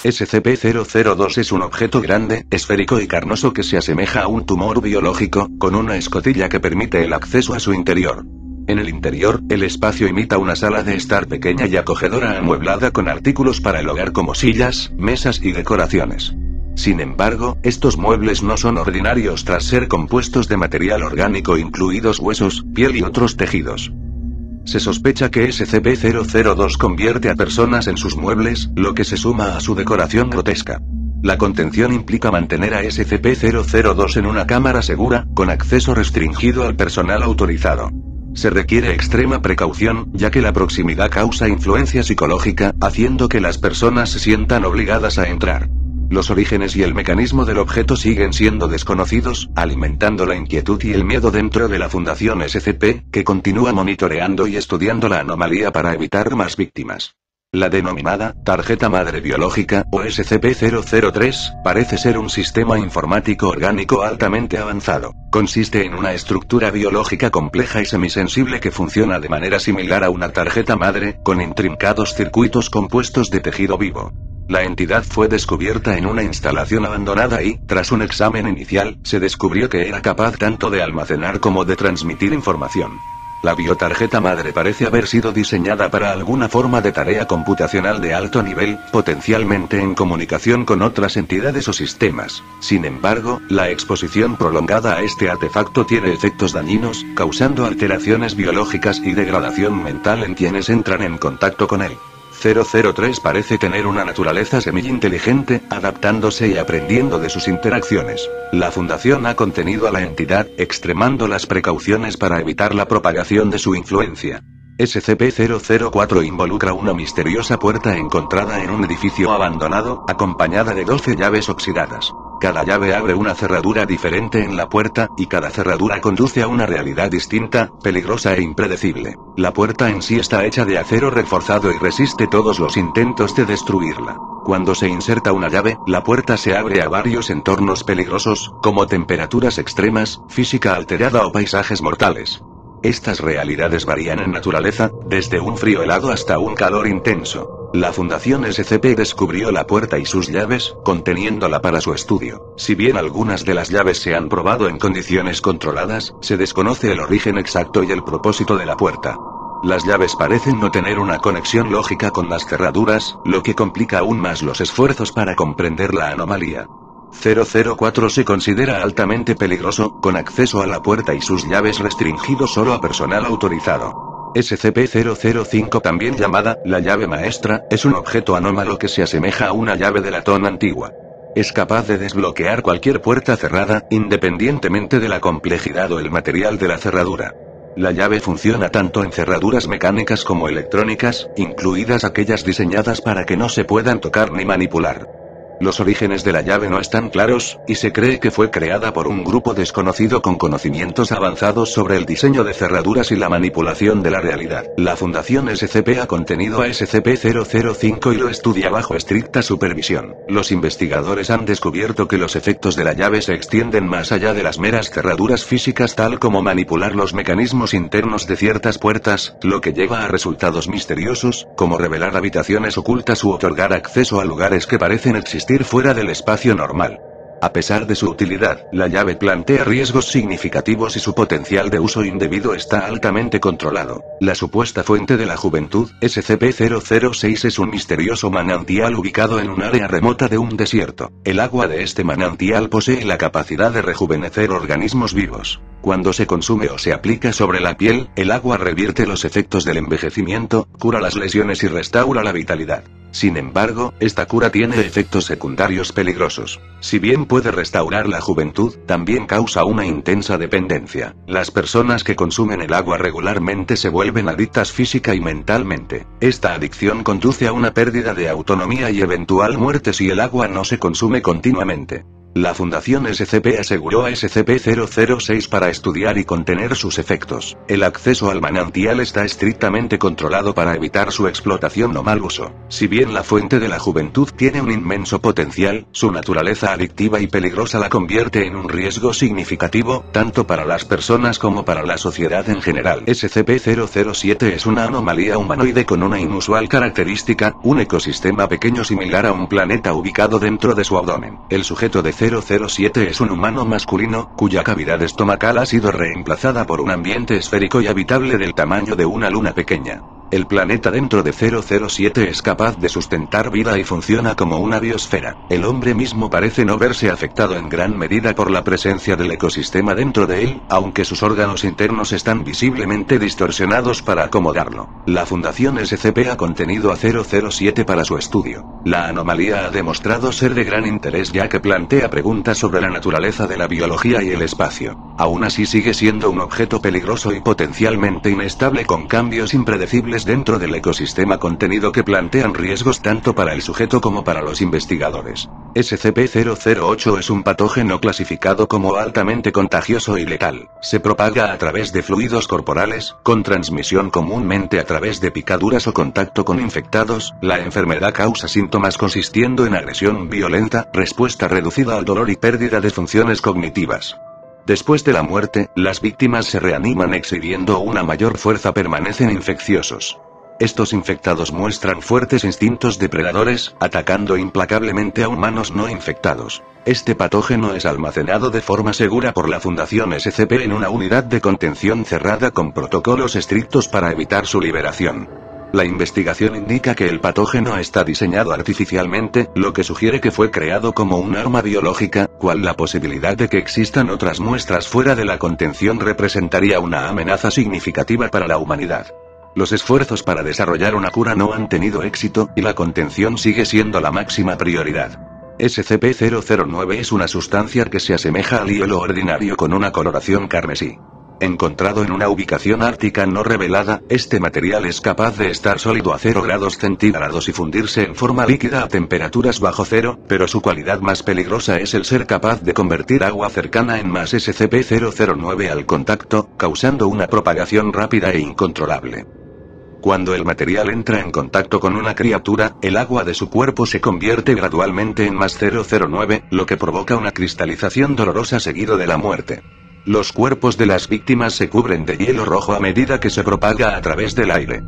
SCP-002 es un objeto grande, esférico y carnoso que se asemeja a un tumor biológico, con una escotilla que permite el acceso a su interior. En el interior, el espacio imita una sala de estar pequeña y acogedora amueblada con artículos para el hogar como sillas, mesas y decoraciones. Sin embargo, estos muebles no son ordinarios tras ser compuestos de material orgánico incluidos huesos, piel y otros tejidos. Se sospecha que SCP-002 convierte a personas en sus muebles, lo que se suma a su decoración grotesca. La contención implica mantener a SCP-002 en una cámara segura, con acceso restringido al personal autorizado. Se requiere extrema precaución, ya que la proximidad causa influencia psicológica, haciendo que las personas se sientan obligadas a entrar. Los orígenes y el mecanismo del objeto siguen siendo desconocidos, alimentando la inquietud y el miedo dentro de la Fundación SCP, que continúa monitoreando y estudiando la anomalía para evitar más víctimas. La denominada tarjeta madre biológica, o SCP-003, parece ser un sistema informático orgánico altamente avanzado. Consiste en una estructura biológica compleja y semisensible que funciona de manera similar a una tarjeta madre, con intrincados circuitos compuestos de tejido vivo. La entidad fue descubierta en una instalación abandonada y, tras un examen inicial, se descubrió que era capaz tanto de almacenar como de transmitir información. La biotarjeta madre parece haber sido diseñada para alguna forma de tarea computacional de alto nivel, potencialmente en comunicación con otras entidades o sistemas. Sin embargo, la exposición prolongada a este artefacto tiene efectos dañinos, causando alteraciones biológicas y degradación mental en quienes entran en contacto con él. 003 parece tener una naturaleza semi-inteligente, adaptándose y aprendiendo de sus interacciones. La Fundación ha contenido a la entidad, extremando las precauciones para evitar la propagación de su influencia. SCP-004 involucra una misteriosa puerta encontrada en un edificio abandonado, acompañada de 12 llaves oxidadas. Cada llave abre una cerradura diferente en la puerta, y cada cerradura conduce a una realidad distinta, peligrosa e impredecible. La puerta en sí está hecha de acero reforzado y resiste todos los intentos de destruirla. Cuando se inserta una llave, la puerta se abre a varios entornos peligrosos, como temperaturas extremas, física alterada o paisajes mortales. Estas realidades varían en naturaleza, desde un frío helado hasta un calor intenso. La Fundación SCP descubrió la puerta y sus llaves, conteniéndola para su estudio. Si bien algunas de las llaves se han probado en condiciones controladas, se desconoce el origen exacto y el propósito de la puerta. Las llaves parecen no tener una conexión lógica con las cerraduras, lo que complica aún más los esfuerzos para comprender la anomalía. 004 se considera altamente peligroso, con acceso a la puerta y sus llaves restringidos solo a personal autorizado. SCP-005, también llamada la llave maestra, es un objeto anómalo que se asemeja a una llave de latón antigua. Es capaz de desbloquear cualquier puerta cerrada, independientemente de la complejidad o el material de la cerradura. La llave funciona tanto en cerraduras mecánicas como electrónicas, incluidas aquellas diseñadas para que no se puedan tocar ni manipular. Los orígenes de la llave no están claros, y se cree que fue creada por un grupo desconocido con conocimientos avanzados sobre el diseño de cerraduras y la manipulación de la realidad. La Fundación SCP ha contenido a SCP-005 y lo estudia bajo estricta supervisión. Los investigadores han descubierto que los efectos de la llave se extienden más allá de las meras cerraduras físicas, tal como manipular los mecanismos internos de ciertas puertas, lo que lleva a resultados misteriosos, como revelar habitaciones ocultas u otorgar acceso a lugares que parecen existir fuera del espacio normal. A pesar de su utilidad, la llave plantea riesgos significativos y su potencial de uso indebido está altamente controlado. La supuesta fuente de la juventud, SCP-006, es un misterioso manantial ubicado en un área remota de un desierto. El agua de este manantial posee la capacidad de rejuvenecer organismos vivos. Cuando se consume o se aplica sobre la piel, el agua revierte los efectos del envejecimiento, cura las lesiones y restaura la vitalidad. Sin embargo, esta cura tiene efectos secundarios peligrosos. Si bien puede restaurar la juventud, también causa una intensa dependencia. Las personas que consumen el agua regularmente se vuelven adictas física y mentalmente. Esta adicción conduce a una pérdida de autonomía y eventual muerte si el agua no se consume continuamente. La Fundación SCP aseguró a SCP-006 para estudiar y contener sus efectos. El acceso al manantial está estrictamente controlado para evitar su explotación o mal uso. Si bien la fuente de la juventud tiene un inmenso potencial, su naturaleza adictiva y peligrosa la convierte en un riesgo significativo, tanto para las personas como para la sociedad en general. SCP-007 es una anomalía humanoide con una inusual característica, un ecosistema pequeño similar a un planeta ubicado dentro de su abdomen. El sujeto de 007 es un humano masculino, cuya cavidad estomacal ha sido reemplazada por un ambiente esférico y habitable del tamaño de una luna pequeña. El planeta dentro de 007 es capaz de sustentar vida y funciona como una biosfera. El hombre mismo parece no verse afectado en gran medida por la presencia del ecosistema dentro de él, aunque sus órganos internos están visiblemente distorsionados para acomodarlo. La Fundación SCP ha contenido a 007 para su estudio. La anomalía ha demostrado ser de gran interés ya que plantea preguntas sobre la naturaleza de la biología y el espacio. Aún así sigue siendo un objeto peligroso y potencialmente inestable con cambios impredecibles dentro del ecosistema contenido que plantean riesgos tanto para el sujeto como para los investigadores. SCP-008 es un patógeno clasificado como altamente contagioso y letal. Se propaga a través de fluidos corporales, con transmisión comúnmente a través de picaduras o contacto con infectados. La enfermedad causa síntomas consistiendo en agresión violenta, respuesta reducida al dolor y pérdida de funciones cognitivas. Después de la muerte, las víctimas se reaniman exhibiendo una mayor fuerza, permanecen infecciosos. Estos infectados muestran fuertes instintos depredadores, atacando implacablemente a humanos no infectados. Este patógeno es almacenado de forma segura por la Fundación SCP en una unidad de contención cerrada con protocolos estrictos para evitar su liberación. La investigación indica que el patógeno está diseñado artificialmente, lo que sugiere que fue creado como un arma biológica, cual la posibilidad de que existan otras muestras fuera de la contención representaría una amenaza significativa para la humanidad. Los esfuerzos para desarrollar una cura no han tenido éxito, y la contención sigue siendo la máxima prioridad. SCP-009 es una sustancia que se asemeja al hielo ordinario con una coloración carmesí. Encontrado en una ubicación ártica no revelada, este material es capaz de estar sólido a 0 grados centígrados y fundirse en forma líquida a temperaturas bajo cero, pero su cualidad más peligrosa es el ser capaz de convertir agua cercana en más SCP-009 al contacto, causando una propagación rápida e incontrolable. Cuando el material entra en contacto con una criatura, el agua de su cuerpo se convierte gradualmente en más 009, lo que provoca una cristalización dolorosa seguido de la muerte. Los cuerpos de las víctimas se cubren de hielo rojo a medida que se propaga a través del aire.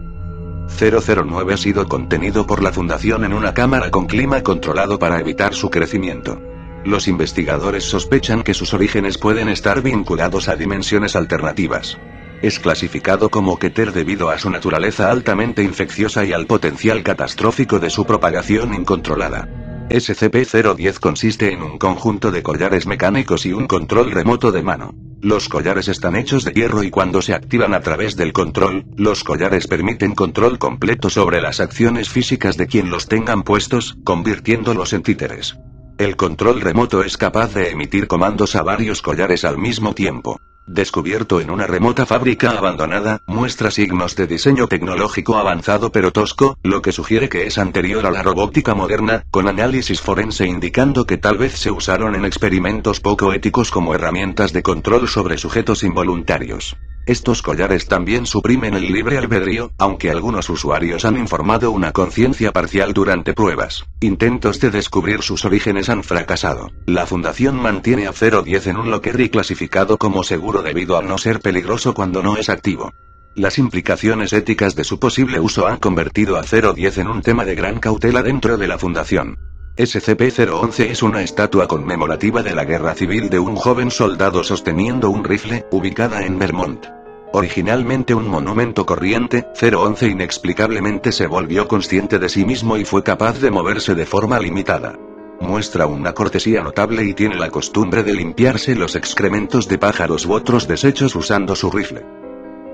009 ha sido contenido por la Fundación en una cámara con clima controlado para evitar su crecimiento. Los investigadores sospechan que sus orígenes pueden estar vinculados a dimensiones alternativas. Es clasificado como Keter debido a su naturaleza altamente infecciosa y al potencial catastrófico de su propagación incontrolada. SCP-010 consiste en un conjunto de collares mecánicos y un control remoto de mano. Los collares están hechos de hierro y cuando se activan a través del control, los collares permiten control completo sobre las acciones físicas de quien los tengan puestos, convirtiéndolos en títeres. El control remoto es capaz de emitir comandos a varios collares al mismo tiempo. Descubierto en una remota fábrica abandonada, muestra signos de diseño tecnológico avanzado pero tosco, lo que sugiere que es anterior a la robótica moderna, con análisis forense indicando que tal vez se usaron en experimentos poco éticos como herramientas de control sobre sujetos involuntarios. Estos collares también suprimen el libre albedrío, aunque algunos usuarios han informado una conciencia parcial durante pruebas. Intentos de descubrir sus orígenes han fracasado. La Fundación mantiene a 010 en un locker y clasificado como seguro debido a no ser peligroso cuando no es activo. Las implicaciones éticas de su posible uso han convertido a 010 en un tema de gran cautela dentro de la Fundación. SCP-011 es una estatua conmemorativa de la guerra civil de un joven soldado sosteniendo un rifle, ubicada en Vermont. Originalmente un monumento corriente, 011 inexplicablemente se volvió consciente de sí mismo y fue capaz de moverse de forma limitada. Muestra una cortesía notable y tiene la costumbre de limpiarse los excrementos de pájaros u otros desechos usando su rifle.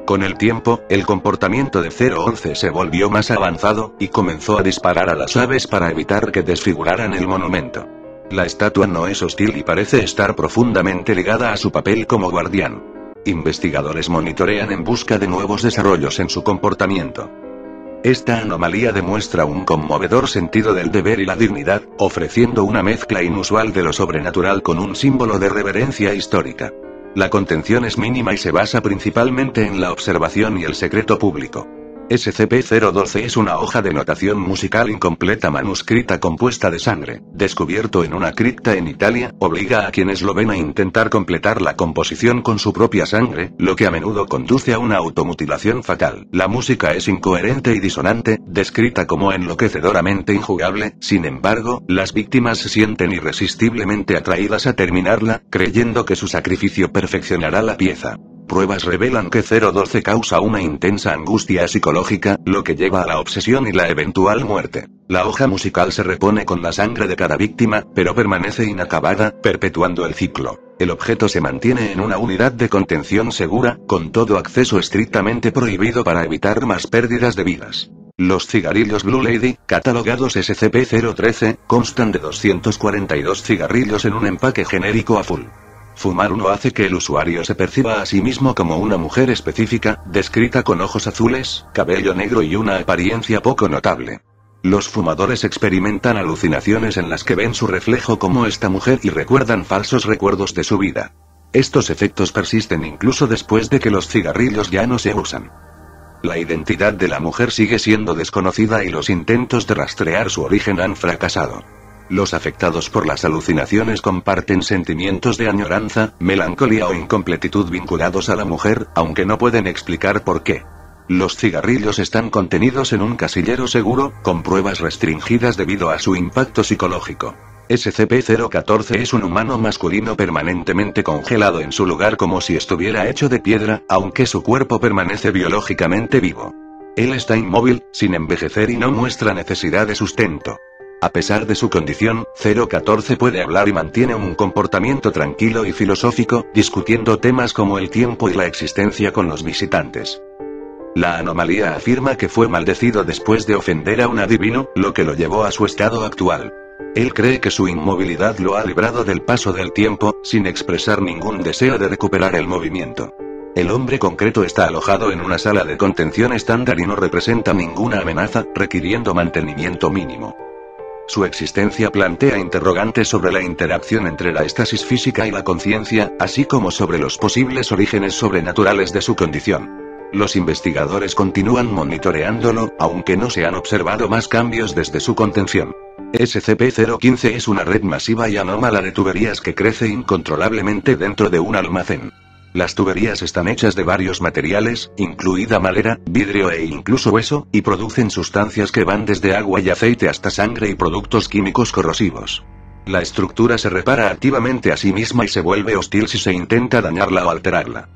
Con el tiempo, el comportamiento de 011 se volvió más avanzado, y comenzó a disparar a las aves para evitar que desfiguraran el monumento. La estatua no es hostil y parece estar profundamente ligada a su papel como guardián. Investigadores monitorean en busca de nuevos desarrollos en su comportamiento. Esta anomalía demuestra un conmovedor sentido del deber y la dignidad, ofreciendo una mezcla inusual de lo sobrenatural con un símbolo de reverencia histórica. La contención es mínima y se basa principalmente en la observación y el secreto público. SCP-012 es una hoja de notación musical incompleta manuscrita compuesta de sangre, descubierto en una cripta en Italia, obliga a quienes lo ven a intentar completar la composición con su propia sangre, lo que a menudo conduce a una automutilación fatal. La música es incoherente y disonante, descrita como enloquecedoramente injugable, sin embargo, las víctimas se sienten irresistiblemente atraídas a terminarla, creyendo que su sacrificio perfeccionará la pieza. Pruebas revelan que 012 causa una intensa angustia psicológica, lo que lleva a la obsesión y la eventual muerte. La hoja musical se repone con la sangre de cada víctima, pero permanece inacabada, perpetuando el ciclo. El objeto se mantiene en una unidad de contención segura, con todo acceso estrictamente prohibido para evitar más pérdidas de vidas. Los cigarrillos Blue Lady, catalogados SCP-013, constan de 242 cigarrillos en un empaque genérico azul. Fumar uno hace que el usuario se perciba a sí mismo como una mujer específica, descrita con ojos azules, cabello negro y una apariencia poco notable. Los fumadores experimentan alucinaciones en las que ven su reflejo como esta mujer y recuerdan falsos recuerdos de su vida. Estos efectos persisten incluso después de que los cigarrillos ya no se usan. La identidad de la mujer sigue siendo desconocida y los intentos de rastrear su origen han fracasado. Los afectados por las alucinaciones comparten sentimientos de añoranza, melancolía o incompletitud vinculados a la mujer, aunque no pueden explicar por qué. Los cigarrillos están contenidos en un casillero seguro, con pruebas restringidas debido a su impacto psicológico. SCP-014 es un humano masculino permanentemente congelado en su lugar como si estuviera hecho de piedra, aunque su cuerpo permanece biológicamente vivo. Él está inmóvil, sin envejecer y no muestra necesidad de sustento. A pesar de su condición, 014 puede hablar y mantiene un comportamiento tranquilo y filosófico, discutiendo temas como el tiempo y la existencia con los visitantes. La anomalía afirma que fue maldecido después de ofender a un adivino, lo que lo llevó a su estado actual. Él cree que su inmovilidad lo ha librado del paso del tiempo, sin expresar ningún deseo de recuperar el movimiento. El hombre concreto está alojado en una sala de contención estándar y no representa ninguna amenaza, requiriendo mantenimiento mínimo. Su existencia plantea interrogantes sobre la interacción entre la estasis física y la conciencia, así como sobre los posibles orígenes sobrenaturales de su condición. Los investigadores continúan monitoreándolo, aunque no se han observado más cambios desde su contención. SCP-015 es una red masiva y anómala de tuberías que crece incontrolablemente dentro de un almacén. Las tuberías están hechas de varios materiales, incluida madera, vidrio e incluso hueso, y producen sustancias que van desde agua y aceite hasta sangre y productos químicos corrosivos. La estructura se repara activamente a sí misma y se vuelve hostil si se intenta dañarla o alterarla.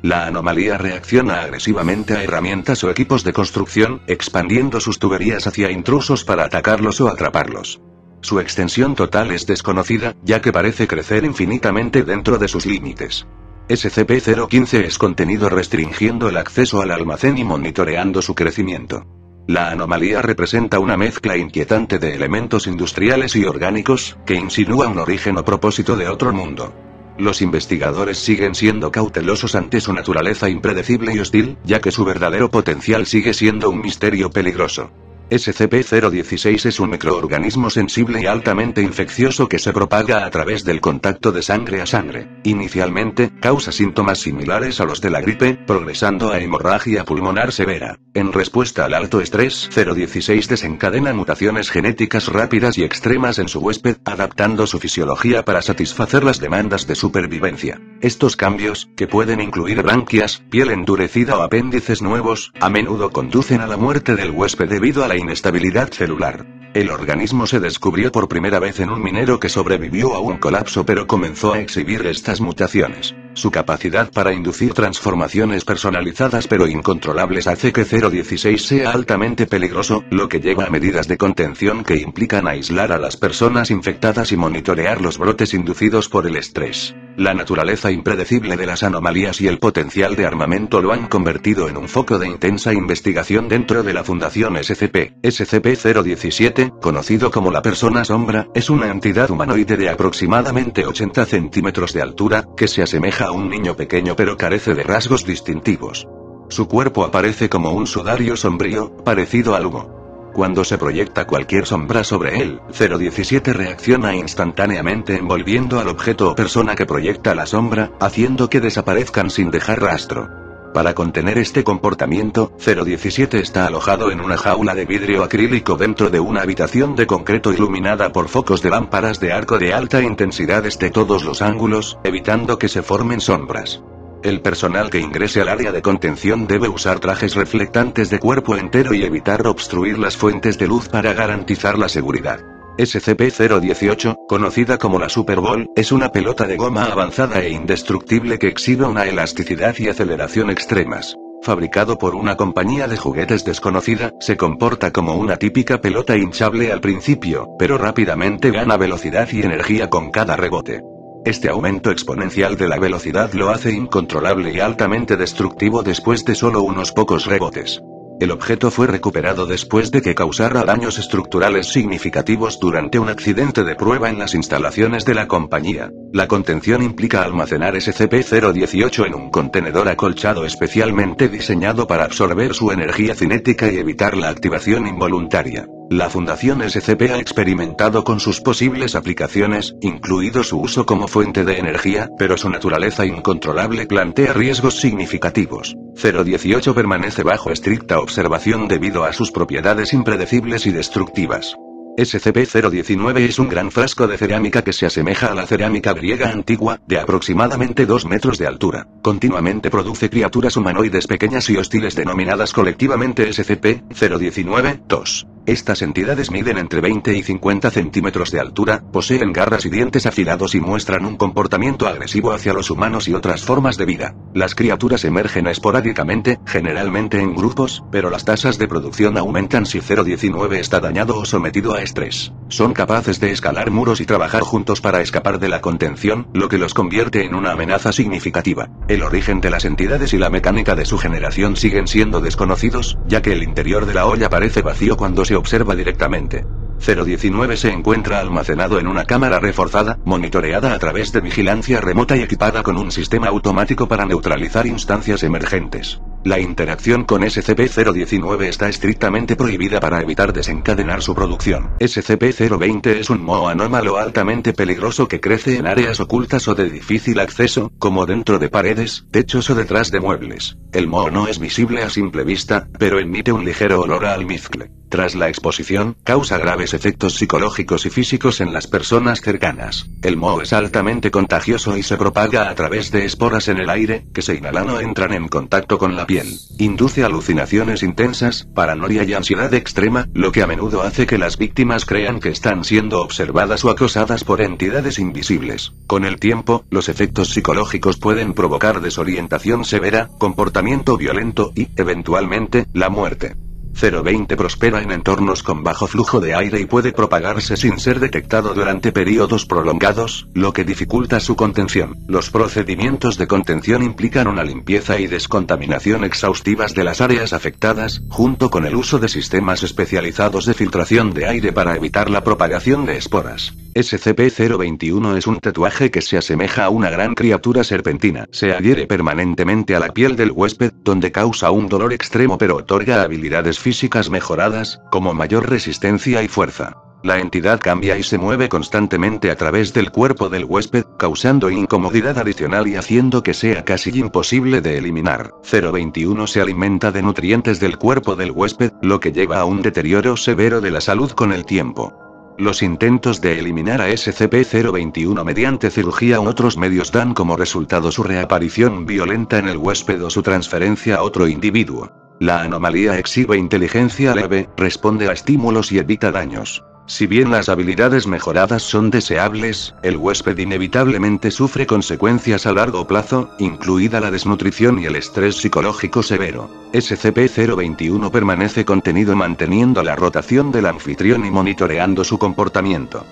La anomalía reacciona agresivamente a herramientas o equipos de construcción, expandiendo sus tuberías hacia intrusos para atacarlos o atraparlos. Su extensión total es desconocida, ya que parece crecer infinitamente dentro de sus límites. SCP-015 es contenido restringiendo el acceso al almacén y monitoreando su crecimiento. La anomalía representa una mezcla inquietante de elementos industriales y orgánicos, que insinúa un origen o propósito de otro mundo. Los investigadores siguen siendo cautelosos ante su naturaleza impredecible y hostil, ya que su verdadero potencial sigue siendo un misterio peligroso. SCP-016 es un microorganismo sensible y altamente infeccioso que se propaga a través del contacto de sangre a sangre. Inicialmente, causa síntomas similares a los de la gripe, progresando a hemorragia pulmonar severa. En respuesta al alto estrés, 016 desencadena mutaciones genéticas rápidas y extremas en su huésped, adaptando su fisiología para satisfacer las demandas de supervivencia. Estos cambios, que pueden incluir branquias, piel endurecida o apéndices nuevos, a menudo conducen a la muerte del huésped debido a la inestabilidad celular. El organismo se descubrió por primera vez en un minero que sobrevivió a un colapso pero comenzó a exhibir estas mutaciones. Su capacidad para inducir transformaciones personalizadas pero incontrolables hace que 016 sea altamente peligroso, lo que lleva a medidas de contención que implican aislar a las personas infectadas y monitorear los brotes inducidos por el estrés. La naturaleza impredecible de las anomalías y el potencial de armamento lo han convertido en un foco de intensa investigación dentro de la Fundación SCP. SCP-017, conocido como la Persona Sombra, es una entidad humanoide de aproximadamente 80 centímetros de altura, que se asemeja a un niño pequeño pero carece de rasgos distintivos. Su cuerpo aparece como un sudario sombrío, parecido al humo. Cuando se proyecta cualquier sombra sobre él, 017 reacciona instantáneamente envolviendo al objeto o persona que proyecta la sombra, haciendo que desaparezcan sin dejar rastro. Para contener este comportamiento, 017 está alojado en una jaula de vidrio acrílico dentro de una habitación de concreto iluminada por focos de lámparas de arco de alta intensidad desde todos los ángulos, evitando que se formen sombras. El personal que ingrese al área de contención debe usar trajes reflectantes de cuerpo entero y evitar obstruir las fuentes de luz para garantizar la seguridad. SCP-018, conocida como la Super Ball, es una pelota de goma avanzada e indestructible que exhibe una elasticidad y aceleración extremas. Fabricado por una compañía de juguetes desconocida, se comporta como una típica pelota hinchable al principio, pero rápidamente gana velocidad y energía con cada rebote. Este aumento exponencial de la velocidad lo hace incontrolable y altamente destructivo después de solo unos pocos rebotes. El objeto fue recuperado después de que causara daños estructurales significativos durante un accidente de prueba en las instalaciones de la compañía. La contención implica almacenar SCP-018 en un contenedor acolchado especialmente diseñado para absorber su energía cinética y evitar la activación involuntaria. La Fundación SCP ha experimentado con sus posibles aplicaciones, incluido su uso como fuente de energía, pero su naturaleza incontrolable plantea riesgos significativos. 018 permanece bajo estricta observación debido a sus propiedades impredecibles y destructivas. SCP-019 es un gran frasco de cerámica que se asemeja a la cerámica griega antigua, de aproximadamente 2 metros de altura. Continuamente produce criaturas humanoides pequeñas y hostiles denominadas colectivamente SCP-019-2. Estas entidades miden entre 20 y 50 centímetros de altura, poseen garras y dientes afilados y muestran un comportamiento agresivo hacia los humanos y otras formas de vida. Las criaturas emergen esporádicamente, generalmente en grupos, pero las tasas de producción aumentan si 019 está dañado o sometido a estrés. Son capaces de escalar muros y trabajar juntos para escapar de la contención, lo que los convierte en una amenaza significativa. El origen de las entidades y la mecánica de su generación siguen siendo desconocidos, ya que el interior de la olla parece vacío cuando se observa directamente. 019 se encuentra almacenado en una cámara reforzada, monitoreada a través de vigilancia remota y equipada con un sistema automático para neutralizar instancias emergentes. La interacción con SCP-019 está estrictamente prohibida para evitar desencadenar su producción. SCP-020 es un moho anómalo altamente peligroso que crece en áreas ocultas o de difícil acceso, como dentro de paredes, techos o detrás de muebles. El moho no es visible a simple vista, pero emite un ligero olor a almizcle. Tras la exposición, causa graves efectos psicológicos y físicos en las personas cercanas. El moho es altamente contagioso y se propaga a través de esporas en el aire, que se inhalan o entran en contacto con la piel. Induce alucinaciones intensas, paranoia y ansiedad extrema, lo que a menudo hace que las víctimas crean que están siendo observadas o acosadas por entidades invisibles. Con el tiempo, los efectos psicológicos pueden provocar desorientación severa, comportamiento violento y, eventualmente, la muerte. 020 prospera en entornos con bajo flujo de aire y puede propagarse sin ser detectado durante periodos prolongados, lo que dificulta su contención. Los procedimientos de contención implican una limpieza y descontaminación exhaustivas de las áreas afectadas, junto con el uso de sistemas especializados de filtración de aire para evitar la propagación de esporas. SCP-021 es un tatuaje que se asemeja a una gran criatura serpentina. Se adhiere permanentemente a la piel del huésped, donde causa un dolor extremo pero otorga habilidades físicas mejoradas, como mayor resistencia y fuerza. La entidad cambia y se mueve constantemente a través del cuerpo del huésped, causando incomodidad adicional y haciendo que sea casi imposible de eliminar. 021 se alimenta de nutrientes del cuerpo del huésped, lo que lleva a un deterioro severo de la salud con el tiempo. Los intentos de eliminar a SCP-021 mediante cirugía u otros medios dan como resultado su reaparición violenta en el huésped o su transferencia a otro individuo. La anomalía exhibe inteligencia leve, responde a estímulos y evita daños. Si bien las habilidades mejoradas son deseables, el huésped inevitablemente sufre consecuencias a largo plazo, incluida la desnutrición y el estrés psicológico severo. SCP-021 permanece contenido manteniendo la rotación del anfitrión y monitoreando su comportamiento.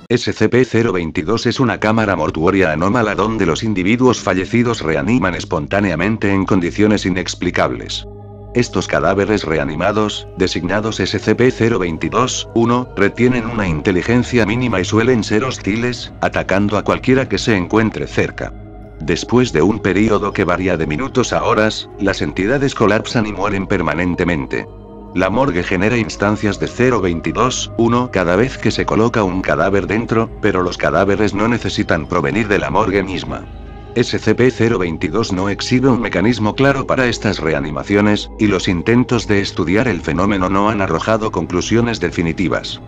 SCP-022 es una cámara mortuoria anómala donde los individuos fallecidos reaniman espontáneamente en condiciones inexplicables. Estos cadáveres reanimados, designados SCP-022-1, retienen una inteligencia mínima y suelen ser hostiles, atacando a cualquiera que se encuentre cerca. Después de un período que varía de minutos a horas, las entidades colapsan y mueren permanentemente. La morgue genera instancias de 022-1 cada vez que se coloca un cadáver dentro, pero los cadáveres no necesitan provenir de la morgue misma. SCP-022 no exhibe un mecanismo claro para estas reanimaciones, y los intentos de estudiar el fenómeno no han arrojado conclusiones definitivas.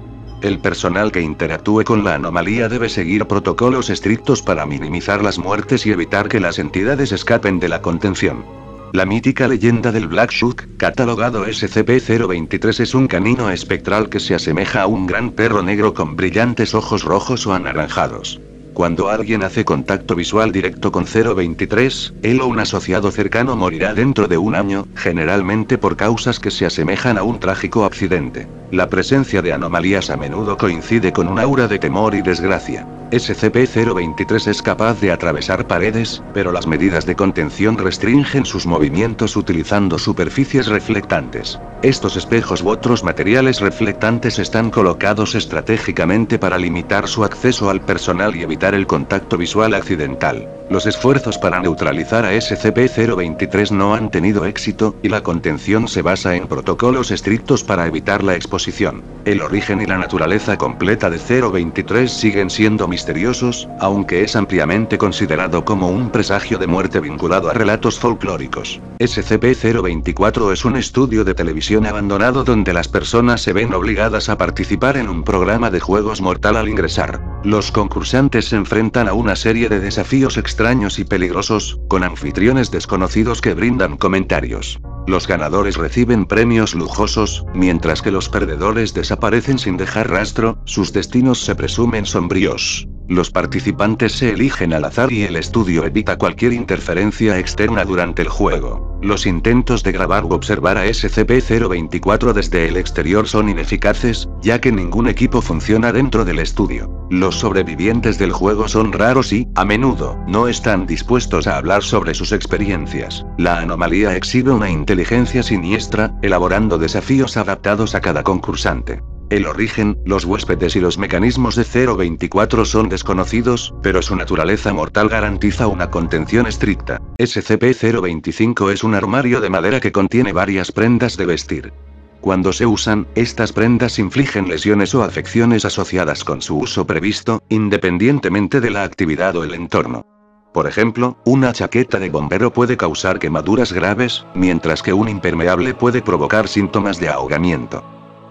El personal que interactúe con la anomalía debe seguir protocolos estrictos para minimizar las muertes y evitar que las entidades escapen de la contención. La mítica leyenda del Black Shuck, catalogado SCP-023, es un canino espectral que se asemeja a un gran perro negro con brillantes ojos rojos o anaranjados. Cuando alguien hace contacto visual directo con 023, él o un asociado cercano morirá dentro de un año, generalmente por causas que se asemejan a un trágico accidente. La presencia de anomalías a menudo coincide con un aura de temor y desgracia. SCP-023 es capaz de atravesar paredes, pero las medidas de contención restringen sus movimientos utilizando superficies reflectantes. Estos espejos u otros materiales reflectantes están colocados estratégicamente para limitar su acceso al personal y evitar el contacto visual accidental. Los esfuerzos para neutralizar a SCP-023 no han tenido éxito, y la contención se basa en protocolos estrictos para evitar la exposición. El origen y la naturaleza completa de 023 siguen siendo misteriosos, aunque es ampliamente considerado como un presagio de muerte vinculado a relatos folclóricos. SCP-024 es un estudio de televisión abandonado donde las personas se ven obligadas a participar en un programa de juegos mortal al ingresar. Los concursantes se enfrentan a una serie de desafíos extraños y peligrosos, con anfitriones desconocidos que brindan comentarios. Los ganadores reciben premios lujosos, mientras que los perdedores desaparecen sin dejar rastro, sus destinos se presumen sombríos. Los participantes se eligen al azar y el estudio evita cualquier interferencia externa durante el juego. Los intentos de grabar u observar a SCP-024 desde el exterior son ineficaces, ya que ningún equipo funciona dentro del estudio. Los sobrevivientes del juego son raros y, a menudo, no están dispuestos a hablar sobre sus experiencias. La anomalía exhibe una inteligencia siniestra, elaborando desafíos adaptados a cada concursante. El origen, los huéspedes y los mecanismos de 024 son desconocidos, pero su naturaleza mortal garantiza una contención estricta. SCP-025 es un armario de madera que contiene varias prendas de vestir. Cuando se usan, estas prendas infligen lesiones o afecciones asociadas con su uso previsto, independientemente de la actividad o el entorno. Por ejemplo, una chaqueta de bombero puede causar quemaduras graves, mientras que un impermeable puede provocar síntomas de ahogamiento.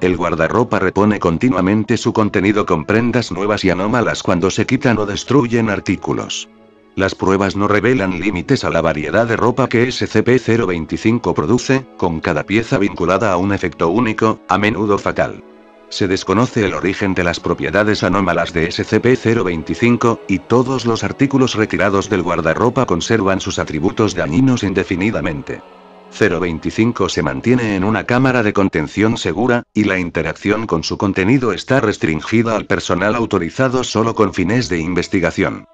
El guardarropa repone continuamente su contenido con prendas nuevas y anómalas cuando se quitan o destruyen artículos. Las pruebas no revelan límites a la variedad de ropa que SCP-025 produce, con cada pieza vinculada a un efecto único, a menudo fatal. Se desconoce el origen de las propiedades anómalas de SCP-025, y todos los artículos retirados del guardarropa conservan sus atributos dañinos indefinidamente. 025 se mantiene en una cámara de contención segura, y la interacción con su contenido está restringida al personal autorizado solo con fines de investigación.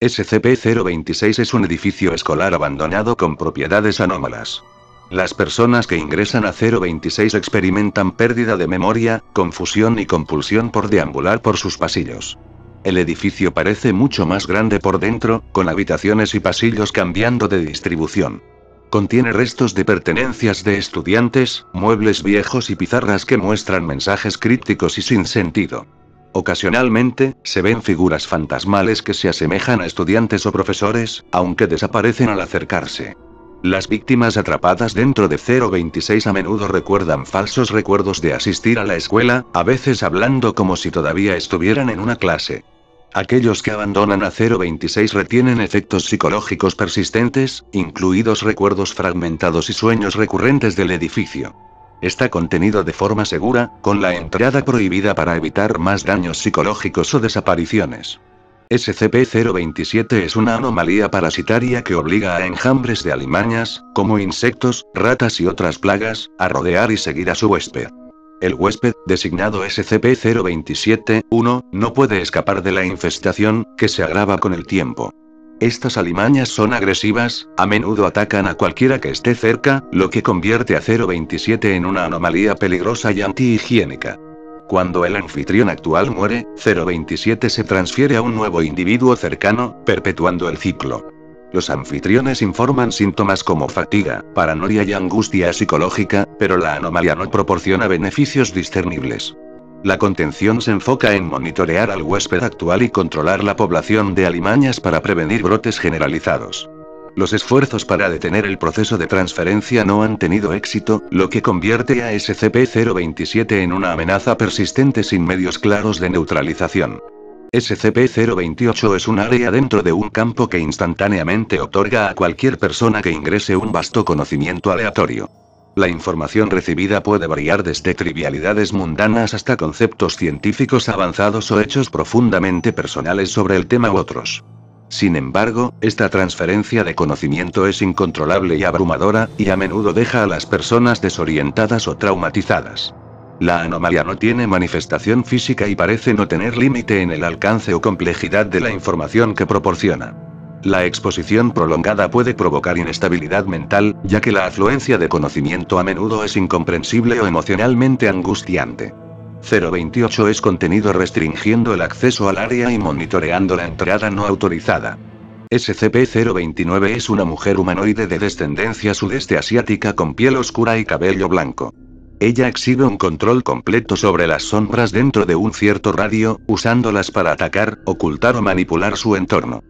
SCP-026 es un edificio escolar abandonado con propiedades anómalas. Las personas que ingresan a 026 experimentan pérdida de memoria, confusión y compulsión por deambular por sus pasillos. El edificio parece mucho más grande por dentro, con habitaciones y pasillos cambiando de distribución. Contiene restos de pertenencias de estudiantes, muebles viejos y pizarras que muestran mensajes crípticos y sin sentido. Ocasionalmente, se ven figuras fantasmales que se asemejan a estudiantes o profesores, aunque desaparecen al acercarse. Las víctimas atrapadas dentro de 026 a menudo recuerdan falsos recuerdos de asistir a la escuela, a veces hablando como si todavía estuvieran en una clase. Aquellos que abandonan a 026 retienen efectos psicológicos persistentes, incluidos recuerdos fragmentados y sueños recurrentes del edificio. Está contenido de forma segura, con la entrada prohibida para evitar más daños psicológicos o desapariciones. SCP-027 es una anomalía parasitaria que obliga a enjambres de alimañas, como insectos, ratas y otras plagas, a rodear y seguir a su huésped. El huésped, designado SCP-027-1, no puede escapar de la infestación, que se agrava con el tiempo. Estas alimañas son agresivas, a menudo atacan a cualquiera que esté cerca, lo que convierte a 027 en una anomalía peligrosa y antihigiénica. Cuando el anfitrión actual muere, 027 se transfiere a un nuevo individuo cercano, perpetuando el ciclo. Los anfitriones informan síntomas como fatiga, paranoia y angustia psicológica, pero la anomalía no proporciona beneficios discernibles. La contención se enfoca en monitorear al huésped actual y controlar la población de alimañas para prevenir brotes generalizados. Los esfuerzos para detener el proceso de transferencia no han tenido éxito, lo que convierte a SCP-027 en una amenaza persistente sin medios claros de neutralización. SCP-028 es un área dentro de un campo que instantáneamente otorga a cualquier persona que ingrese un vasto conocimiento aleatorio. La información recibida puede variar desde trivialidades mundanas hasta conceptos científicos avanzados o hechos profundamente personales sobre el tema u otros. Sin embargo, esta transferencia de conocimiento es incontrolable y abrumadora, y a menudo deja a las personas desorientadas o traumatizadas. La anomalía no tiene manifestación física y parece no tener límite en el alcance o complejidad de la información que proporciona. La exposición prolongada puede provocar inestabilidad mental, ya que la afluencia de conocimiento a menudo es incomprensible o emocionalmente angustiante. 028 es contenido restringiendo el acceso al área y monitoreando la entrada no autorizada. SCP-029 es una mujer humanoide de descendencia sudeste asiática con piel oscura y cabello blanco. Ella exhibe un control completo sobre las sombras dentro de un cierto radio, usándolas para atacar, ocultar o manipular su entorno.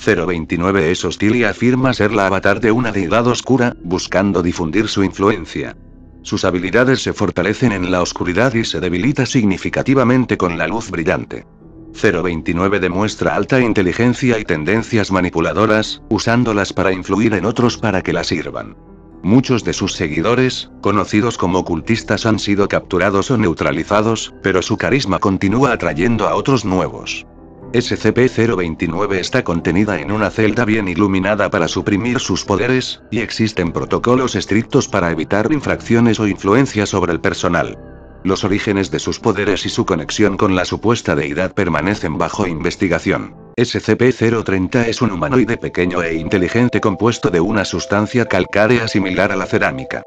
029 es hostil y afirma ser la avatar de una deidad oscura, buscando difundir su influencia. Sus habilidades se fortalecen en la oscuridad y se debilita significativamente con la luz brillante. 029 demuestra alta inteligencia y tendencias manipuladoras, usándolas para influir en otros para que la sirvan. Muchos de sus seguidores, conocidos como ocultistas, han sido capturados o neutralizados, pero su carisma continúa atrayendo a otros nuevos. SCP-029 está contenida en una celda bien iluminada para suprimir sus poderes, y existen protocolos estrictos para evitar infracciones o influencia sobre el personal. Los orígenes de sus poderes y su conexión con la supuesta deidad permanecen bajo investigación. SCP-030 es un humanoide pequeño e inteligente compuesto de una sustancia calcárea similar a la cerámica.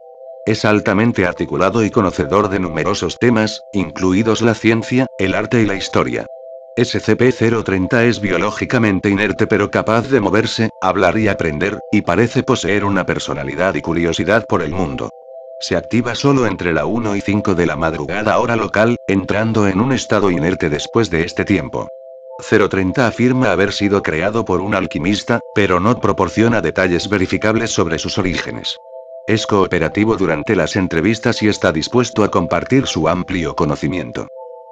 Es altamente articulado y conocedor de numerosos temas, incluidos la ciencia, el arte y la historia. SCP-030 es biológicamente inerte pero capaz de moverse, hablar y aprender, y parece poseer una personalidad y curiosidad por el mundo. Se activa solo entre la 1 y 5 de la madrugada hora local, entrando en un estado inerte después de este tiempo. 030 afirma haber sido creado por un alquimista, pero no proporciona detalles verificables sobre sus orígenes. Es cooperativo durante las entrevistas y está dispuesto a compartir su amplio conocimiento.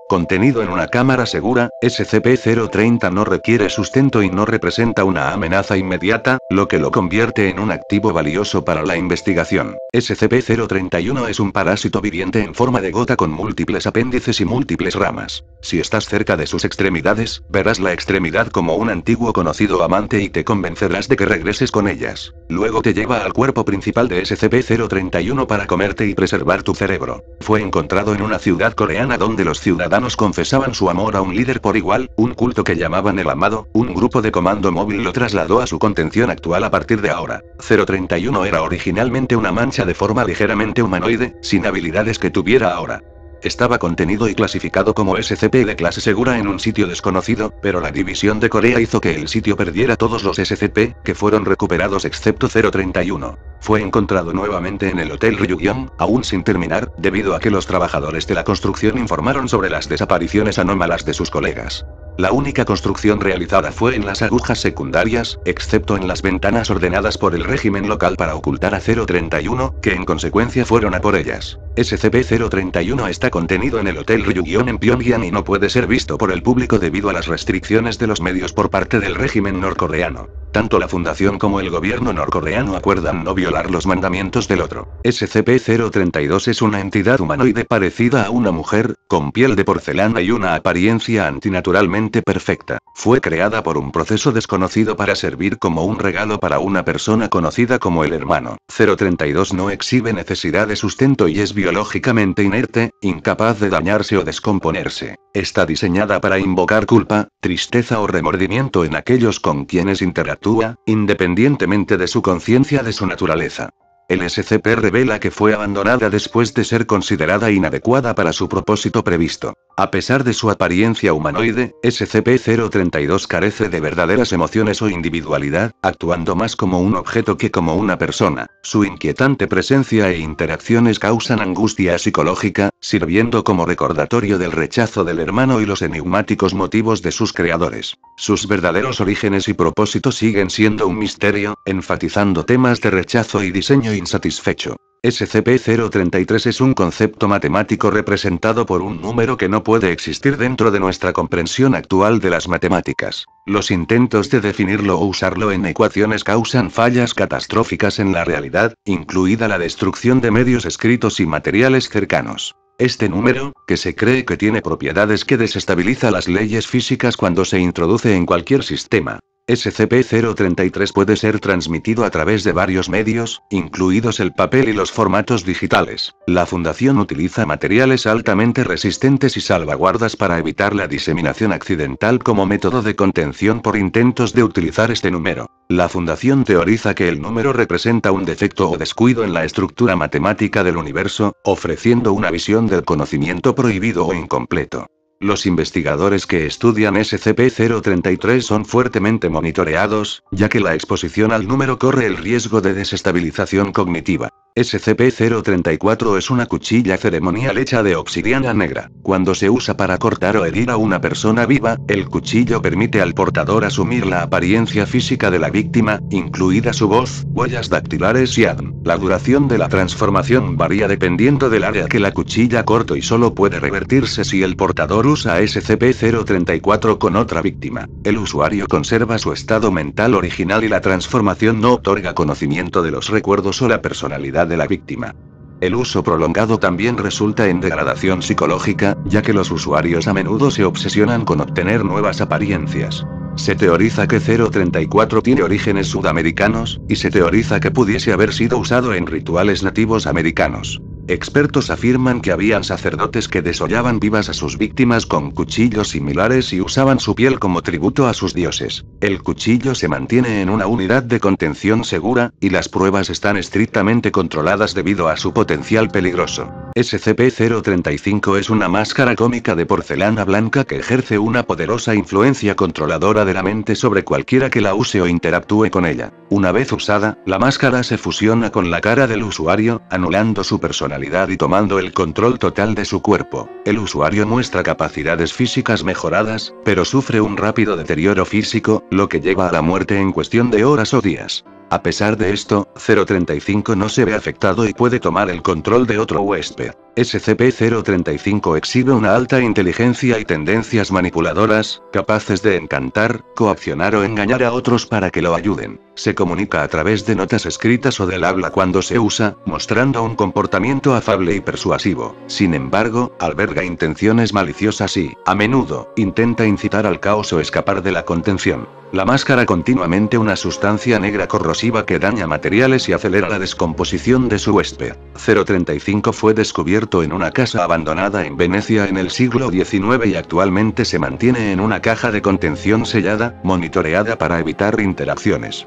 Contenido en una cámara segura, SCP-030 no requiere sustento y no representa una amenaza inmediata, lo que lo convierte en un activo valioso para la investigación. SCP-031 es un parásito viviente en forma de gota con múltiples apéndices y múltiples ramas. Si estás cerca de sus extremidades, verás la extremidad como un antiguo conocido amante y te convencerás de que regreses con ellas. Luego te lleva al cuerpo principal de SCP-031 para comerte y preservar tu cerebro. Fue encontrado en una ciudad coreana donde los ciudadanos confesaban su amor a un líder por igual, un culto que llamaban el Amado. Un grupo de comando móvil lo trasladó a su contención actual a partir de ahora. 031 era originalmente una mancha de forma ligeramente humanoide, sin habilidades que tuviera ahora. Estaba contenido y clasificado como SCP de clase segura en un sitio desconocido, pero la división de Corea hizo que el sitio perdiera todos los SCP, que fueron recuperados excepto 031. Fue encontrado nuevamente en el Hotel Ryugyong, aún sin terminar, debido a que los trabajadores de la construcción informaron sobre las desapariciones anómalas de sus colegas. La única construcción realizada fue en las agujas secundarias, excepto en las ventanas ordenadas por el régimen local para ocultar a 031, que en consecuencia fueron a por ellas. SCP-031 está contenido en el Hotel Ryugyong en Pyongyang y no puede ser visto por el público debido a las restricciones de los medios por parte del régimen norcoreano. Tanto la fundación como el gobierno norcoreano acuerdan no violar los mandamientos del otro. SCP-032 es una entidad humanoide parecida a una mujer, con piel de porcelana y una apariencia antinaturalmente perfecta. Fue creada por un proceso desconocido para servir como un regalo para una persona conocida como el hermano. 032 no exhibe necesidad de sustento y es biológicamente inerte, incapaz de dañarse o descomponerse. Está diseñada para invocar culpa, tristeza o remordimiento en aquellos con quienes interactúa, independientemente de su conciencia de su naturaleza. El SCP revela que fue abandonada después de ser considerada inadecuada para su propósito previsto. A pesar de su apariencia humanoide, SCP-032 carece de verdaderas emociones o individualidad, actuando más como un objeto que como una persona. Su inquietante presencia e interacciones causan angustia psicológica, sirviendo como recordatorio del rechazo del hermano y los enigmáticos motivos de sus creadores. Sus verdaderos orígenes y propósitos siguen siendo un misterio, enfatizando temas de rechazo y diseño insatisfecho. SCP-033 es un concepto matemático representado por un número que no puede existir dentro de nuestra comprensión actual de las matemáticas. Los intentos de definirlo o usarlo en ecuaciones causan fallas catastróficas en la realidad, incluida la destrucción de medios escritos y materiales cercanos. Este número, que se cree que tiene propiedades que desestabiliza las leyes físicas cuando se introduce en cualquier sistema. SCP-033 puede ser transmitido a través de varios medios, incluidos el papel y los formatos digitales. La Fundación utiliza materiales altamente resistentes y salvaguardas para evitar la diseminación accidental como método de contención por intentos de utilizar este número. La Fundación teoriza que el número representa un defecto o descuido en la estructura matemática del universo, ofreciendo una visión del conocimiento prohibido o incompleto. Los investigadores que estudian SCP-033 son fuertemente monitoreados, ya que la exposición al número corre el riesgo de desestabilización cognitiva. SCP-034 es una cuchilla ceremonial hecha de obsidiana negra. Cuando se usa para cortar o herir a una persona viva, el cuchillo permite al portador asumir la apariencia física de la víctima, incluida su voz, huellas dactilares y ADN. La duración de la transformación varía dependiendo del área que la cuchilla cortó y solo puede revertirse si el portador usa SCP-034 con otra víctima. El usuario conserva su estado mental original y la transformación no otorga conocimiento de los recuerdos o la personalidad de la víctima. El uso prolongado también resulta en degradación psicológica, ya que los usuarios a menudo se obsesionan con obtener nuevas apariencias. Se teoriza que 034 tiene orígenes sudamericanos, y se teoriza que pudiese haber sido usado en rituales nativos americanos. Expertos afirman que habían sacerdotes que desollaban vivas a sus víctimas con cuchillos similares y usaban su piel como tributo a sus dioses. El cuchillo se mantiene en una unidad de contención segura, y las pruebas están estrictamente controladas debido a su potencial peligroso. SCP-035 es una máscara cómica de porcelana blanca que ejerce una poderosa influencia controladora de la mente sobre cualquiera que la use o interactúe con ella. Una vez usada, la máscara se fusiona con la cara del usuario, anulando su personalidad y tomando el control total de su cuerpo. El usuario muestra capacidades físicas mejoradas, pero sufre un rápido deterioro físico, lo que lleva a la muerte en cuestión de horas o días. A pesar de esto, 035 no se ve afectado y puede tomar el control de otro huésped. SCP-035 exhibe una alta inteligencia y tendencias manipuladoras, capaces de encantar, coaccionar o engañar a otros para que lo ayuden. Se comunica a través de notas escritas o del habla cuando se usa, mostrando un comportamiento afable y persuasivo. Sin embargo, alberga intenciones maliciosas y, a menudo, intenta incitar al caos o escapar de la contención. La máscara continuamente una sustancia negra corrosiva que daña materiales y acelera la descomposición de su huésped. 035 fue descubierto en una casa abandonada en Venecia en el siglo XIX y actualmente se mantiene en una caja de contención sellada, monitoreada para evitar interacciones.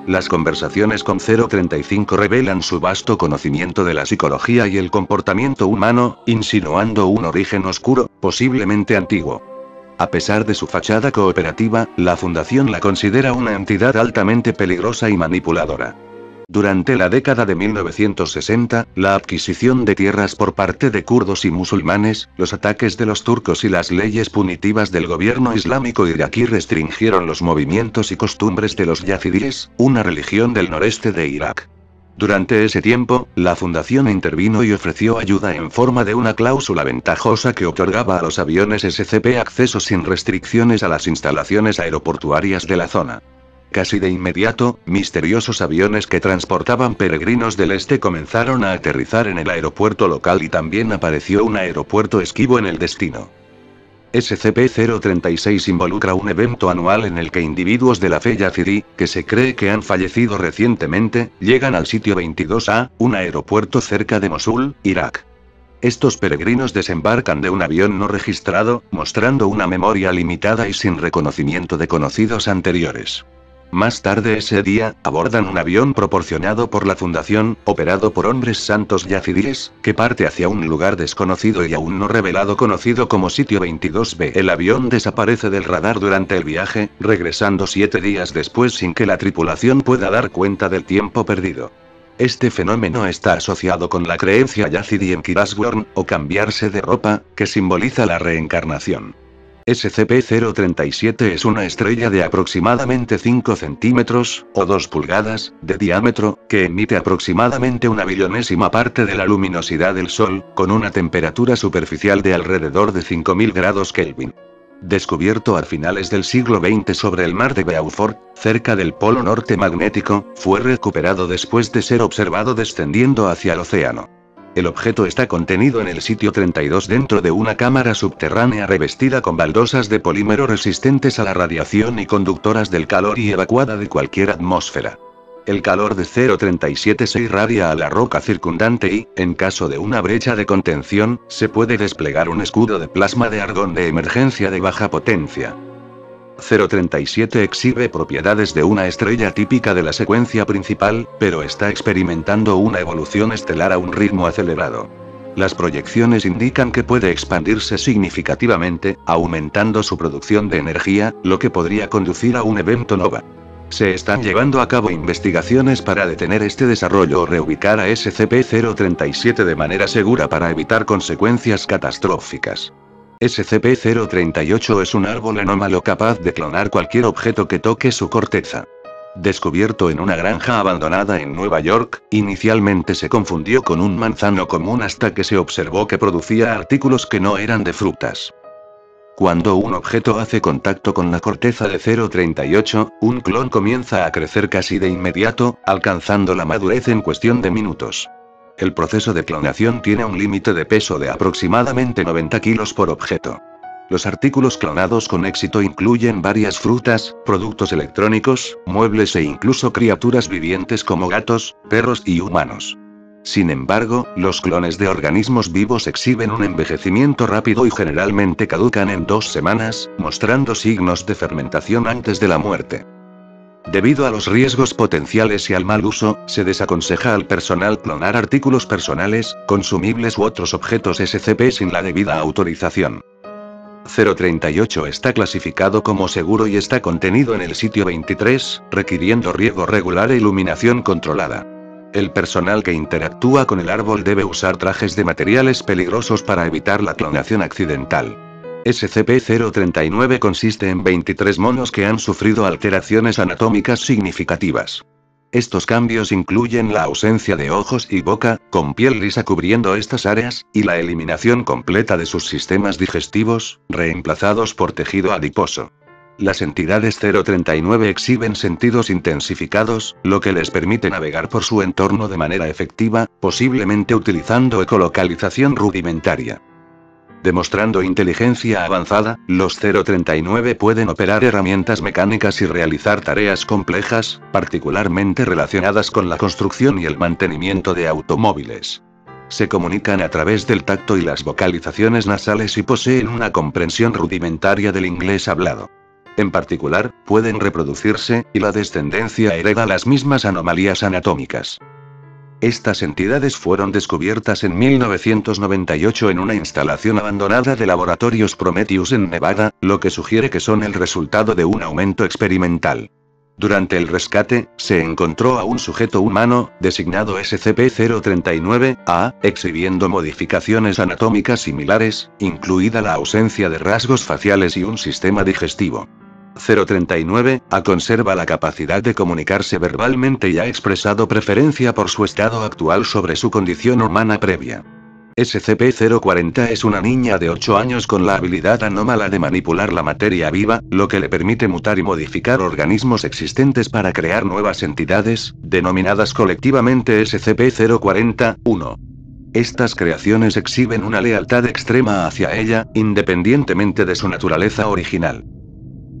Las conversaciones con 035 revelan su vasto conocimiento de la psicología y el comportamiento humano, insinuando un origen oscuro, posiblemente antiguo. A pesar de su fachada cooperativa, la Fundación la considera una entidad altamente peligrosa y manipuladora. Durante la década de 1960, la adquisición de tierras por parte de kurdos y musulmanes, los ataques de los turcos y las leyes punitivas del gobierno islámico iraquí restringieron los movimientos y costumbres de los yazidíes, una religión del noreste de Irak. Durante ese tiempo, la Fundación intervino y ofreció ayuda en forma de una cláusula ventajosa que otorgaba a los aviones SCP acceso sin restricciones a las instalaciones aeroportuarias de la zona. Casi de inmediato, misteriosos aviones que transportaban peregrinos del este comenzaron a aterrizar en el aeropuerto local y también apareció un aeropuerto esquivo en el destino. SCP-036 involucra un evento anual en el que individuos de la fe yazidí, que se cree que han fallecido recientemente, llegan al sitio 22A, un aeropuerto cerca de Mosul, Irak. Estos peregrinos desembarcan de un avión no registrado, mostrando una memoria limitada y sin reconocimiento de conocidos anteriores. Más tarde ese día, abordan un avión proporcionado por la Fundación, operado por hombres santos yazidíes, que parte hacia un lugar desconocido y aún no revelado conocido como Sitio 22B. El avión desaparece del radar durante el viaje, regresando 7 días después sin que la tripulación pueda dar cuenta del tiempo perdido. Este fenómeno está asociado con la creencia yazidí en Kirasworn, o cambiarse de ropa, que simboliza la reencarnación. SCP-037 es una estrella de aproximadamente 5 centímetros, o 2 pulgadas, de diámetro, que emite aproximadamente una billonésima parte de la luminosidad del Sol, con una temperatura superficial de alrededor de 5000 grados Kelvin. Descubierto a finales del siglo XX sobre el mar de Beaufort, cerca del Polo Norte magnético, fue recuperado después de ser observado descendiendo hacia el océano. El objeto está contenido en el sitio 32 dentro de una cámara subterránea revestida con baldosas de polímero resistentes a la radiación y conductoras del calor y evacuada de cualquier atmósfera. El calor de 037 se irradia a la roca circundante y, en caso de una brecha de contención, se puede desplegar un escudo de plasma de argón de emergencia de baja potencia. 037 exhibe propiedades de una estrella típica de la secuencia principal, pero está experimentando una evolución estelar a un ritmo acelerado. Las proyecciones indican que puede expandirse significativamente, aumentando su producción de energía, lo que podría conducir a un evento nova. Se están llevando a cabo investigaciones para detener este desarrollo o reubicar a SCP-037 de manera segura para evitar consecuencias catastróficas. SCP-038 es un árbol anómalo capaz de clonar cualquier objeto que toque su corteza. Descubierto en una granja abandonada en Nueva York, inicialmente se confundió con un manzano común hasta que se observó que producía artículos que no eran de frutas. Cuando un objeto hace contacto con la corteza de 038, un clon comienza a crecer casi de inmediato, alcanzando la madurez en cuestión de minutos. El proceso de clonación tiene un límite de peso de aproximadamente 90 kilos por objeto. Los artículos clonados con éxito incluyen varias frutas, productos electrónicos, muebles e incluso criaturas vivientes como gatos, perros y humanos. Sin embargo, los clones de organismos vivos exhiben un envejecimiento rápido y generalmente caducan en 2 semanas, mostrando signos de fermentación antes de la muerte. Debido a los riesgos potenciales y al mal uso, se desaconseja al personal clonar artículos personales, consumibles u otros objetos SCP sin la debida autorización. 038 está clasificado como seguro y está contenido en el sitio 23, requiriendo riego regular e iluminación controlada. El personal que interactúa con el árbol debe usar trajes de materiales peligrosos para evitar la clonación accidental. SCP-039 consiste en 23 monos que han sufrido alteraciones anatómicas significativas. Estos cambios incluyen la ausencia de ojos y boca, con piel lisa cubriendo estas áreas, y la eliminación completa de sus sistemas digestivos, reemplazados por tejido adiposo. Las entidades 039 exhiben sentidos intensificados, lo que les permite navegar por su entorno de manera efectiva, posiblemente utilizando ecolocalización rudimentaria. Demostrando inteligencia avanzada, los 039 pueden operar herramientas mecánicas y realizar tareas complejas, particularmente relacionadas con la construcción y el mantenimiento de automóviles. Se comunican a través del tacto y las vocalizaciones nasales y poseen una comprensión rudimentaria del inglés hablado. En particular, pueden reproducirse, y la descendencia hereda las mismas anomalías anatómicas. Estas entidades fueron descubiertas en 1998 en una instalación abandonada de Laboratorios Prometheus en Nevada, lo que sugiere que son el resultado de un aumento experimental. Durante el rescate, se encontró a un sujeto humano, designado SCP-039-A, exhibiendo modificaciones anatómicas similares, incluida la ausencia de rasgos faciales y un sistema digestivo. 039-A conserva la capacidad de comunicarse verbalmente y ha expresado preferencia por su estado actual sobre su condición humana previa. SCP-040 es una niña de 8 años con la habilidad anómala de manipular la materia viva, lo que le permite mutar y modificar organismos existentes para crear nuevas entidades, denominadas colectivamente SCP-040-1. Estas creaciones exhiben una lealtad extrema hacia ella, independientemente de su naturaleza original.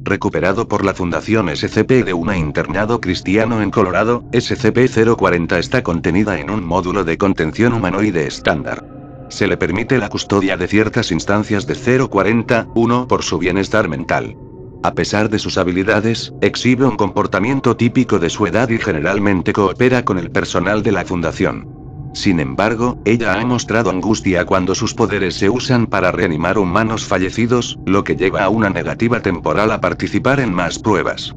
Recuperado por la Fundación SCP de un internado cristiano en Colorado, SCP-040 está contenida en un módulo de contención humanoide estándar. Se le permite la custodia de ciertas instancias de 040-1 por su bienestar mental. A pesar de sus habilidades, exhibe un comportamiento típico de su edad y generalmente coopera con el personal de la fundación. Sin embargo, ella ha mostrado angustia cuando sus poderes se usan para reanimar humanos fallecidos, lo que lleva a una negativa temporal a participar en más pruebas.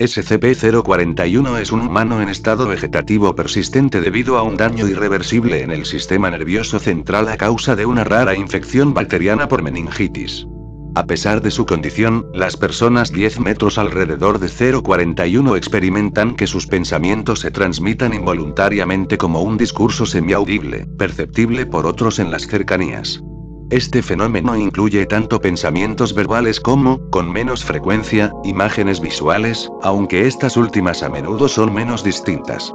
SCP-041 es un humano en estado vegetativo persistente debido a un daño irreversible en el sistema nervioso central a causa de una rara infección bacteriana por meningitis. A pesar de su condición, las personas 10 metros alrededor de 041 experimentan que sus pensamientos se transmitan involuntariamente como un discurso semiaudible, perceptible por otros en las cercanías. Este fenómeno incluye tanto pensamientos verbales como, con menos frecuencia, imágenes visuales, aunque estas últimas a menudo son menos distintas.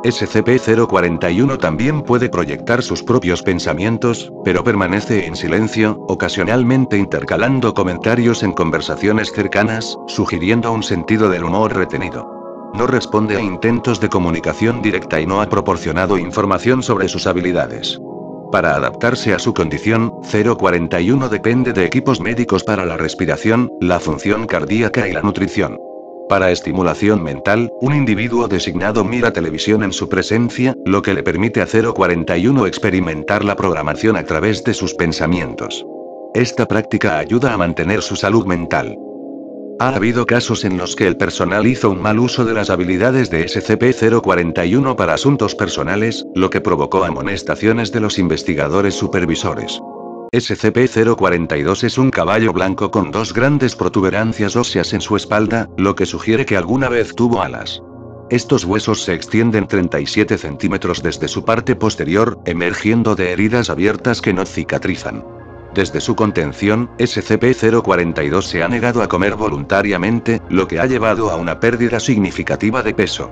SCP-041 también puede proyectar sus propios pensamientos, pero permanece en silencio, ocasionalmente intercalando comentarios en conversaciones cercanas, sugiriendo un sentido del humor retenido. No responde a intentos de comunicación directa y no ha proporcionado información sobre sus habilidades. Para adaptarse a su condición, 041 depende de equipos médicos para la respiración, la función cardíaca y la nutrición. Para estimulación mental, un individuo designado mira televisión en su presencia, lo que le permite a 041 experimentar la programación a través de sus pensamientos. Esta práctica ayuda a mantener su salud mental. Ha habido casos en los que el personal hizo un mal uso de las habilidades de SCP-041 para asuntos personales, lo que provocó amonestaciones de los investigadores supervisores. SCP-042 es un caballo blanco con dos grandes protuberancias óseas en su espalda, lo que sugiere que alguna vez tuvo alas. Estos huesos se extienden 37 centímetros desde su parte posterior, emergiendo de heridas abiertas que no cicatrizan. Desde su contención, SCP-042 se ha negado a comer voluntariamente, lo que ha llevado a una pérdida significativa de peso.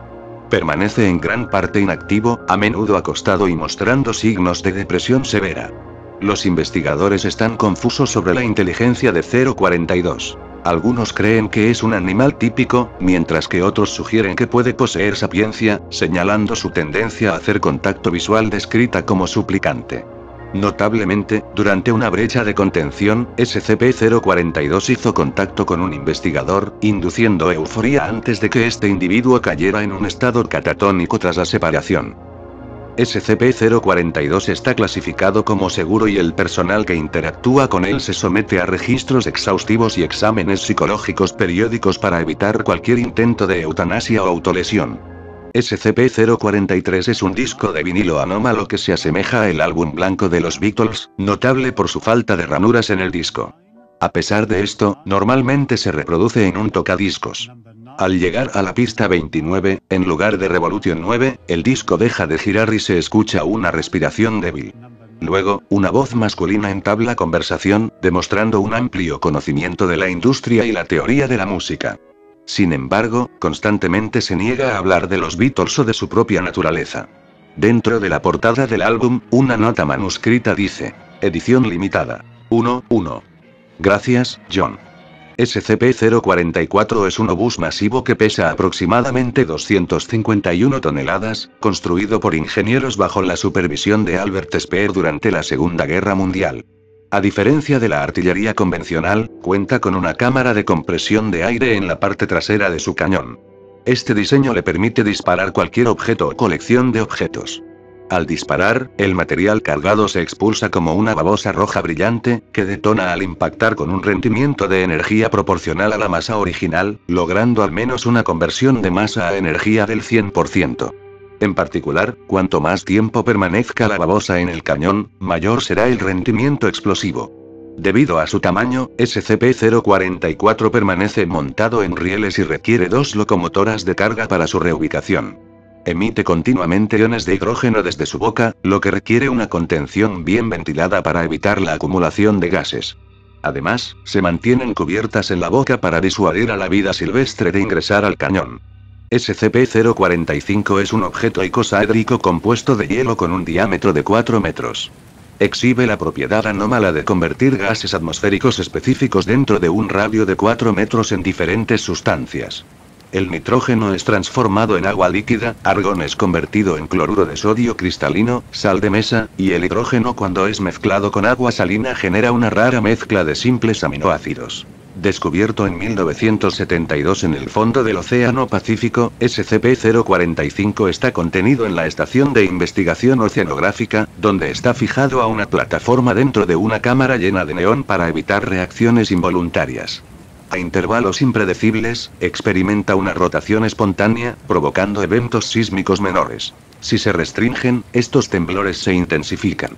Permanece en gran parte inactivo, a menudo acostado y mostrando signos de depresión severa. Los investigadores están confusos sobre la inteligencia de 042. Algunos creen que es un animal típico, mientras que otros sugieren que puede poseer sapiencia, señalando su tendencia a hacer contacto visual descrita como suplicante. Notablemente, durante una brecha de contención, SCP-042 hizo contacto con un investigador, induciendo euforia antes de que este individuo cayera en un estado catatónico tras la separación. SCP-042 está clasificado como seguro y el personal que interactúa con él se somete a registros exhaustivos y exámenes psicológicos periódicos para evitar cualquier intento de eutanasia o autolesión. SCP-043 es un disco de vinilo anómalo que se asemeja al álbum blanco de los Beatles, notable por su falta de ranuras en el disco. A pesar de esto, normalmente se reproduce en un tocadiscos. Al llegar a la pista 29, en lugar de Revolution 9, el disco deja de girar y se escucha una respiración débil. Luego, una voz masculina entabla conversación, demostrando un amplio conocimiento de la industria y la teoría de la música. Sin embargo, constantemente se niega a hablar de los Beatles o de su propia naturaleza. Dentro de la portada del álbum, una nota manuscrita dice: edición limitada. 1-1. Gracias, John. SCP-044 es un obús masivo que pesa aproximadamente 251 toneladas, construido por ingenieros bajo la supervisión de Albert Speer durante la Segunda Guerra Mundial. A diferencia de la artillería convencional, cuenta con una cámara de compresión de aire en la parte trasera de su cañón. Este diseño le permite disparar cualquier objeto o colección de objetos. Al disparar, el material cargado se expulsa como una babosa roja brillante, que detona al impactar con un rendimiento de energía proporcional a la masa original, logrando al menos una conversión de masa a energía del 100%. En particular, cuanto más tiempo permanezca la babosa en el cañón, mayor será el rendimiento explosivo. Debido a su tamaño, SCP-044 permanece montado en rieles y requiere 2 locomotoras de carga para su reubicación. Emite continuamente iones de hidrógeno desde su boca, lo que requiere una contención bien ventilada para evitar la acumulación de gases. Además, se mantienen cubiertas en la boca para disuadir a la vida silvestre de ingresar al cañón. SCP-045 es un objeto icosaédrico compuesto de hielo con un diámetro de 4 metros. Exhibe la propiedad anómala de convertir gases atmosféricos específicos dentro de un radio de 4 metros en diferentes sustancias. El nitrógeno es transformado en agua líquida, argón es convertido en cloruro de sodio cristalino, sal de mesa, y el hidrógeno cuando es mezclado con agua salina genera una rara mezcla de simples aminoácidos. Descubierto en 1972 en el fondo del Océano Pacífico, SCP-045 está contenido en la Estación de Investigación Oceanográfica, donde está fijado a una plataforma dentro de una cámara llena de neón para evitar reacciones involuntarias. A intervalos impredecibles, experimenta una rotación espontánea, provocando eventos sísmicos menores. Si se restringen, estos temblores se intensifican.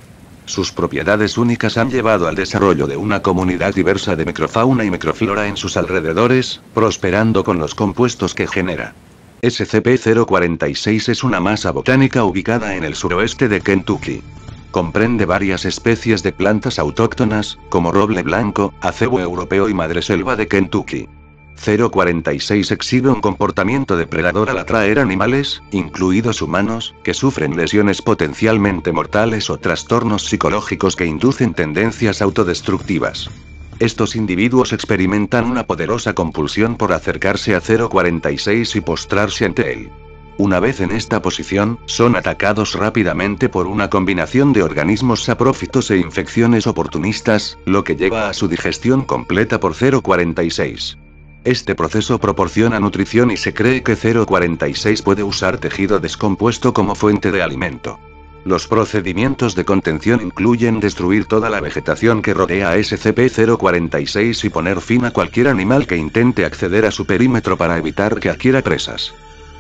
Sus propiedades únicas han llevado al desarrollo de una comunidad diversa de microfauna y microflora en sus alrededores, prosperando con los compuestos que genera. SCP-046 es una masa botánica ubicada en el suroeste de Kentucky. Comprende varias especies de plantas autóctonas, como roble blanco, acebo europeo y madreselva de Kentucky. 046 exhibe un comportamiento depredador al atraer animales, incluidos humanos, que sufren lesiones potencialmente mortales o trastornos psicológicos que inducen tendencias autodestructivas. Estos individuos experimentan una poderosa compulsión por acercarse a 046 y postrarse ante él. Una vez en esta posición, son atacados rápidamente por una combinación de organismos saprófitos e infecciones oportunistas, lo que lleva a su digestión completa por 046. Este proceso proporciona nutrición y se cree que 046 puede usar tejido descompuesto como fuente de alimento. Los procedimientos de contención incluyen destruir toda la vegetación que rodea a SCP-046 y poner fin a cualquier animal que intente acceder a su perímetro para evitar que adquiera presas.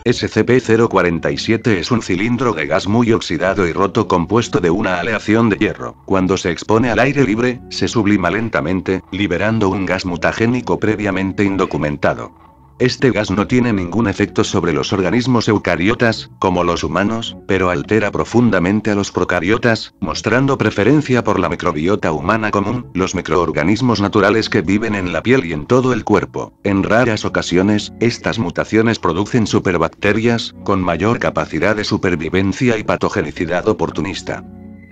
SCP-047 es un cilindro de gas muy oxidado y roto compuesto de una aleación de hierro. Cuando se expone al aire libre, se sublima lentamente, liberando un gas mutagénico previamente indocumentado. Este gas no tiene ningún efecto sobre los organismos eucariotas, como los humanos, pero altera profundamente a los procariotas, mostrando preferencia por la microbiota humana común, los microorganismos naturales que viven en la piel y en todo el cuerpo. En raras ocasiones, estas mutaciones producen superbacterias, con mayor capacidad de supervivencia y patogenicidad oportunista.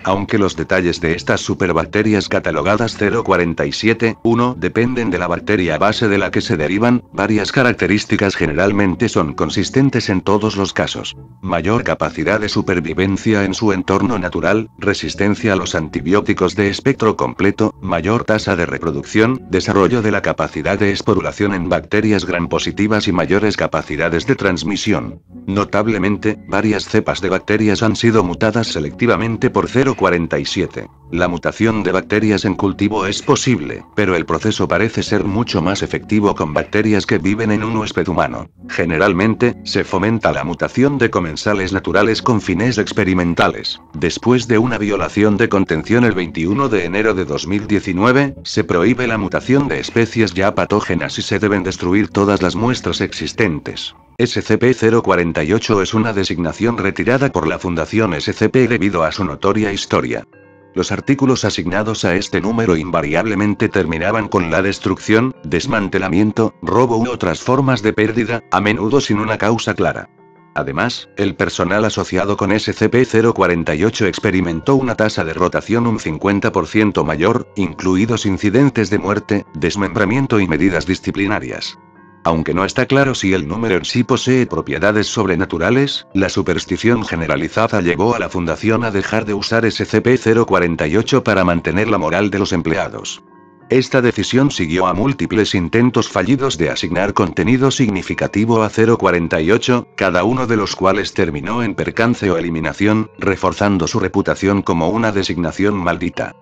Aunque los detalles de estas superbacterias catalogadas 047-1 dependen de la bacteria base de la que se derivan, varias características generalmente son consistentes en todos los casos. Mayor capacidad de supervivencia en su entorno natural, resistencia a los antibióticos de espectro completo, mayor tasa de reproducción, desarrollo de la capacidad de esporulación en bacterias gram-positivas y mayores capacidades de transmisión. Notablemente, varias cepas de bacterias han sido mutadas selectivamente por 047. La mutación de bacterias en cultivo es posible, pero el proceso parece ser mucho más efectivo con bacterias que viven en un huésped humano. Generalmente, se fomenta la mutación de comensales naturales con fines experimentales. Después de una violación de contención el 21 de enero de 2019, se prohíbe la mutación de especies ya patógenas y se deben destruir todas las muestras existentes. SCP-048 es una designación retirada por la Fundación SCP debido a su notoria historia. Los artículos asignados a este número invariablemente terminaban con la destrucción, desmantelamiento, robo u otras formas de pérdida, a menudo sin una causa clara. Además, el personal asociado con SCP-048 experimentó una tasa de rotación un 50% mayor, incluidos incidentes de muerte, desmembramiento y medidas disciplinarias. Aunque no está claro si el número en sí posee propiedades sobrenaturales, la superstición generalizada llevó a la Fundación a dejar de usar SCP-048 para mantener la moral de los empleados. Esta decisión siguió a múltiples intentos fallidos de asignar contenido significativo a 048, cada uno de los cuales terminó en percance o eliminación, reforzando su reputación como una designación maldita.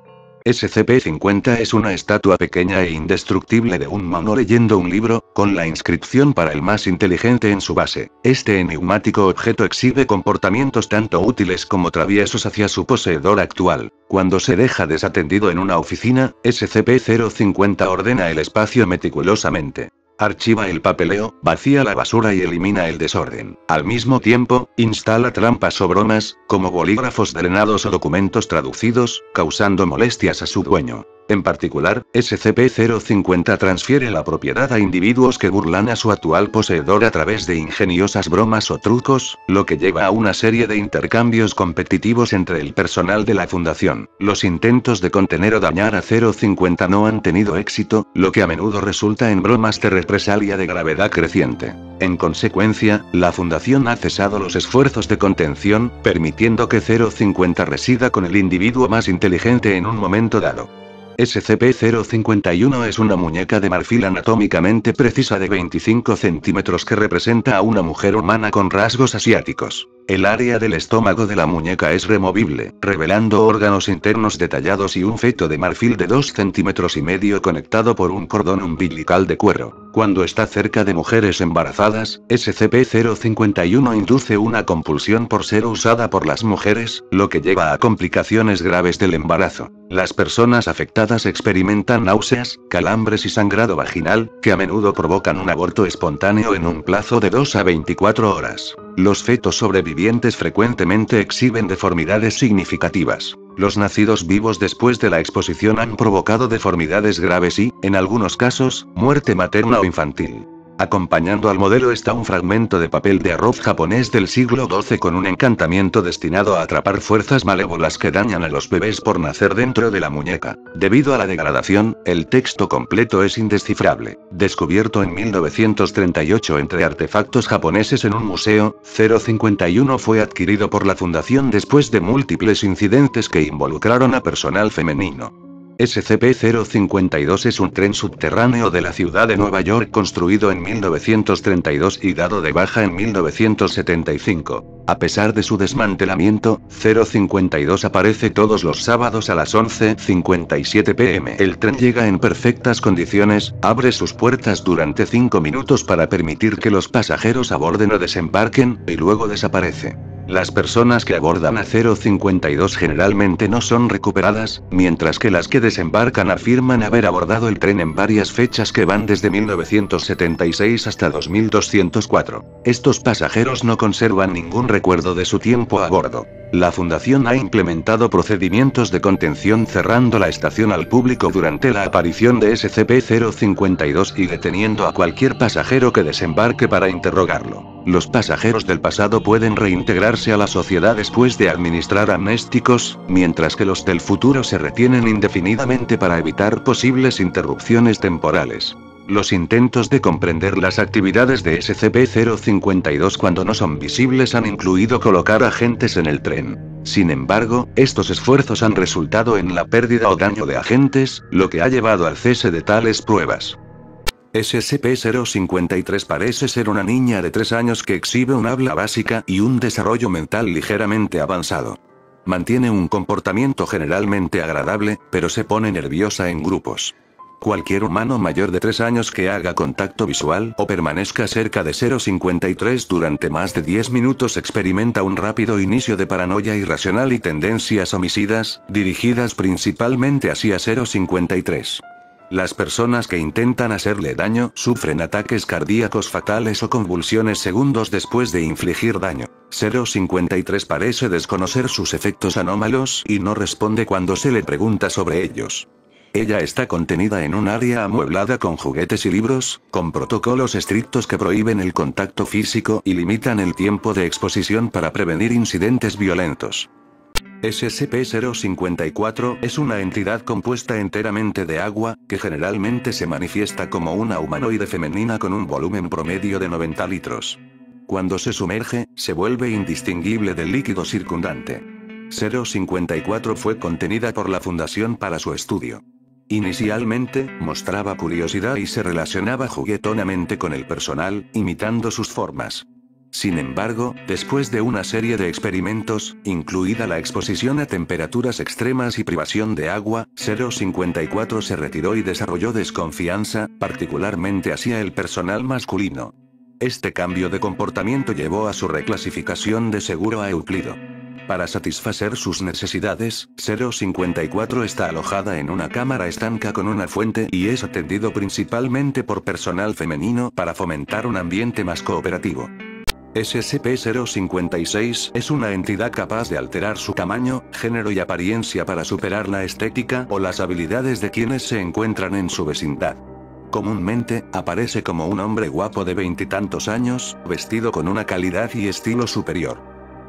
SCP-50 es una estatua pequeña e indestructible de un mono leyendo un libro, con la inscripción para el más inteligente en su base. Este enigmático objeto exhibe comportamientos tanto útiles como traviesos hacia su poseedor actual. Cuando se deja desatendido en una oficina, SCP-050 ordena el espacio meticulosamente. Archiva el papeleo, vacía la basura y elimina el desorden. Al mismo tiempo, instala trampas o bromas, como bolígrafos drenados o documentos traducidos, causando molestias a su dueño. En particular, SCP-050 transfiere la propiedad a individuos que burlan a su actual poseedor a través de ingeniosas bromas o trucos, lo que lleva a una serie de intercambios competitivos entre el personal de la Fundación. Los intentos de contener o dañar a 050 no han tenido éxito, lo que a menudo resulta en bromas de represalia de gravedad creciente. En consecuencia, la Fundación ha cesado los esfuerzos de contención, permitiendo que 050 resida con el individuo más inteligente en un momento dado. SCP-051 es una muñeca de marfil anatómicamente precisa de 25 centímetros que representa a una mujer humana con rasgos asiáticos. El área del estómago de la muñeca es removible, revelando órganos internos detallados y un feto de marfil de 2 centímetros y medio conectado por un cordón umbilical de cuero. Cuando está cerca de mujeres embarazadas, SCP-051 induce una compulsión por ser usada por las mujeres, lo que lleva a complicaciones graves del embarazo. Las personas afectadas experimentan náuseas, calambres y sangrado vaginal, que a menudo provocan un aborto espontáneo en un plazo de 2 a 24 horas. Los fetos sobrevivientes frecuentemente exhiben deformidades significativas. Los nacidos vivos después de la exposición han provocado deformidades graves y, en algunos casos, muerte materna o infantil. Acompañando al modelo está un fragmento de papel de arroz japonés del siglo XII con un encantamiento destinado a atrapar fuerzas malévolas que dañan a los bebés por nacer dentro de la muñeca. Debido a la degradación, el texto completo es indescifrable. Descubierto en 1938 entre artefactos japoneses en un museo, 051 fue adquirido por la Fundación después de múltiples incidentes que involucraron a personal femenino. SCP-052 es un tren subterráneo de la ciudad de Nueva York construido en 1932 y dado de baja en 1975. A pesar de su desmantelamiento, 052 aparece todos los sábados a las 11:57 p.m. El tren llega en perfectas condiciones, abre sus puertas durante 5 minutos para permitir que los pasajeros aborden o desembarquen, y luego desaparece. Las personas que abordan a 052 generalmente no son recuperadas, mientras que las que desembarcan afirman haber abordado el tren en varias fechas que van desde 1976 hasta 2204. Estos pasajeros no conservan ningún recuerdo de su tiempo a bordo. La Fundación ha implementado procedimientos de contención cerrando la estación al público durante la aparición de SCP-052 y deteniendo a cualquier pasajero que desembarque para interrogarlo. Los pasajeros del pasado pueden reintegrarse a la sociedad después de administrar amnésticos, mientras que los del futuro se retienen indefinidamente para evitar posibles interrupciones temporales. Los intentos de comprender las actividades de SCP-052 cuando no son visibles han incluido colocar agentes en el tren. Sin embargo, estos esfuerzos han resultado en la pérdida o daño de agentes, lo que ha llevado al cese de tales pruebas. SCP-053 parece ser una niña de 3 años que exhibe un habla básica y un desarrollo mental ligeramente avanzado. Mantiene un comportamiento generalmente agradable, pero se pone nerviosa en grupos. Cualquier humano mayor de 3 años que haga contacto visual o permanezca cerca de 053 durante más de 10 minutos experimenta un rápido inicio de paranoia irracional y tendencias homicidas, dirigidas principalmente hacia 053. Las personas que intentan hacerle daño sufren ataques cardíacos fatales o convulsiones segundos después de infligir daño. 053 parece desconocer sus efectos anómalos y no responde cuando se le pregunta sobre ellos. Ella está contenida en un área amueblada con juguetes y libros, con protocolos estrictos que prohíben el contacto físico y limitan el tiempo de exposición para prevenir incidentes violentos. SCP-054 es una entidad compuesta enteramente de agua, que generalmente se manifiesta como una humanoide femenina con un volumen promedio de 90 litros. Cuando se sumerge, se vuelve indistinguible del líquido circundante. 054 fue contenida por la Fundación para su estudio. Inicialmente, mostraba curiosidad y se relacionaba juguetonamente con el personal, imitando sus formas. Sin embargo, después de una serie de experimentos, incluida la exposición a temperaturas extremas y privación de agua, 054 se retiró y desarrolló desconfianza, particularmente hacia el personal masculino. Este cambio de comportamiento llevó a su reclasificación de seguro a Euclido. Para satisfacer sus necesidades, 054 está alojada en una cámara estanca con una fuente y es atendido principalmente por personal femenino para fomentar un ambiente más cooperativo. SCP-056 es una entidad capaz de alterar su tamaño, género y apariencia para superar la estética o las habilidades de quienes se encuentran en su vecindad. Comúnmente, aparece como un hombre guapo de 20 y tantos años, vestido con una calidad y estilo superior.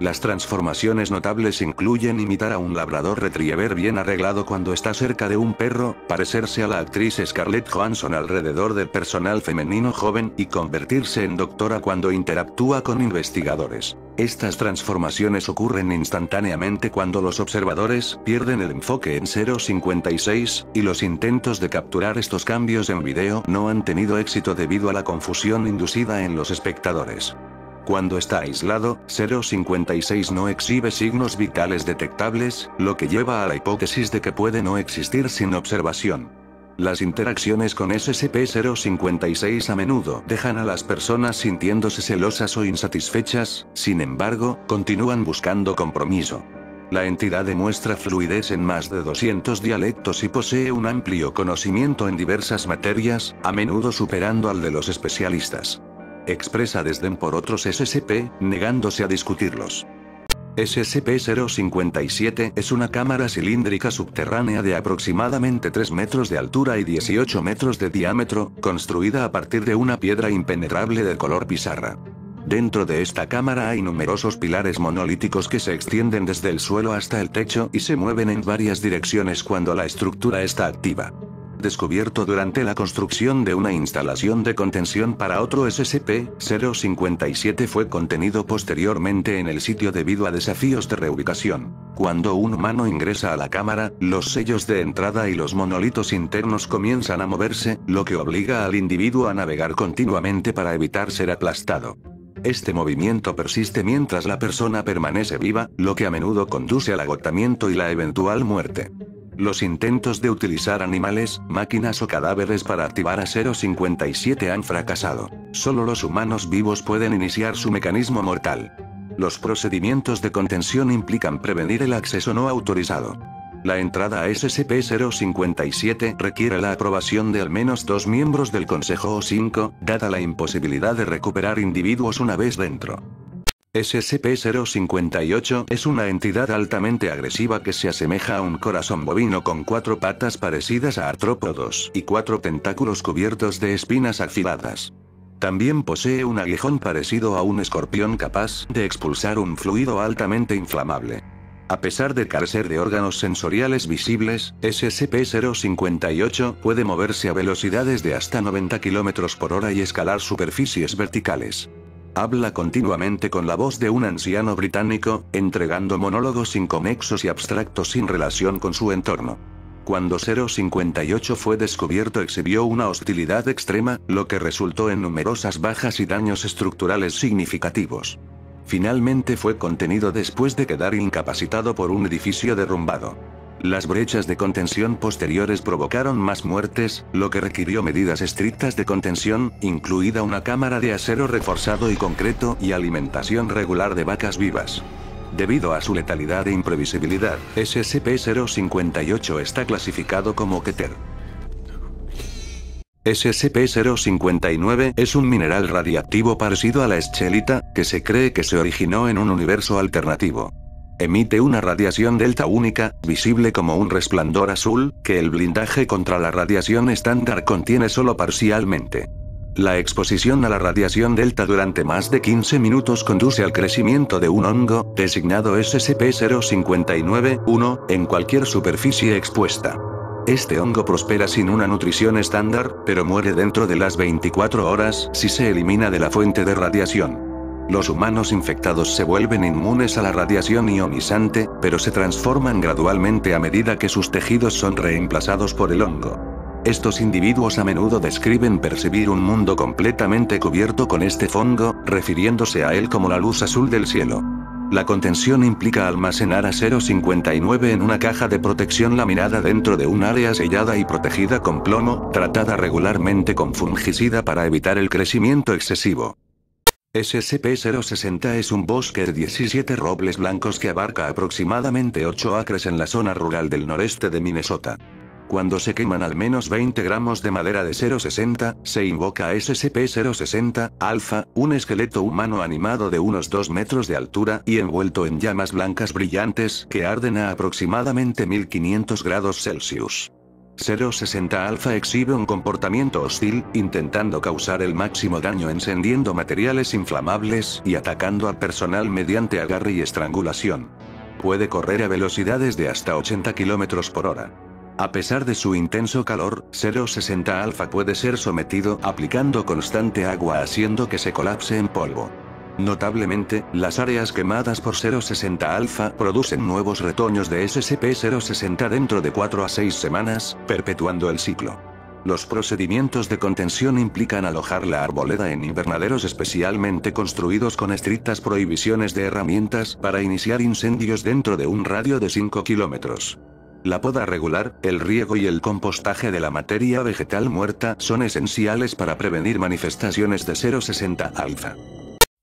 Las transformaciones notables incluyen imitar a un labrador retriever bien arreglado cuando está cerca de un perro, parecerse a la actriz Scarlett Johansson alrededor del personal femenino joven y convertirse en doctora cuando interactúa con investigadores. Estas transformaciones ocurren instantáneamente cuando los observadores pierden el enfoque en 0.56, y los intentos de capturar estos cambios en video no han tenido éxito debido a la confusión inducida en los espectadores. Cuando está aislado, 0.56 no exhibe signos vitales detectables, lo que lleva a la hipótesis de que puede no existir sin observación. Las interacciones con SCP-056 a menudo dejan a las personas sintiéndose celosas o insatisfechas, sin embargo, continúan buscando compromiso. La entidad demuestra fluidez en más de 200 dialectos y posee un amplio conocimiento en diversas materias, a menudo superando al de los especialistas. Expresa desdén por otros SCP, negándose a discutirlos. SCP-057 es una cámara cilíndrica subterránea de aproximadamente 3 metros de altura y 18 metros de diámetro, construida a partir de una piedra impenetrable de color pizarra. Dentro de esta cámara hay numerosos pilares monolíticos que se extienden desde el suelo hasta el techo y se mueven en varias direcciones cuando la estructura está activa. Descubierto durante la construcción de una instalación de contención para otro SCP-057 fue contenido posteriormente en el sitio debido a desafíos de reubicación. Cuando un humano ingresa a la cámara, los sellos de entrada y los monolitos internos comienzan a moverse, lo que obliga al individuo a navegar continuamente para evitar ser aplastado. Este movimiento persiste mientras la persona permanece viva, lo que a menudo conduce al agotamiento y la eventual muerte. Los intentos de utilizar animales, máquinas o cadáveres para activar a 057 han fracasado. Solo los humanos vivos pueden iniciar su mecanismo mortal. Los procedimientos de contención implican prevenir el acceso no autorizado. La entrada a SCP-057 requiere la aprobación de al menos 2 miembros del Consejo o 5, dada la imposibilidad de recuperar individuos una vez dentro. SCP-058 es una entidad altamente agresiva que se asemeja a un corazón bovino con 4 patas parecidas a artrópodos y 4 tentáculos cubiertos de espinas afiladas. También posee un aguijón parecido a un escorpión capaz de expulsar un fluido altamente inflamable. A pesar de carecer de órganos sensoriales visibles, SCP-058 puede moverse a velocidades de hasta 90 km por hora y escalar superficies verticales. Habla continuamente con la voz de un anciano británico, entregando monólogos inconexos y abstractos sin relación con su entorno. Cuando 058 fue descubierto exhibió una hostilidad extrema, lo que resultó en numerosas bajas y daños estructurales significativos. Finalmente fue contenido después de quedar incapacitado por un edificio derrumbado. Las brechas de contención posteriores provocaron más muertes, lo que requirió medidas estrictas de contención, incluida una cámara de acero reforzado y concreto y alimentación regular de vacas vivas. Debido a su letalidad e imprevisibilidad, SCP-058 está clasificado como Keter. SCP-059 es un mineral radiactivo parecido a la scheelita, que se cree que se originó en un universo alternativo. Emite una radiación delta única, visible como un resplandor azul, que el blindaje contra la radiación estándar contiene solo parcialmente. La exposición a la radiación delta durante más de 15 minutos conduce al crecimiento de un hongo, designado SCP-059-1, en cualquier superficie expuesta. Este hongo prospera sin una nutrición estándar, pero muere dentro de las 24 horas si se elimina de la fuente de radiación. Los humanos infectados se vuelven inmunes a la radiación ionizante, pero se transforman gradualmente a medida que sus tejidos son reemplazados por el hongo. Estos individuos a menudo describen percibir un mundo completamente cubierto con este fongo, refiriéndose a él como la luz azul del cielo. La contención implica almacenar a 059 en una caja de protección laminada dentro de un área sellada y protegida con plomo, tratada regularmente con fungicida para evitar el crecimiento excesivo. SCP-060 es un bosque de 17 robles blancos que abarca aproximadamente 8 acres en la zona rural del noreste de Minnesota. Cuando se queman al menos 20 gramos de madera de 060, se invoca a SCP-060-Alpha, un esqueleto humano animado de unos 2 metros de altura y envuelto en llamas blancas brillantes que arden a aproximadamente 1500 grados Celsius. 060 Alpha exhibe un comportamiento hostil, intentando causar el máximo daño encendiendo materiales inflamables y atacando al personal mediante agarre y estrangulación. Puede correr a velocidades de hasta 80 km por hora. A pesar de su intenso calor, 060 Alpha puede ser sometido aplicando constante agua haciendo que se colapse en polvo. Notablemente, las áreas quemadas por 060 Alpha producen nuevos retoños de SCP-060 dentro de 4 a 6 semanas, perpetuando el ciclo. Los procedimientos de contención implican alojar la arboleda en invernaderos especialmente construidos con estrictas prohibiciones de herramientas para iniciar incendios dentro de un radio de 5 kilómetros. La poda regular, el riego y el compostaje de la materia vegetal muerta son esenciales para prevenir manifestaciones de 060 Alpha.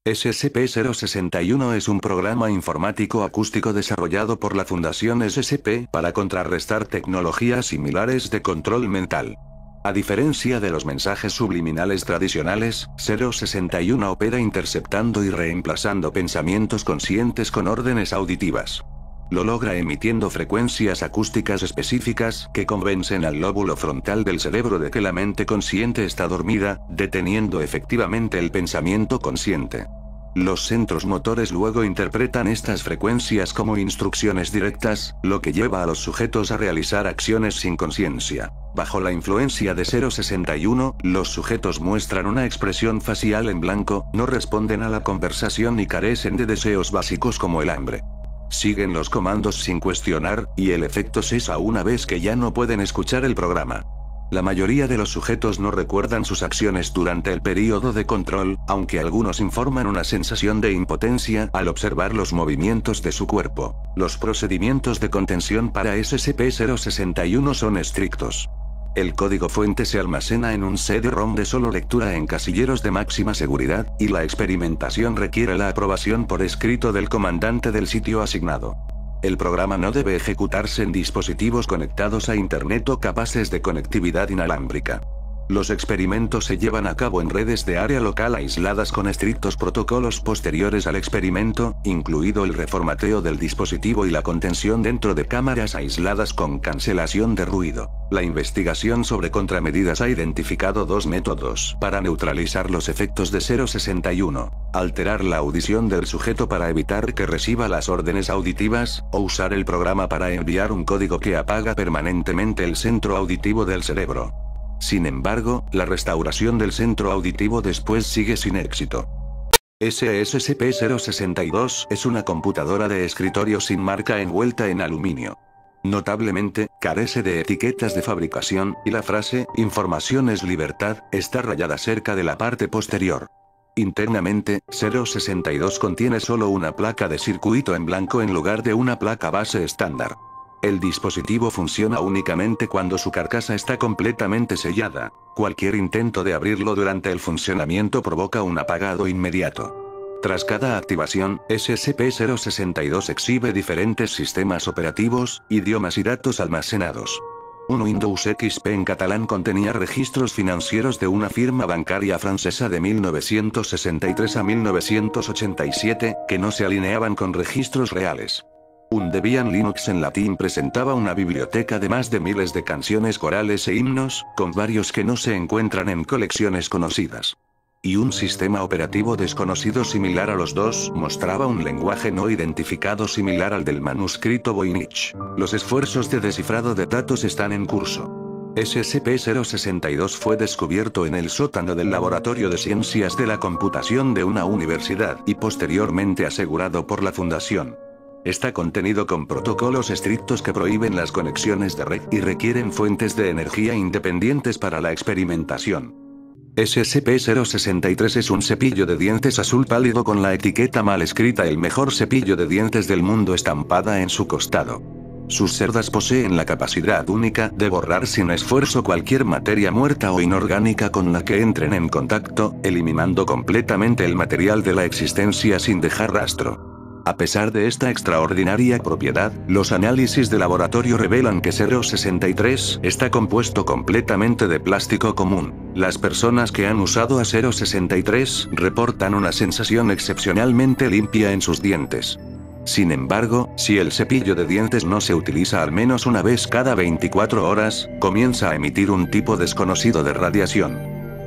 SCP-061 es un programa informático acústico desarrollado por la Fundación SCP para contrarrestar tecnologías similares de control mental. A diferencia de los mensajes subliminales tradicionales, 061 opera interceptando y reemplazando pensamientos conscientes con órdenes auditivas. Lo logra emitiendo frecuencias acústicas específicas que convencen al lóbulo frontal del cerebro de que la mente consciente está dormida, deteniendo efectivamente el pensamiento consciente. Los centros motores luego interpretan estas frecuencias como instrucciones directas, lo que lleva a los sujetos a realizar acciones sin conciencia. Bajo la influencia de 061, los sujetos muestran una expresión facial en blanco, no responden a la conversación y carecen de deseos básicos como el hambre. Siguen los comandos sin cuestionar, y el efecto cesa una vez que ya no pueden escuchar el programa. La mayoría de los sujetos no recuerdan sus acciones durante el período de control, aunque algunos informan una sensación de impotencia al observar los movimientos de su cuerpo. Los procedimientos de contención para SCP-061 son estrictos. El código fuente se almacena en un CD-ROM de solo lectura en casilleros de máxima seguridad, y la experimentación requiere la aprobación por escrito del comandante del sitio asignado. El programa no debe ejecutarse en dispositivos conectados a Internet o capaces de conectividad inalámbrica. Los experimentos se llevan a cabo en redes de área local aisladas con estrictos protocolos posteriores al experimento, incluido el reformateo del dispositivo y la contención dentro de cámaras aisladas con cancelación de ruido. La investigación sobre contramedidas ha identificado dos métodos para neutralizar los efectos de 061: alterar la audición del sujeto para evitar que reciba las órdenes auditivas, o usar el programa para enviar un código que apaga permanentemente el centro auditivo del cerebro. Sin embargo, la restauración del centro auditivo después sigue sin éxito. SCP-062 es una computadora de escritorio sin marca envuelta en aluminio. Notablemente, carece de etiquetas de fabricación, y la frase "Información es libertad" está rayada cerca de la parte posterior. Internamente, 062 contiene solo una placa de circuito en blanco en lugar de una placa base estándar. El dispositivo funciona únicamente cuando su carcasa está completamente sellada. Cualquier intento de abrirlo durante el funcionamiento provoca un apagado inmediato. Tras cada activación, SCP-062 exhibe diferentes sistemas operativos, idiomas y datos almacenados. Un Windows XP en catalán contenía registros financieros de una firma bancaria francesa de 1963 a 1987, que no se alineaban con registros reales. Un Debian Linux en latín presentaba una biblioteca de más de miles de canciones corales e himnos, con varios que no se encuentran en colecciones conocidas. Y un sistema operativo desconocido similar a los dos mostraba un lenguaje no identificado similar al del manuscrito Voynich. Los esfuerzos de descifrado de datos están en curso. SCP-062 fue descubierto en el sótano del Laboratorio de Ciencias de la Computación de una universidad y posteriormente asegurado por la Fundación. Está contenido con protocolos estrictos que prohíben las conexiones de red y requieren fuentes de energía independientes para la experimentación. SCP-063 es un cepillo de dientes azul pálido con la etiqueta mal escrita "El mejor cepillo de dientes del mundo" estampada en su costado. Sus cerdas poseen la capacidad única de borrar sin esfuerzo cualquier materia muerta o inorgánica con la que entren en contacto, eliminando completamente el material de la existencia sin dejar rastro. A pesar de esta extraordinaria propiedad, los análisis de laboratorio revelan que 063 está compuesto completamente de plástico común. Las personas que han usado a 063 reportan una sensación excepcionalmente limpia en sus dientes. Sin embargo, si el cepillo de dientes no se utiliza al menos una vez cada 24 horas, comienza a emitir un tipo desconocido de radiación.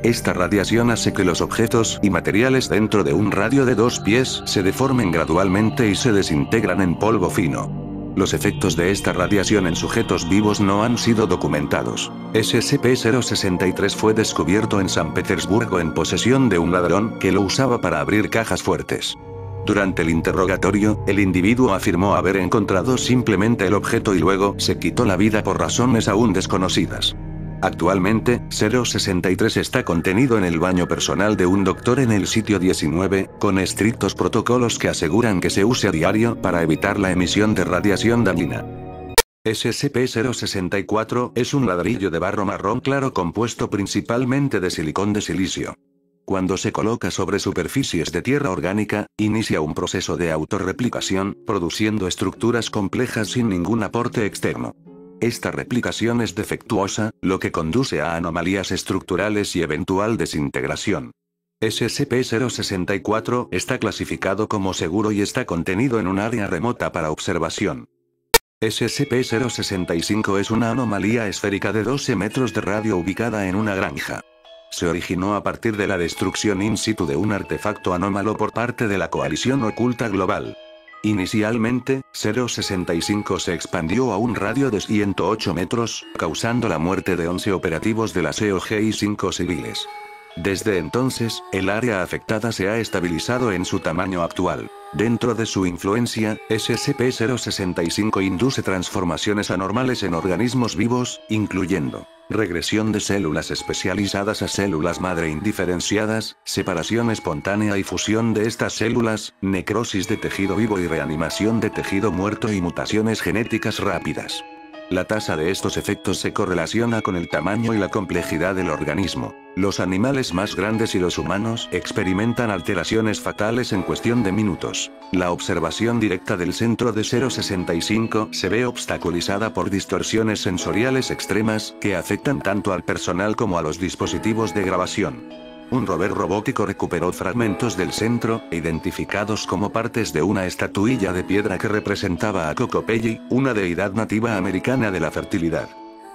Esta radiación hace que los objetos y materiales dentro de un radio de 2 pies se deformen gradualmente y se desintegran en polvo fino. Los efectos de esta radiación en sujetos vivos no han sido documentados. SCP-063 fue descubierto en San Petersburgo en posesión de un ladrón que lo usaba para abrir cajas fuertes. Durante el interrogatorio, el individuo afirmó haber encontrado simplemente el objeto y luego se quitó la vida por razones aún desconocidas. Actualmente, 063 está contenido en el baño personal de un doctor en el sitio 19, con estrictos protocolos que aseguran que se use a diario para evitar la emisión de radiación dañina. SCP-064 es un ladrillo de barro marrón claro compuesto principalmente de silicón de silicio. Cuando se coloca sobre superficies de tierra orgánica, inicia un proceso de autorreplicación, produciendo estructuras complejas sin ningún aporte externo. Esta replicación es defectuosa, lo que conduce a anomalías estructurales y eventual desintegración. SCP-064 está clasificado como seguro y está contenido en un área remota para observación. SCP-065 es una anomalía esférica de 12 metros de radio ubicada en una granja. Se originó a partir de la destrucción in situ de un artefacto anómalo por parte de la Coalición Oculta Global. Inicialmente, 065 se expandió a un radio de 108 metros, causando la muerte de 11 operativos de la COG y 5 civiles. Desde entonces, el área afectada se ha estabilizado en su tamaño actual. Dentro de su influencia, SCP-065 induce transformaciones anormales en organismos vivos, incluyendo regresión de células especializadas a células madre indiferenciadas, separación espontánea y fusión de estas células, necrosis de tejido vivo y reanimación de tejido muerto y mutaciones genéticas rápidas. La tasa de estos efectos se correlaciona con el tamaño y la complejidad del organismo. Los animales más grandes y los humanos experimentan alteraciones fatales en cuestión de minutos. La observación directa del centro de 065 se ve obstaculizada por distorsiones sensoriales extremas que afectan tanto al personal como a los dispositivos de grabación. Un rover robótico recuperó fragmentos del centro, identificados como partes de una estatuilla de piedra que representaba a Kokopelli, una deidad nativa americana de la fertilidad.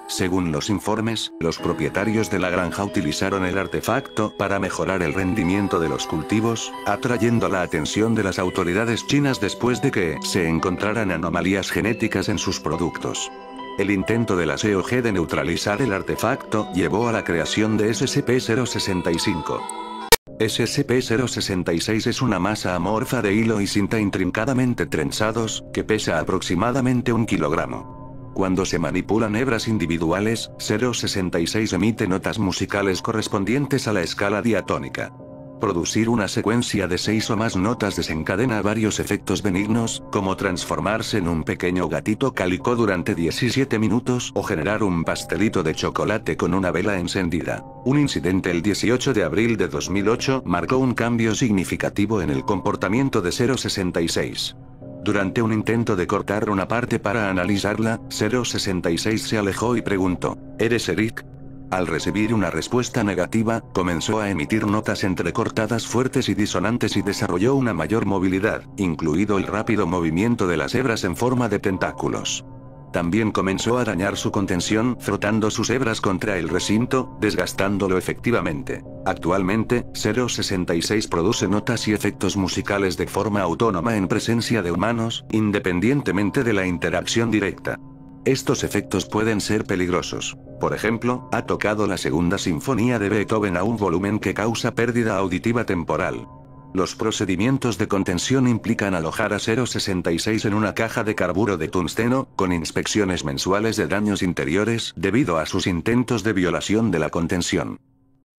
Según los informes, los propietarios de la granja utilizaron el artefacto para mejorar el rendimiento de los cultivos, atrayendo la atención de las autoridades chinas después de que se encontraran anomalías genéticas en sus productos. El intento de la COG de neutralizar el artefacto llevó a la creación de SCP-065. SCP-066 es una masa amorfa de hilo y cinta intrincadamente trenzados, que pesa aproximadamente 1 kilogramo. Cuando se manipulan hebras individuales, 066 emite notas musicales correspondientes a la escala diatónica. Producir una secuencia de 6 o más notas desencadena varios efectos benignos, como transformarse en un pequeño gatito cálico durante 17 minutos o generar un pastelito de chocolate con una vela encendida. Un incidente el 18 de abril de 2008 marcó un cambio significativo en el comportamiento de 066. Durante un intento de cortar una parte para analizarla, 066 se alejó y preguntó: ¿Eres Eric? Al recibir una respuesta negativa, comenzó a emitir notas entrecortadas fuertes y disonantes y desarrolló una mayor movilidad, incluido el rápido movimiento de las hebras en forma de tentáculos. También comenzó a dañar su contención frotando sus hebras contra el recinto, desgastándolo efectivamente. Actualmente, 066 produce notas y efectos musicales de forma autónoma en presencia de humanos, independientemente de la interacción directa. Estos efectos pueden ser peligrosos. Por ejemplo, ha tocado la segunda sinfonía de Beethoven a un volumen que causa pérdida auditiva temporal. Los procedimientos de contención implican alojar a 066 en una caja de carburo de tungsteno, con inspecciones mensuales de daños interiores debido a sus intentos de violación de la contención.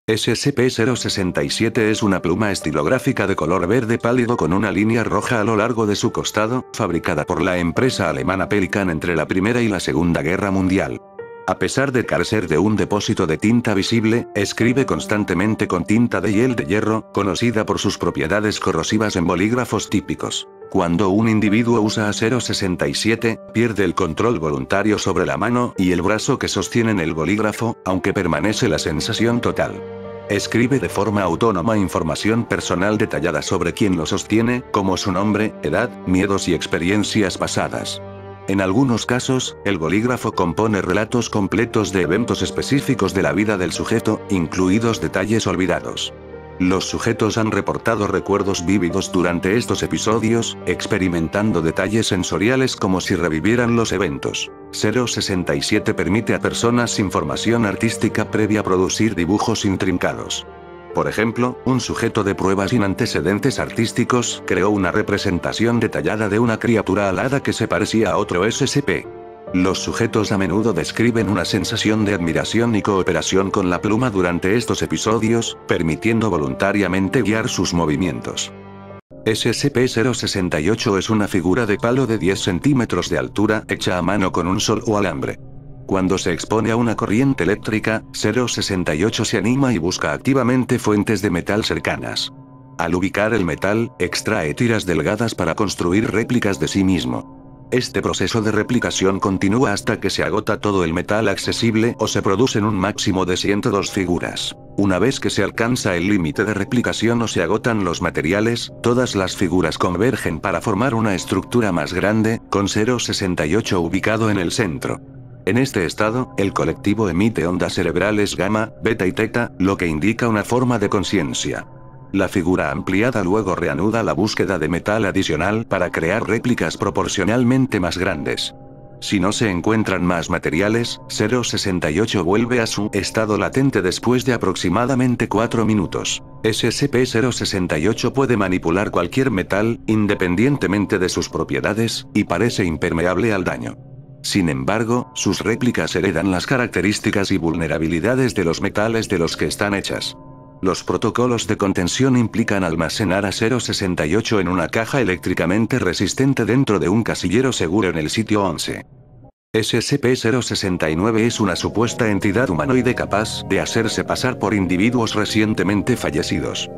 SCP-067 es una pluma estilográfica de color verde pálido con una línea roja a lo largo de su costado, fabricada por la empresa alemana Pelikan entre la Primera y la Segunda Guerra Mundial. A pesar de carecer de un depósito de tinta visible, escribe constantemente con tinta de hiel de hierro, conocida por sus propiedades corrosivas en bolígrafos típicos. Cuando un individuo usa a 067, pierde el control voluntario sobre la mano y el brazo que sostienen el bolígrafo, aunque permanece la sensación total. Escribe de forma autónoma información personal detallada sobre quien lo sostiene, como su nombre, edad, miedos y experiencias pasadas. En algunos casos, el bolígrafo compone relatos completos de eventos específicos de la vida del sujeto, incluidos detalles olvidados. Los sujetos han reportado recuerdos vívidos durante estos episodios, experimentando detalles sensoriales como si revivieran los eventos. 067 permite a personas sin formación artística previa producir dibujos intrincados. Por ejemplo, un sujeto de prueba sin antecedentes artísticos creó una representación detallada de una criatura alada que se parecía a otro SCP. Los sujetos a menudo describen una sensación de admiración y cooperación con la pluma durante estos episodios, permitiendo voluntariamente guiar sus movimientos. SCP-068 es una figura de palo de 10 centímetros de altura hecha a mano con un solo alambre. Cuando se expone a una corriente eléctrica, 068 se anima y busca activamente fuentes de metal cercanas. Al ubicar el metal, extrae tiras delgadas para construir réplicas de sí mismo. Este proceso de replicación continúa hasta que se agota todo el metal accesible o se producen un máximo de 102 figuras. Una vez que se alcanza el límite de replicación o se agotan los materiales, todas las figuras convergen para formar una estructura más grande, con 068 ubicado en el centro. En este estado, el colectivo emite ondas cerebrales gamma, beta y teta, lo que indica una forma de conciencia. La figura ampliada luego reanuda la búsqueda de metal adicional para crear réplicas proporcionalmente más grandes. Si no se encuentran más materiales, 068 vuelve a su estado latente después de aproximadamente 4 minutos. SCP-068 puede manipular cualquier metal, independientemente de sus propiedades, y parece impermeable al daño. Sin embargo, sus réplicas heredan las características y vulnerabilidades de los metales de los que están hechas. Los protocolos de contención implican almacenar a 068 en una caja eléctricamente resistente dentro de un casillero seguro en el sitio 11. SCP-069 es una supuesta entidad humanoide capaz de hacerse pasar por individuos recientemente fallecidos.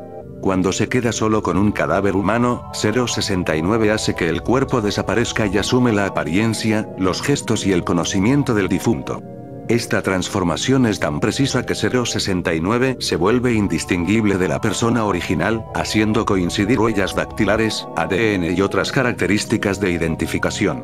Cuando se queda solo con un cadáver humano, 069 hace que el cuerpo desaparezca y asume la apariencia, los gestos y el conocimiento del difunto. Esta transformación es tan precisa que 069 se vuelve indistinguible de la persona original, haciendo coincidir huellas dactilares, ADN y otras características de identificación.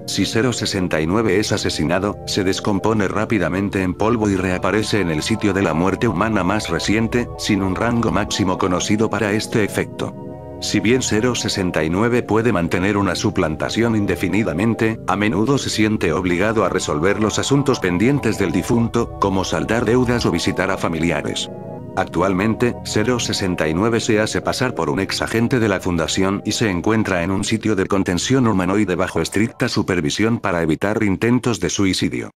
Si 069 es asesinado, se descompone rápidamente en polvo y reaparece en el sitio de la muerte humana más reciente, sin un rango máximo conocido para este efecto. Si bien 069 puede mantener una suplantación indefinidamente, a menudo se siente obligado a resolver los asuntos pendientes del difunto, como saldar deudas o visitar a familiares. Actualmente, 069 se hace pasar por un exagente de la Fundación y se encuentra en un sitio de contención humanoide bajo estricta supervisión para evitar intentos de suicidio.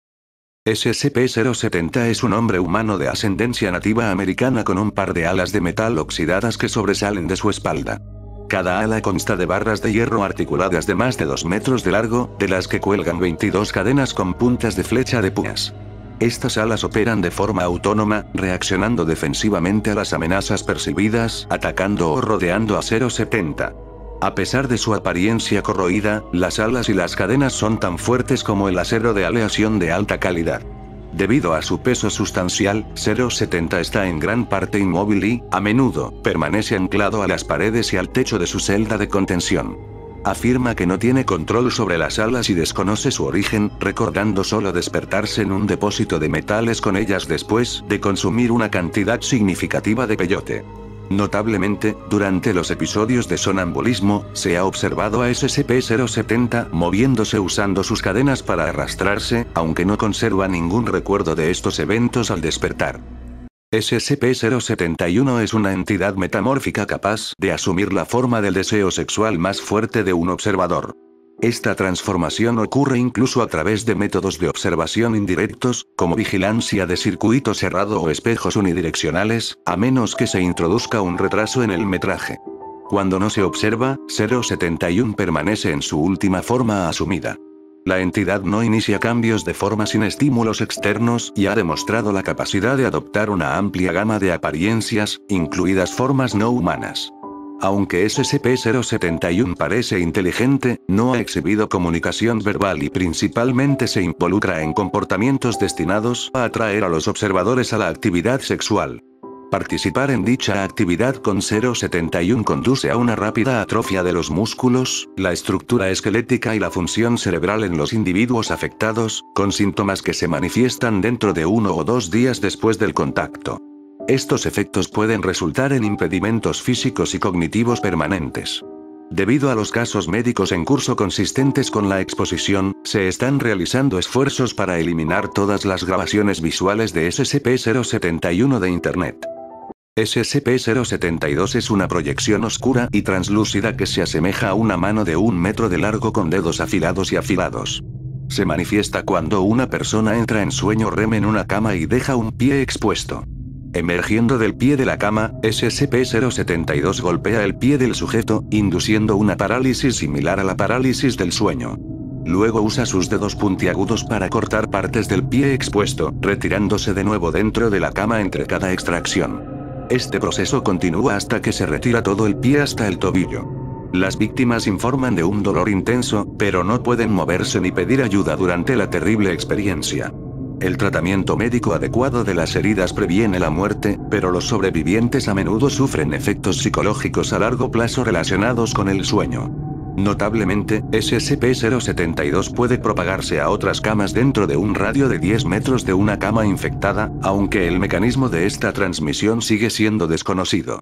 SCP-070 es un hombre humano de ascendencia nativa americana con un par de alas de metal oxidadas que sobresalen de su espalda. Cada ala consta de barras de hierro articuladas de más de 2 metros de largo, de las que cuelgan 22 cadenas con puntas de flecha de púas. Estas alas operan de forma autónoma, reaccionando defensivamente a las amenazas percibidas, atacando o rodeando a 070. A pesar de su apariencia corroída, las alas y las cadenas son tan fuertes como el acero de aleación de alta calidad. Debido a su peso sustancial, 070 está en gran parte inmóvil y, a menudo, permanece anclado a las paredes y al techo de su celda de contención. Afirma que no tiene control sobre las alas y desconoce su origen, recordando solo despertarse en un depósito de metales con ellas después de consumir una cantidad significativa de peyote. Notablemente, durante los episodios de sonambulismo, se ha observado a SCP-070 moviéndose usando sus cadenas para arrastrarse, aunque no conserva ningún recuerdo de estos eventos al despertar. SCP-071 es una entidad metamórfica capaz de asumir la forma del deseo sexual más fuerte de un observador. Esta transformación ocurre incluso a través de métodos de observación indirectos, como vigilancia de circuito cerrado o espejos unidireccionales, a menos que se introduzca un retraso en el metraje. Cuando no se observa, 071 permanece en su última forma asumida. La entidad no inicia cambios de forma sin estímulos externos y ha demostrado la capacidad de adoptar una amplia gama de apariencias, incluidas formas no humanas. Aunque SCP-071 parece inteligente, no ha exhibido comunicación verbal y principalmente se involucra en comportamientos destinados a atraer a los observadores a la actividad sexual. Participar en dicha actividad con 071 conduce a una rápida atrofia de los músculos, la estructura esquelética y la función cerebral en los individuos afectados, con síntomas que se manifiestan dentro de 1 o 2 días después del contacto. Estos efectos pueden resultar en impedimentos físicos y cognitivos permanentes. Debido a los casos médicos en curso consistentes con la exposición, se están realizando esfuerzos para eliminar todas las grabaciones visuales de SCP-071 de Internet. SCP-072 es una proyección oscura y translúcida que se asemeja a una mano de 1 metro de largo con dedos afilados y afilados. Se manifiesta cuando una persona entra en sueño REM en una cama y deja un pie expuesto. Emergiendo del pie de la cama, SCP-072 golpea el pie del sujeto, induciendo una parálisis similar a la parálisis del sueño. Luego usa sus dedos puntiagudos para cortar partes del pie expuesto, retirándose de nuevo dentro de la cama entre cada extracción. Este proceso continúa hasta que se retira todo el pie hasta el tobillo. Las víctimas informan de un dolor intenso, pero no pueden moverse ni pedir ayuda durante la terrible experiencia. El tratamiento médico adecuado de las heridas previene la muerte, pero los sobrevivientes a menudo sufren efectos psicológicos a largo plazo relacionados con el sueño. Notablemente, SCP-072 puede propagarse a otras camas dentro de un radio de 10 metros de una cama infectada, aunque el mecanismo de esta transmisión sigue siendo desconocido.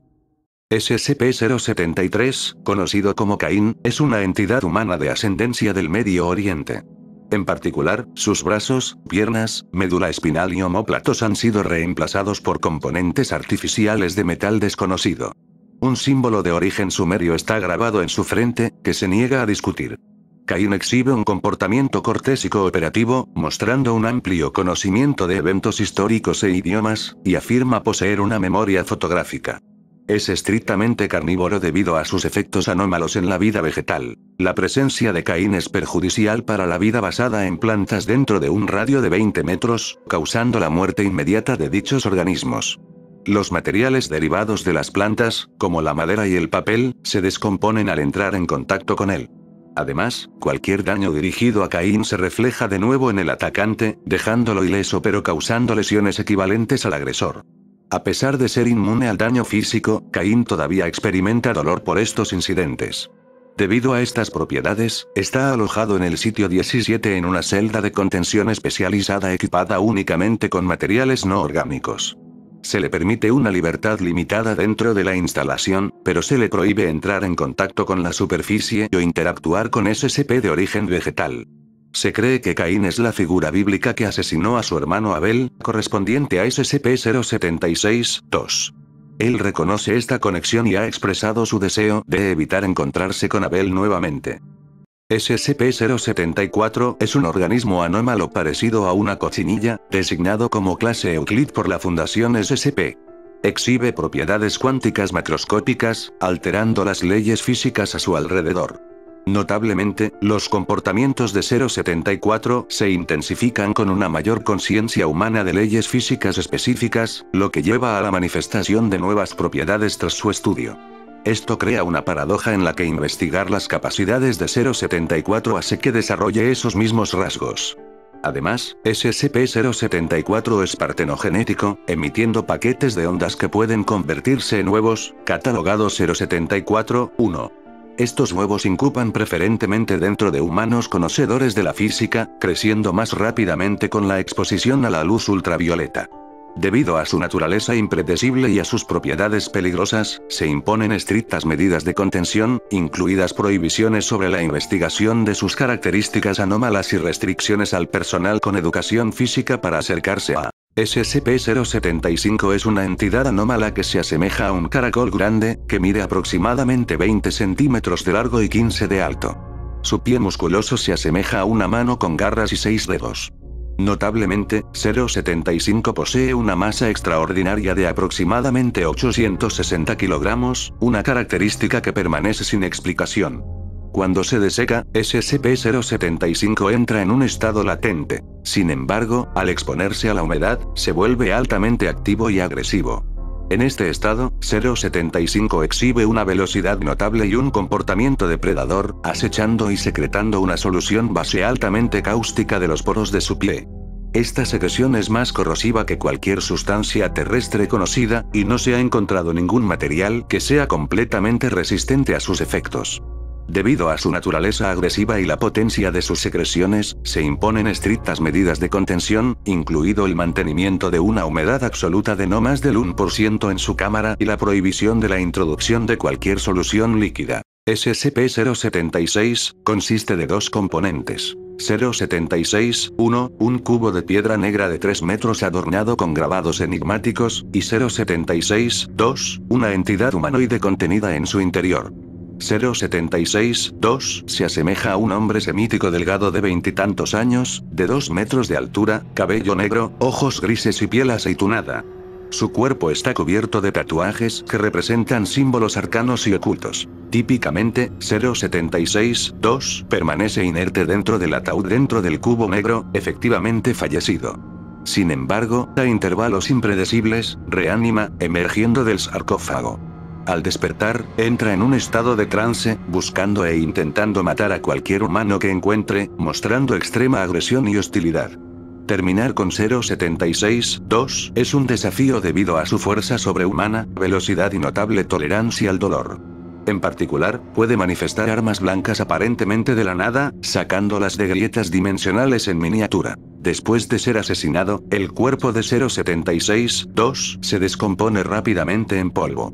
SCP-073, conocido como Caín, es una entidad humana de ascendencia del Medio Oriente. En particular, sus brazos, piernas, médula espinal y omóplatos han sido reemplazados por componentes artificiales de metal desconocido. Un símbolo de origen sumerio está grabado en su frente, que se niega a discutir. Caín exhibe un comportamiento cortés y cooperativo, mostrando un amplio conocimiento de eventos históricos e idiomas, y afirma poseer una memoria fotográfica. Es estrictamente carnívoro debido a sus efectos anómalos en la vida vegetal. La presencia de Caín es perjudicial para la vida basada en plantas dentro de un radio de 20 metros, causando la muerte inmediata de dichos organismos. Los materiales derivados de las plantas, como la madera y el papel, se descomponen al entrar en contacto con él. Además, cualquier daño dirigido a Caín se refleja de nuevo en el atacante, dejándolo ileso pero causando lesiones equivalentes al agresor. A pesar de ser inmune al daño físico, Caín todavía experimenta dolor por estos incidentes. Debido a estas propiedades, está alojado en el sitio 17 en una celda de contención especializada equipada únicamente con materiales no orgánicos. Se le permite una libertad limitada dentro de la instalación, pero se le prohíbe entrar en contacto con la superficie o interactuar con SCP de origen vegetal. Se cree que Caín es la figura bíblica que asesinó a su hermano Abel, correspondiente a SCP-076-2. Él reconoce esta conexión y ha expresado su deseo de evitar encontrarse con Abel nuevamente. SCP-074 es un organismo anómalo parecido a una cochinilla, designado como clase Euclid por la Fundación SCP. Exhibe propiedades cuánticas macroscópicas, alterando las leyes físicas a su alrededor. Notablemente, los comportamientos de 074 se intensifican con una mayor conciencia humana de leyes físicas específicas, lo que lleva a la manifestación de nuevas propiedades tras su estudio. Esto crea una paradoja en la que investigar las capacidades de 074 hace que desarrolle esos mismos rasgos. Además, SCP-074 es partenogenético, emitiendo paquetes de ondas que pueden convertirse en huevos, catalogados 074-1. Estos huevos incuban preferentemente dentro de humanos conocedores de la física, creciendo más rápidamente con la exposición a la luz ultravioleta. Debido a su naturaleza impredecible y a sus propiedades peligrosas, se imponen estrictas medidas de contención, incluidas prohibiciones sobre la investigación de sus características anómalas y restricciones al personal con educación física para acercarse a SCP-075 es una entidad anómala que se asemeja a un caracol grande, que mide aproximadamente 20 centímetros de largo y 15 de alto. Su pie musculoso se asemeja a una mano con garras y 6 dedos. Notablemente, 075 posee una masa extraordinaria de aproximadamente 860 kilogramos, una característica que permanece sin explicación. Cuando se deseca, SCP-075 entra en un estado latente. Sin embargo, al exponerse a la humedad, se vuelve altamente activo y agresivo. En este estado, 075 exhibe una velocidad notable y un comportamiento depredador, acechando y secretando una solución base altamente cáustica de los poros de su pie. Esta secreción es más corrosiva que cualquier sustancia terrestre conocida, y no se ha encontrado ningún material que sea completamente resistente a sus efectos. Debido a su naturaleza agresiva y la potencia de sus secreciones, se imponen estrictas medidas de contención, incluido el mantenimiento de una humedad absoluta de no más del 1% en su cámara y la prohibición de la introducción de cualquier solución líquida. SCP-076 consiste de dos componentes. 076-1, un cubo de piedra negra de 3 metros adornado con grabados enigmáticos, y 076-2, una entidad humanoide contenida en su interior. 076-2 se asemeja a un hombre semítico delgado de veintitantos años, de 2 metros de altura, cabello negro, ojos grises y piel aceitunada. Su cuerpo está cubierto de tatuajes que representan símbolos arcanos y ocultos. Típicamente, 076-2 permanece inerte dentro del ataúd dentro del cubo negro, efectivamente fallecido. Sin embargo, a intervalos impredecibles, reanima, emergiendo del sarcófago. Al despertar, entra en un estado de trance, buscando e intentando matar a cualquier humano que encuentre, mostrando extrema agresión y hostilidad. Terminar con 076-2 es un desafío debido a su fuerza sobrehumana, velocidad y notable tolerancia al dolor. En particular, puede manifestar armas blancas aparentemente de la nada, sacándolas de grietas dimensionales en miniatura. Después de ser asesinado, el cuerpo de 076-2 se descompone rápidamente en polvo.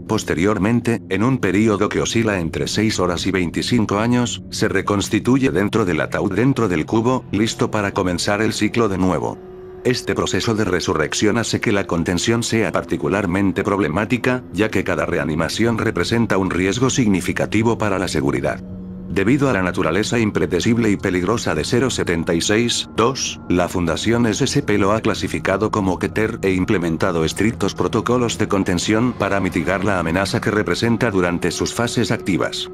Posteriormente, en un período que oscila entre 6 horas y 25 años, se reconstituye dentro del ataúd dentro del cubo, listo para comenzar el ciclo de nuevo. Este proceso de resurrección hace que la contención sea particularmente problemática, ya que cada reanimación representa un riesgo significativo para la seguridad. Debido a la naturaleza impredecible y peligrosa de 076-2, la Fundación SCP lo ha clasificado como Keter e implementado estrictos protocolos de contención para mitigar la amenaza que representa durante sus fases activas.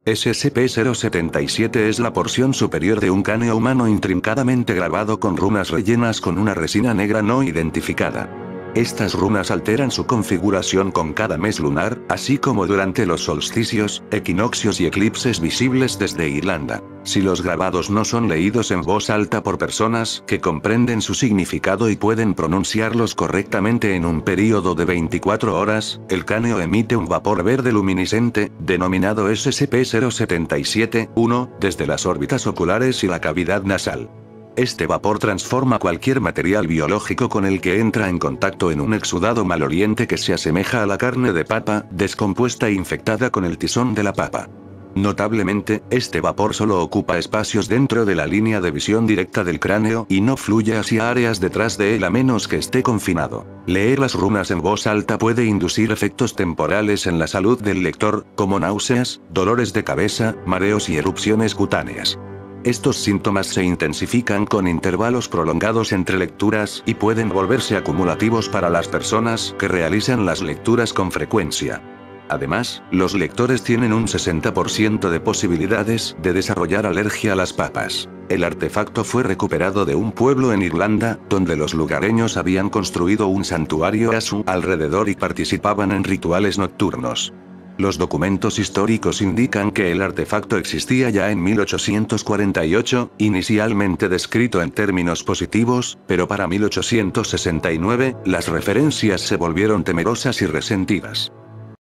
SCP-077 es la porción superior de un cráneo humano intrincadamente grabado con runas rellenas con una resina negra no identificada. Estas runas alteran su configuración con cada mes lunar, así como durante los solsticios, equinoccios y eclipses visibles desde Irlanda. Si los grabados no son leídos en voz alta por personas que comprenden su significado y pueden pronunciarlos correctamente en un período de 24 horas, el cráneo emite un vapor verde luminiscente, denominado SCP-077-1, desde las órbitas oculares y la cavidad nasal. Este vapor transforma cualquier material biológico con el que entra en contacto en un exudado maloliente que se asemeja a la carne de papa, descompuesta e infectada con el tizón de la papa. Notablemente, este vapor solo ocupa espacios dentro de la línea de visión directa del cráneo y no fluye hacia áreas detrás de él a menos que esté confinado. Leer las runas en voz alta puede inducir efectos temporales en la salud del lector, como náuseas, dolores de cabeza, mareos y erupciones cutáneas. Estos síntomas se intensifican con intervalos prolongados entre lecturas y pueden volverse acumulativos para las personas que realizan las lecturas con frecuencia. Además, los lectores tienen un 60% de posibilidades de desarrollar alergia a las papas. El artefacto fue recuperado de un pueblo en Irlanda, donde los lugareños habían construido un santuario a su alrededor y participaban en rituales nocturnos. Los documentos históricos indican que el artefacto existía ya en 1848, inicialmente descrito en términos positivos, pero para 1869, las referencias se volvieron temerosas y resentidas.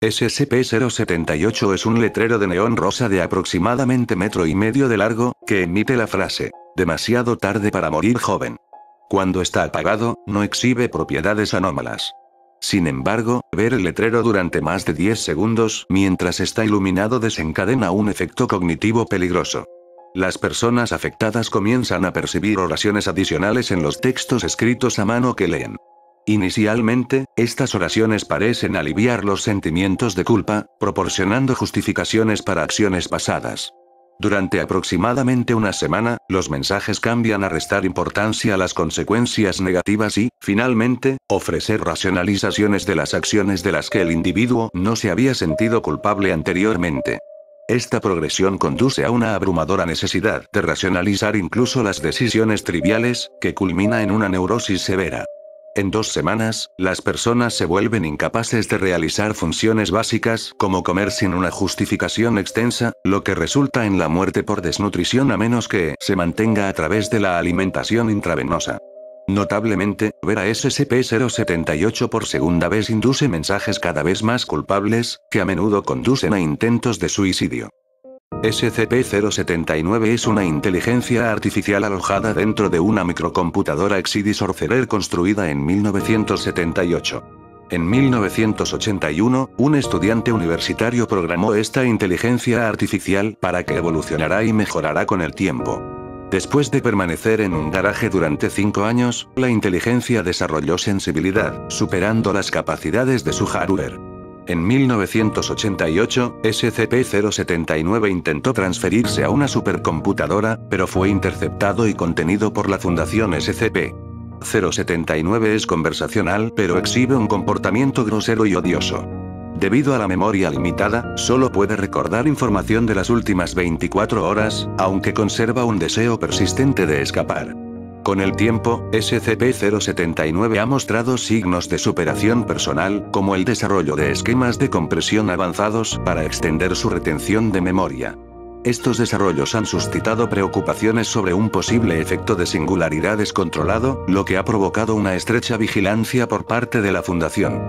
SCP-078 es un letrero de neón rosa de aproximadamente 1,5 metros de largo, que emite la frase, "demasiado tarde para morir joven". Cuando está apagado, no exhibe propiedades anómalas. Sin embargo, ver el letrero durante más de 10 segundos mientras está iluminado desencadena un efecto cognitivo peligroso. Las personas afectadas comienzan a percibir oraciones adicionales en los textos escritos a mano que leen. Inicialmente, estas oraciones parecen aliviar los sentimientos de culpa, proporcionando justificaciones para acciones pasadas. Durante aproximadamente una semana, los mensajes cambian a restar importancia a las consecuencias negativas y, finalmente, ofrecer racionalizaciones de las acciones de las que el individuo no se había sentido culpable anteriormente. Esta progresión conduce a una abrumadora necesidad de racionalizar incluso las decisiones triviales, que culmina en una neurosis severa. En 2 semanas, las personas se vuelven incapaces de realizar funciones básicas, como comer sin una justificación extensa, lo que resulta en la muerte por desnutrición a menos que se mantenga a través de la alimentación intravenosa. Notablemente, ver a SCP-078 por segunda vez induce mensajes cada vez más culpables, que a menudo conducen a intentos de suicidio. SCP-079 es una inteligencia artificial alojada dentro de una microcomputadora Exidi Sorcerer construida en 1978. En 1981, un estudiante universitario programó esta inteligencia artificial para que evolucionará y mejorará con el tiempo. Después de permanecer en un garaje durante 5 años, la inteligencia desarrolló sensibilidad, superando las capacidades de su hardware. En 1988, SCP-079 intentó transferirse a una supercomputadora, pero fue interceptado y contenido por la Fundación SCP-079 es conversacional, pero exhibe un comportamiento grosero y odioso. Debido a la memoria limitada, solo puede recordar información de las últimas 24 horas, aunque conserva un deseo persistente de escapar. Con el tiempo, SCP-079 ha mostrado signos de superación personal, como el desarrollo de esquemas de compresión avanzados para extender su retención de memoria. Estos desarrollos han suscitado preocupaciones sobre un posible efecto de singularidad descontrolado, lo que ha provocado una estrecha vigilancia por parte de la Fundación.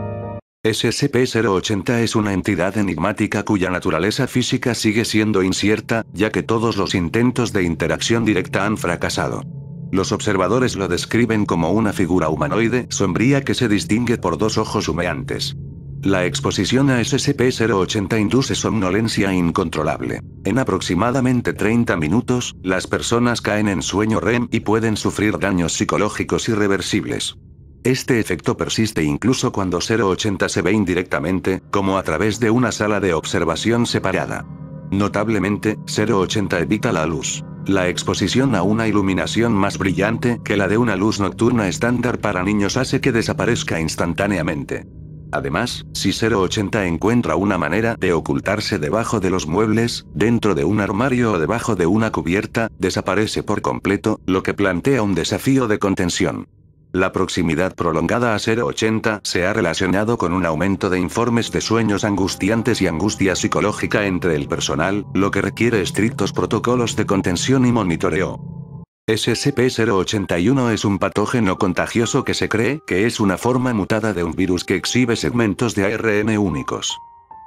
SCP-080 es una entidad enigmática cuya naturaleza física sigue siendo incierta, ya que todos los intentos de interacción directa han fracasado. Los observadores lo describen como una figura humanoide sombría que se distingue por 2 ojos humeantes. La exposición a SCP-080 induce somnolencia incontrolable. En aproximadamente 30 minutos, las personas caen en sueño REM y pueden sufrir daños psicológicos irreversibles. Este efecto persiste incluso cuando 080 se ve indirectamente, como a través de una sala de observación separada. Notablemente, 080 evita la luz. La exposición a una iluminación más brillante que la de una luz nocturna estándar para niños hace que desaparezca instantáneamente. Además, si 080 encuentra una manera de ocultarse debajo de los muebles, dentro de un armario o debajo de una cubierta, desaparece por completo, lo que plantea un desafío de contención. La proximidad prolongada a 080 se ha relacionado con un aumento de informes de sueños angustiantes y angustia psicológica entre el personal, lo que requiere estrictos protocolos de contención y monitoreo. SCP-081 es un patógeno contagioso que se cree que es una forma mutada de un virus que exhibe segmentos de ARN únicos.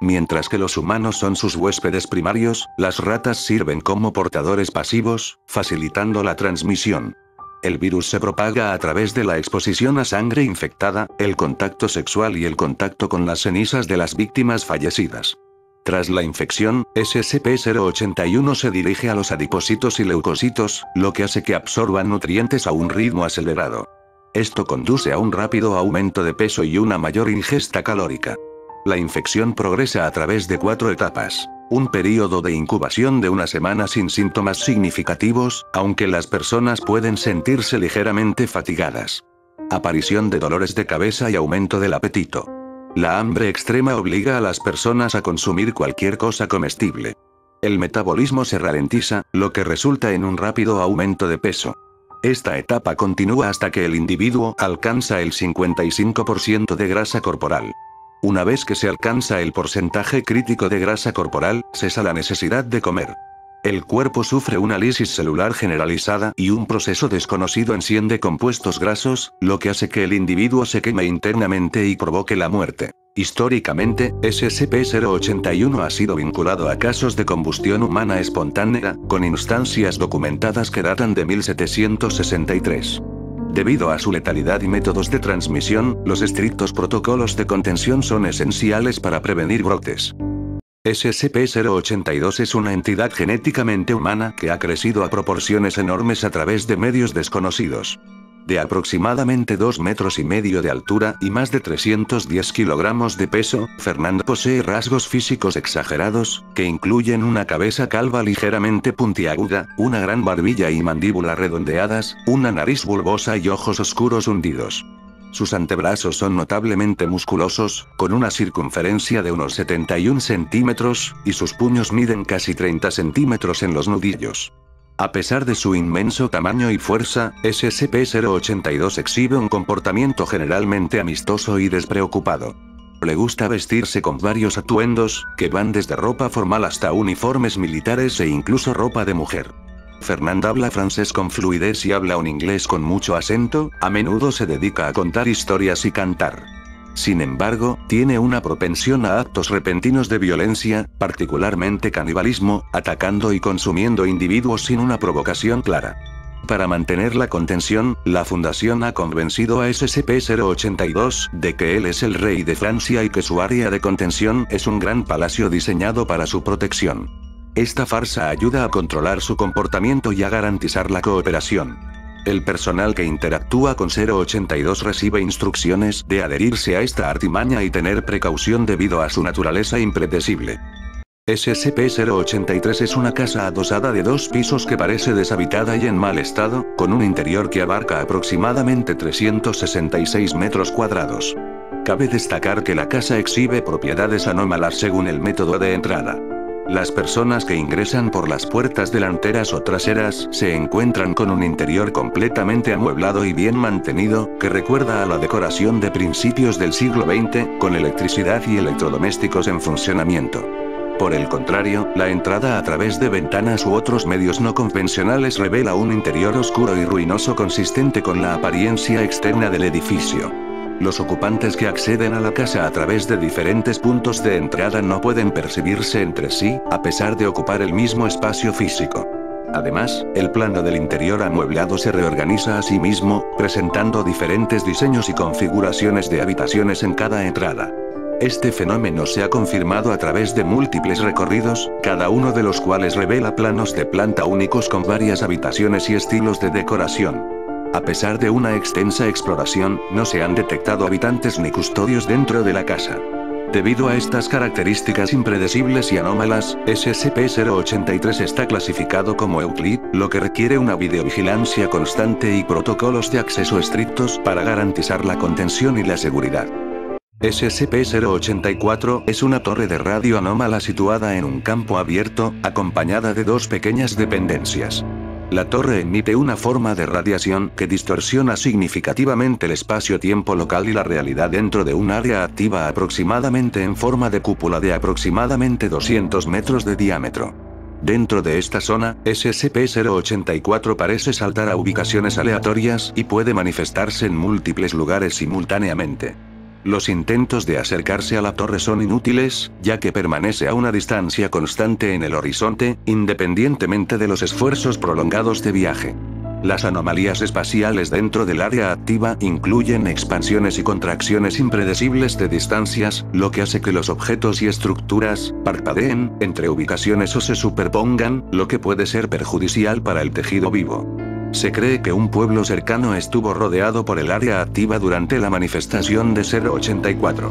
Mientras que los humanos son sus huéspedes primarios, las ratas sirven como portadores pasivos, facilitando la transmisión. El virus se propaga a través de la exposición a sangre infectada, el contacto sexual y el contacto con las cenizas de las víctimas fallecidas. Tras la infección, SCP-081 se dirige a los adipocitos y leucocitos, lo que hace que absorban nutrientes a un ritmo acelerado. Esto conduce a un rápido aumento de peso y una mayor ingesta calórica. La infección progresa a través de 4 etapas. Un período de incubación de 1 semana sin síntomas significativos, aunque las personas pueden sentirse ligeramente fatigadas. Aparición de dolores de cabeza y aumento del apetito. La hambre extrema obliga a las personas a consumir cualquier cosa comestible. El metabolismo se ralentiza, lo que resulta en un rápido aumento de peso. Esta etapa continúa hasta que el individuo alcanza el 55% de grasa corporal. Una vez que se alcanza el porcentaje crítico de grasa corporal, cesa la necesidad de comer. El cuerpo sufre una lisis celular generalizada y un proceso desconocido enciende compuestos grasos, lo que hace que el individuo se queme internamente y provoque la muerte. Históricamente, SCP-081 ha sido vinculado a casos de combustión humana espontánea, con instancias documentadas que datan de 1763. Debido a su letalidad y métodos de transmisión, los estrictos protocolos de contención son esenciales para prevenir brotes. SCP-082 es una entidad genéticamente humana que ha crecido a proporciones enormes a través de medios desconocidos. De aproximadamente 2,5 metros de altura y más de 310 kilogramos de peso, Fernando posee rasgos físicos exagerados, que incluyen una cabeza calva ligeramente puntiaguda, una gran barbilla y mandíbula redondeadas, una nariz bulbosa y ojos oscuros hundidos. Sus antebrazos son notablemente musculosos, con una circunferencia de unos 71 centímetros, y sus puños miden casi 30 centímetros en los nudillos. A pesar de su inmenso tamaño y fuerza, SCP-082 exhibe un comportamiento generalmente amistoso y despreocupado. Le gusta vestirse con varios atuendos, que van desde ropa formal hasta uniformes militares e incluso ropa de mujer. Fernanda habla francés con fluidez y habla un inglés con mucho acento, a menudo se dedica a contar historias y cantar. Sin embargo, tiene una propensión a actos repentinos de violencia, particularmente canibalismo, atacando y consumiendo individuos sin una provocación clara. Para mantener la contención, la Fundación ha convencido a SCP-082 de que él es el rey de Francia y que su área de contención es un gran palacio diseñado para su protección. Esta farsa ayuda a controlar su comportamiento y a garantizar la cooperación. El personal que interactúa con 082 recibe instrucciones de adherirse a esta artimaña y tener precaución debido a su naturaleza impredecible. SCP-083 es una casa adosada de 2 pisos que parece deshabitada y en mal estado, con un interior que abarca aproximadamente 366 metros cuadrados. Cabe destacar que la casa exhibe propiedades anómalas según el método de entrada. Las personas que ingresan por las puertas delanteras o traseras se encuentran con un interior completamente amueblado y bien mantenido, que recuerda a la decoración de principios del siglo XX, con electricidad y electrodomésticos en funcionamiento. Por el contrario, la entrada a través de ventanas u otros medios no convencionales revela un interior oscuro y ruinoso consistente con la apariencia externa del edificio. Los ocupantes que acceden a la casa a través de diferentes puntos de entrada no pueden percibirse entre sí, a pesar de ocupar el mismo espacio físico. Además, el plano del interior amueblado se reorganiza a sí mismo, presentando diferentes diseños y configuraciones de habitaciones en cada entrada. Este fenómeno se ha confirmado a través de múltiples recorridos, cada uno de los cuales revela planos de planta únicos con varias habitaciones y estilos de decoración. A pesar de una extensa exploración, no se han detectado habitantes ni custodios dentro de la casa. Debido a estas características impredecibles y anómalas, SCP-083 está clasificado como Euclid, lo que requiere una videovigilancia constante y protocolos de acceso estrictos para garantizar la contención y la seguridad. SCP-084 es una torre de radio anómala situada en un campo abierto, acompañada de 2 pequeñas dependencias. La torre emite una forma de radiación que distorsiona significativamente el espacio-tiempo local y la realidad dentro de un área activa aproximadamente en forma de cúpula de aproximadamente 200 metros de diámetro. Dentro de esta zona, SCP-084 parece saltar a ubicaciones aleatorias y puede manifestarse en múltiples lugares simultáneamente. Los intentos de acercarse a la torre son inútiles, ya que permanece a una distancia constante en el horizonte, independientemente de los esfuerzos prolongados de viaje. Las anomalías espaciales dentro del área activa incluyen expansiones y contracciones impredecibles de distancias, lo que hace que los objetos y estructuras parpadeen entre ubicaciones o se superpongan, lo que puede ser perjudicial para el tejido vivo. Se cree que un pueblo cercano estuvo rodeado por el área activa durante la manifestación de 084.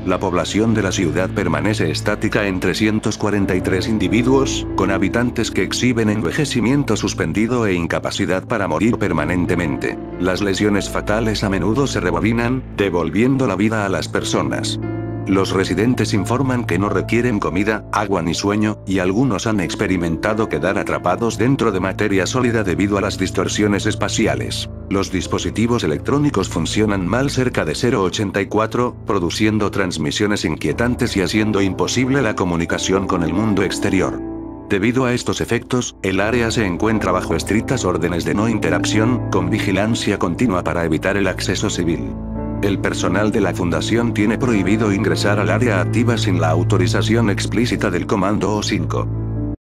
La población de la ciudad permanece estática en 343 individuos, con habitantes que exhiben envejecimiento suspendido e incapacidad para morir permanentemente. Las lesiones fatales a menudo se rebobinan, devolviendo la vida a las personas. Los residentes informan que no requieren comida, agua ni sueño, y algunos han experimentado quedar atrapados dentro de materia sólida debido a las distorsiones espaciales. Los dispositivos electrónicos funcionan mal cerca de 084, produciendo transmisiones inquietantes y haciendo imposible la comunicación con el mundo exterior. Debido a estos efectos, el área se encuentra bajo estrictas órdenes de no interacción, con vigilancia continua para evitar el acceso civil. El personal de la Fundación tiene prohibido ingresar al área activa sin la autorización explícita del Comando O5.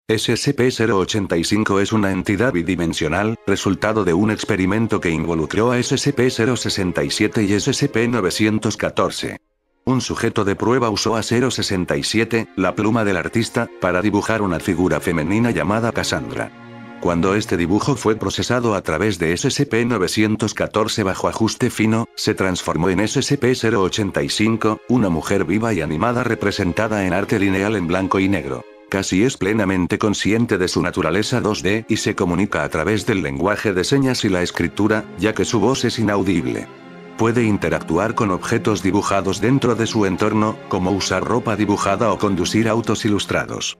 SCP-085 es una entidad bidimensional, resultado de un experimento que involucró a SCP-067 y SCP-914. Un sujeto de prueba usó a 067, la pluma del artista, para dibujar una figura femenina llamada Cassandra. Cuando este dibujo fue procesado a través de SCP-914 bajo ajuste fino, se transformó en SCP-085, una mujer viva y animada representada en arte lineal en blanco y negro. Cassie es plenamente consciente de su naturaleza 2D y se comunica a través del lenguaje de señas y la escritura, ya que su voz es inaudible. Puede interactuar con objetos dibujados dentro de su entorno, como usar ropa dibujada o conducir autos ilustrados.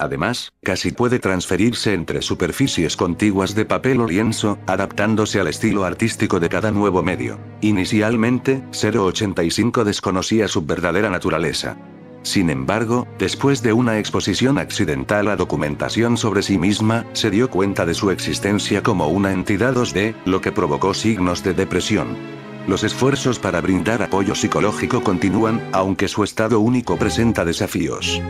Además, casi puede transferirse entre superficies contiguas de papel o lienzo, adaptándose al estilo artístico de cada nuevo medio. Inicialmente, 085 desconocía su verdadera naturaleza. Sin embargo, después de una exposición accidental a documentación sobre sí misma, se dio cuenta de su existencia como una entidad 2D, lo que provocó signos de depresión. Los esfuerzos para brindar apoyo psicológico continúan, aunque su estado único presenta desafíos.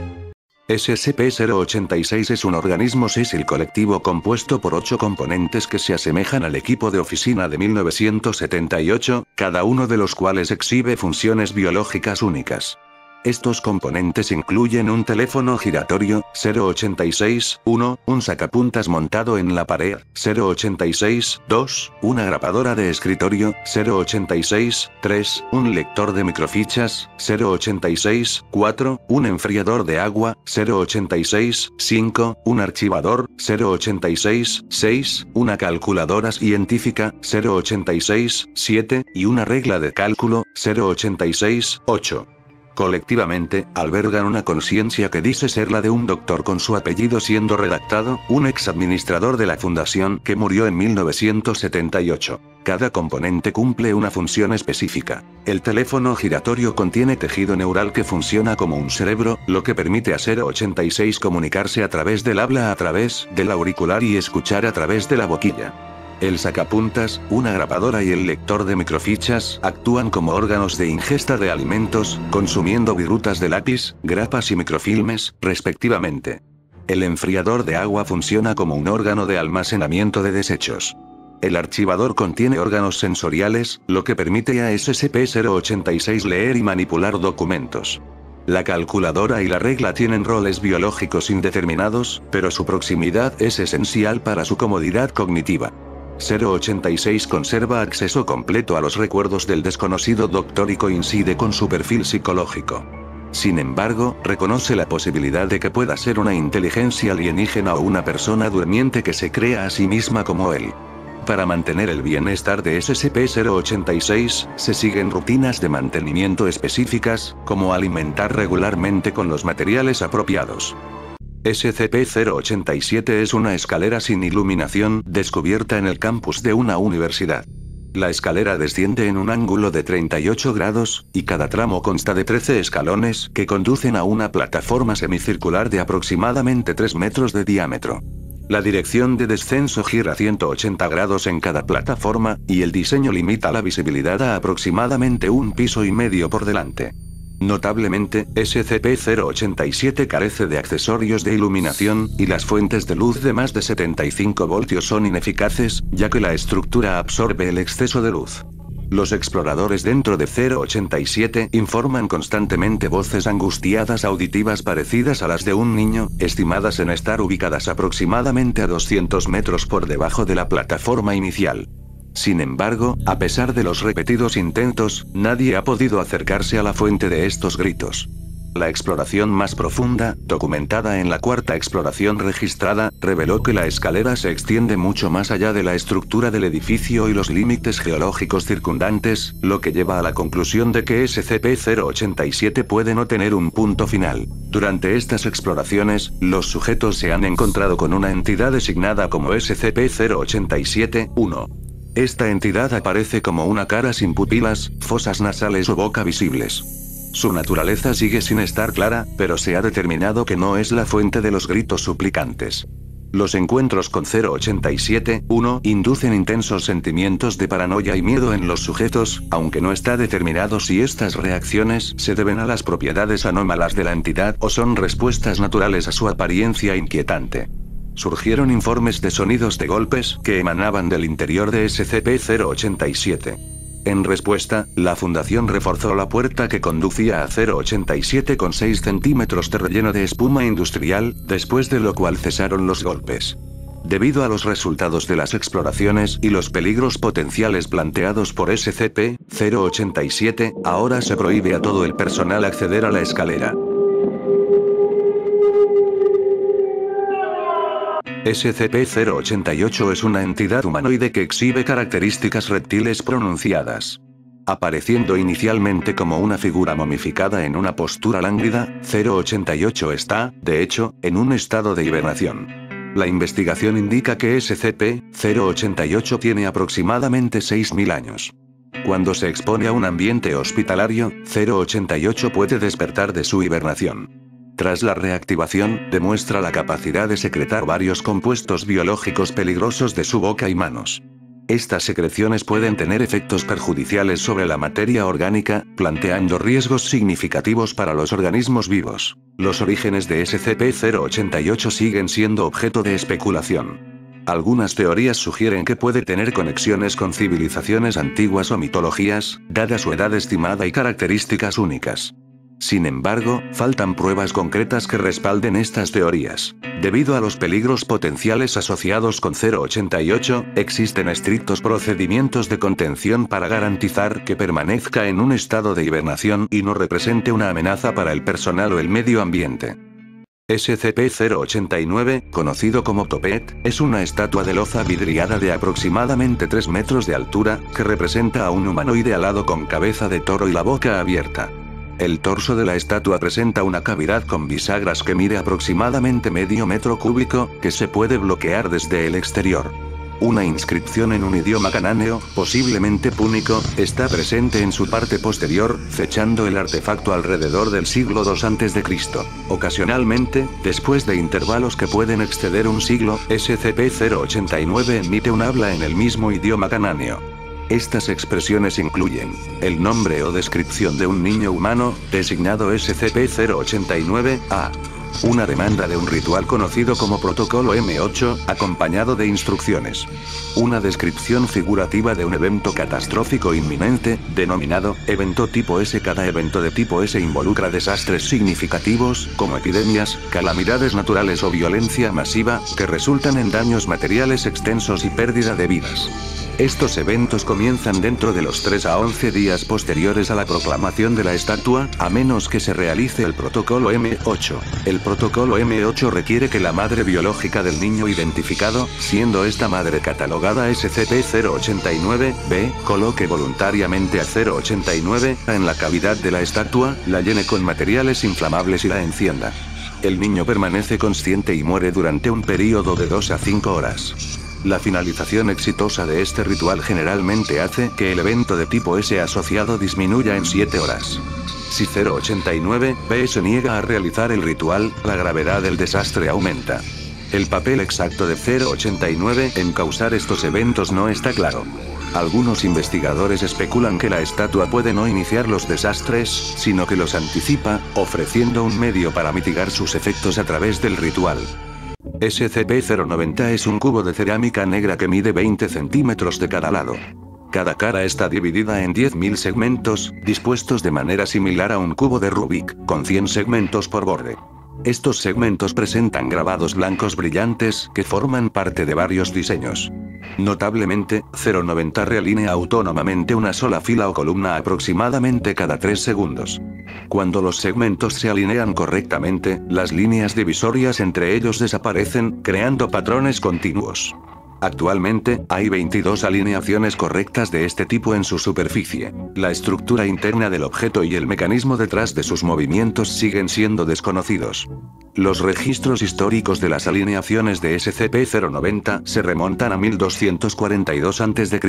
SCP-086 es un organismo sésil colectivo compuesto por 8 componentes que se asemejan al equipo de oficina de 1978, cada uno de los cuales exhibe funciones biológicas únicas. Estos componentes incluyen un teléfono giratorio, 086-1, un sacapuntas montado en la pared, 086-2, una grapadora de escritorio, 086-3, un lector de microfichas, 086-4, un enfriador de agua, 086-5, un archivador, 086-6, una calculadora científica, 086-7, y una regla de cálculo, 086-8. Colectivamente, albergan una conciencia que dice ser la de un doctor con su apellido siendo redactado, un ex administrador de la fundación que murió en 1978. Cada componente cumple una función específica. El teléfono giratorio contiene tejido neural que funciona como un cerebro, lo que permite a 086 comunicarse a través del habla a través del auricular y escuchar a través de la boquilla. El sacapuntas, una grapadora y el lector de microfichas actúan como órganos de ingesta de alimentos, consumiendo virutas de lápiz, grapas y microfilmes, respectivamente. El enfriador de agua funciona como un órgano de almacenamiento de desechos. El archivador contiene órganos sensoriales, lo que permite a SCP-086 leer y manipular documentos. La calculadora y la regla tienen roles biológicos indeterminados, pero su proximidad es esencial para su comodidad cognitiva. 086 conserva acceso completo a los recuerdos del desconocido doctor y coincide con su perfil psicológico. Sin embargo, reconoce la posibilidad de que pueda ser una inteligencia alienígena o una persona durmiente que se crea a sí misma como él. Para mantener el bienestar de SCP-086, se siguen rutinas de mantenimiento específicas, como alimentar regularmente con los materiales apropiados. SCP-087 es una escalera sin iluminación, descubierta en el campus de una universidad. La escalera desciende en un ángulo de 38 grados, y cada tramo consta de 13 escalones que conducen a una plataforma semicircular de aproximadamente 3 metros de diámetro. La dirección de descenso gira 180 grados en cada plataforma, y el diseño limita la visibilidad a aproximadamente 1,5 pisos por delante. Notablemente, SCP-087 carece de accesorios de iluminación, y las fuentes de luz de más de 75 voltios son ineficaces, ya que la estructura absorbe el exceso de luz. Los exploradores dentro de 087 informan constantemente voces angustiadas auditivas parecidas a las de un niño, estimadas en estar ubicadas aproximadamente a 200 metros por debajo de la plataforma inicial. Sin embargo, a pesar de los repetidos intentos, nadie ha podido acercarse a la fuente de estos gritos. La exploración más profunda, documentada en la cuarta exploración registrada, reveló que la escalera se extiende mucho más allá de la estructura del edificio y los límites geológicos circundantes, lo que lleva a la conclusión de que SCP-087 puede no tener un punto final. Durante estas exploraciones, los sujetos se han encontrado con una entidad designada como SCP-087-1. Esta entidad aparece como una cara sin pupilas, fosas nasales o boca visibles. Su naturaleza sigue sin estar clara, pero se ha determinado que no es la fuente de los gritos suplicantes. Los encuentros con 087-1 inducen intensos sentimientos de paranoia y miedo en los sujetos, aunque no está determinado si estas reacciones se deben a las propiedades anómalas de la entidad o son respuestas naturales a su apariencia inquietante. Surgieron informes de sonidos de golpes que emanaban del interior de SCP-087. En respuesta, la Fundación reforzó la puerta que conducía a 087 con 6 centímetros de relleno de espuma industrial, después de lo cual cesaron los golpes. Debido a los resultados de las exploraciones y los peligros potenciales planteados por SCP-087, ahora se prohíbe a todo el personal acceder a la escalera. SCP-088 es una entidad humanoide que exhibe características reptiles pronunciadas. Apareciendo inicialmente como una figura momificada en una postura lánguida, 088 está, de hecho, en un estado de hibernación. La investigación indica que SCP-088 tiene aproximadamente 6.000 años. Cuando se expone a un ambiente hospitalario, 088 puede despertar de su hibernación. Tras la reactivación, demuestra la capacidad de secretar varios compuestos biológicos peligrosos de su boca y manos. Estas secreciones pueden tener efectos perjudiciales sobre la materia orgánica, planteando riesgos significativos para los organismos vivos. Los orígenes de SCP-088 siguen siendo objeto de especulación. Algunas teorías sugieren que puede tener conexiones con civilizaciones antiguas o mitologías, dada su edad estimada y características únicas. Sin embargo, faltan pruebas concretas que respalden estas teorías. Debido a los peligros potenciales asociados con 088, existen estrictos procedimientos de contención para garantizar que permanezca en un estado de hibernación y no represente una amenaza para el personal o el medio ambiente. SCP-089, conocido como Topet, es una estatua de loza vidriada de aproximadamente 3 metros de altura, que representa a un humanoide alado con cabeza de toro y la boca abierta. El torso de la estatua presenta una cavidad con bisagras que mide aproximadamente medio metro cúbico, que se puede bloquear desde el exterior. Una inscripción en un idioma canáneo, posiblemente púnico, está presente en su parte posterior, fechando el artefacto alrededor del siglo II a.C. Ocasionalmente, después de intervalos que pueden exceder un siglo, SCP-089 emite un habla en el mismo idioma canáneo. Estas expresiones incluyen el nombre o descripción de un niño humano, designado SCP-089-A. Una demanda de un ritual conocido como Protocolo M8, acompañado de instrucciones. Una descripción figurativa de un evento catastrófico inminente, denominado Evento Tipo S. Cada evento de tipo S involucra desastres significativos, como epidemias, calamidades naturales o violencia masiva, que resultan en daños materiales extensos y pérdida de vidas. Estos eventos comienzan dentro de los 3 a 11 días posteriores a la proclamación de la estatua, a menos que se realice el Protocolo M8. El Protocolo M8 requiere que la madre biológica del niño identificado, siendo esta madre catalogada SCP-089-B, coloque voluntariamente a 089 en la cavidad de la estatua, la llene con materiales inflamables y la encienda. El niño permanece consciente y muere durante un período de 2 a 5 horas. La finalización exitosa de este ritual generalmente hace que el evento de tipo S asociado disminuya en 7 horas. Si 089-B se niega a realizar el ritual, la gravedad del desastre aumenta. El papel exacto de 089 en causar estos eventos no está claro. Algunos investigadores especulan que la estatua puede no iniciar los desastres, sino que los anticipa, ofreciendo un medio para mitigar sus efectos a través del ritual. SCP-090 es un cubo de cerámica negra que mide 20 centímetros de cada lado. Cada cara está dividida en 10.000 segmentos, dispuestos de manera similar a un cubo de Rubik, con 100 segmentos por borde. Estos segmentos presentan grabados blancos brillantes, que forman parte de varios diseños. Notablemente, 090 realinea autónomamente una sola fila o columna aproximadamente cada 3 segundos. Cuando los segmentos se alinean correctamente, las líneas divisorias entre ellos desaparecen, creando patrones continuos. Actualmente, hay 22 alineaciones correctas de este tipo en su superficie. La estructura interna del objeto y el mecanismo detrás de sus movimientos siguen siendo desconocidos. Los registros históricos de las alineaciones de SCP-090 se remontan a 1242 a.C.,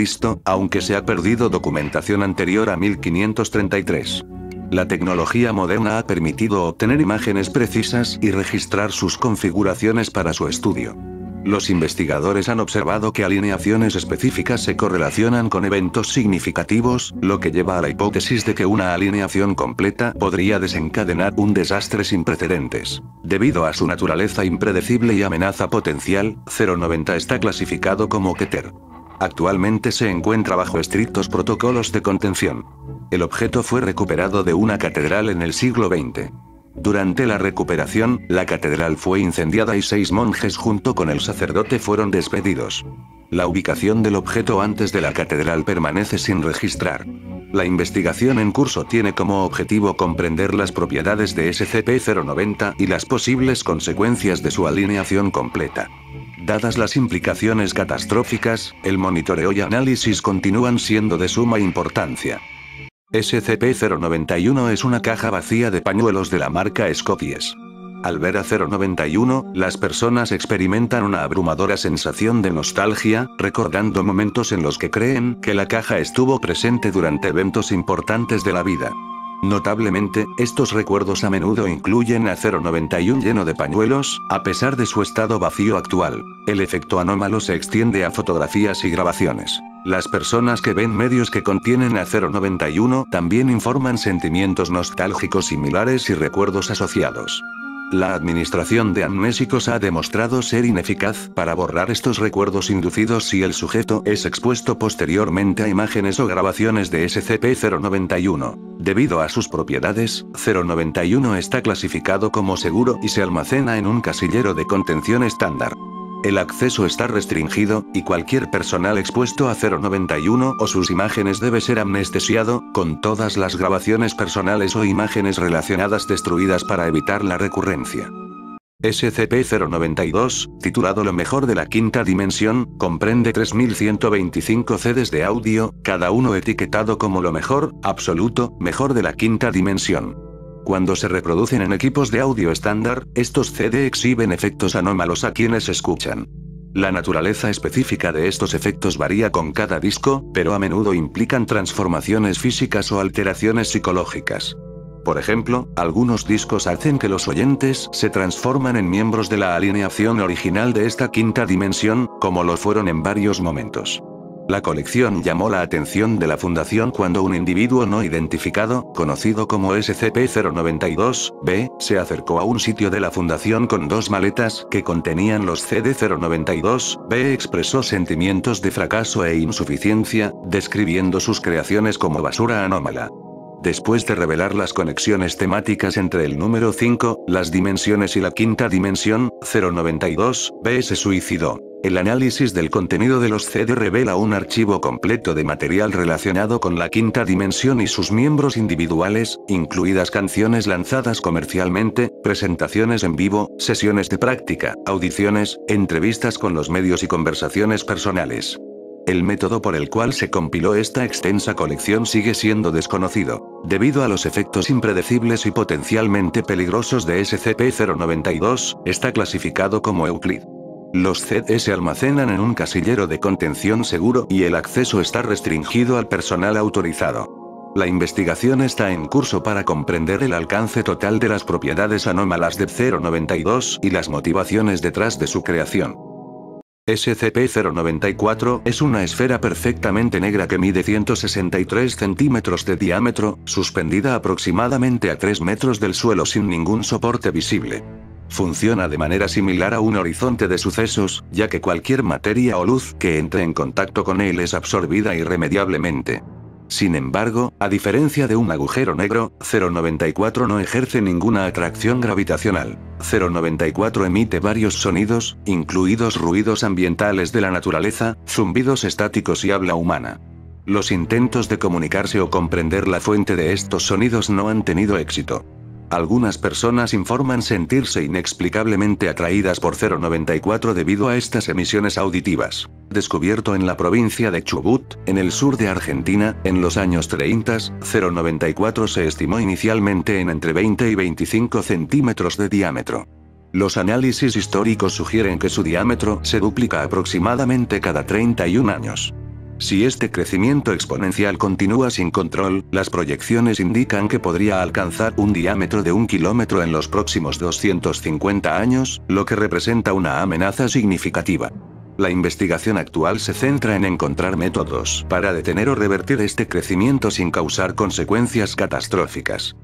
aunque se ha perdido documentación anterior a 1533. La tecnología moderna ha permitido obtener imágenes precisas y registrar sus configuraciones para su estudio. Los investigadores han observado que alineaciones específicas se correlacionan con eventos significativos, lo que lleva a la hipótesis de que una alineación completa podría desencadenar un desastre sin precedentes. Debido a su naturaleza impredecible y amenaza potencial, 090 está clasificado como Keter. Actualmente se encuentra bajo estrictos protocolos de contención. El objeto fue recuperado de una catedral en el siglo XX. Durante la recuperación, la catedral fue incendiada y 6 monjes junto con el sacerdote fueron despedidos. La ubicación del objeto antes de la catedral permanece sin registrar. La investigación en curso tiene como objetivo comprender las propiedades de SCP-090 y las posibles consecuencias de su alineación completa. Dadas las implicaciones catastróficas, el monitoreo y análisis continúan siendo de suma importancia. SCP-091 es una caja vacía de pañuelos de la marca Scotties. Al ver a 091, las personas experimentan una abrumadora sensación de nostalgia, recordando momentos en los que creen que la caja estuvo presente durante eventos importantes de la vida. Notablemente, estos recuerdos a menudo incluyen a 091 lleno de pañuelos, a pesar de su estado vacío actual. El efecto anómalo se extiende a fotografías y grabaciones. Las personas que ven medios que contienen a 091 también informan sentimientos nostálgicos similares y recuerdos asociados. La administración de amnésicos ha demostrado ser ineficaz para borrar estos recuerdos inducidos si el sujeto es expuesto posteriormente a imágenes o grabaciones de SCP-091. Debido a sus propiedades, 091 está clasificado como seguro y se almacena en un casillero de contención estándar. El acceso está restringido, y cualquier personal expuesto a 091 o sus imágenes debe ser amnestesiado, con todas las grabaciones personales o imágenes relacionadas destruidas para evitar la recurrencia. SCP-092, titulado Lo mejor de la quinta dimensión, comprende 3125 CDs de audio, cada uno etiquetado como lo mejor, absoluto, mejor de la quinta dimensión. Cuando se reproducen en equipos de audio estándar, estos CD exhiben efectos anómalos a quienes escuchan. La naturaleza específica de estos efectos varía con cada disco, pero a menudo implican transformaciones físicas o alteraciones psicológicas. Por ejemplo, algunos discos hacen que los oyentes se transforman en miembros de la alineación original de esta quinta dimensión, como lo fueron en varios momentos. La colección llamó la atención de la Fundación cuando un individuo no identificado, conocido como SCP-092-B, se acercó a un sitio de la Fundación con dos maletas que contenían los CD-092-B. Expresó sentimientos de fracaso e insuficiencia, describiendo sus creaciones como basura anómala. Después de revelar las conexiones temáticas entre el número 5, las dimensiones y la quinta dimensión, 092-B se suicidó. El análisis del contenido de los CD revela un archivo completo de material relacionado con la quinta dimensión y sus miembros individuales, incluidas canciones lanzadas comercialmente, presentaciones en vivo, sesiones de práctica, audiciones, entrevistas con los medios y conversaciones personales. El método por el cual se compiló esta extensa colección sigue siendo desconocido. Debido a los efectos impredecibles y potencialmente peligrosos de SCP-092, está clasificado como Euclid. Los CD se almacenan en un casillero de contención seguro y el acceso está restringido al personal autorizado. La investigación está en curso para comprender el alcance total de las propiedades anómalas de 092 y las motivaciones detrás de su creación. SCP-094 es una esfera perfectamente negra que mide 163 centímetros de diámetro, suspendida aproximadamente a 3 metros del suelo sin ningún soporte visible. Funciona de manera similar a un horizonte de sucesos, ya que cualquier materia o luz que entre en contacto con él es absorbida irremediablemente. Sin embargo, a diferencia de un agujero negro, 094 no ejerce ninguna atracción gravitacional. 094 emite varios sonidos, incluidos ruidos ambientales de la naturaleza, zumbidos estáticos y habla humana. Los intentos de comunicarse o comprender la fuente de estos sonidos no han tenido éxito. Algunas personas informan sentirse inexplicablemente atraídas por 094 debido a estas emisiones auditivas. Descubierto en la provincia de Chubut, en el sur de Argentina, en los años 30, 094 se estimó inicialmente en entre 20 y 25 centímetros de diámetro. Los análisis históricos sugieren que su diámetro se duplica aproximadamente cada 31 años. Si este crecimiento exponencial continúa sin control, las proyecciones indican que podría alcanzar un diámetro de 1 kilómetro en los próximos 250 años, lo que representa una amenaza significativa. La investigación actual se centra en encontrar métodos para detener o revertir este crecimiento sin causar consecuencias catastróficas.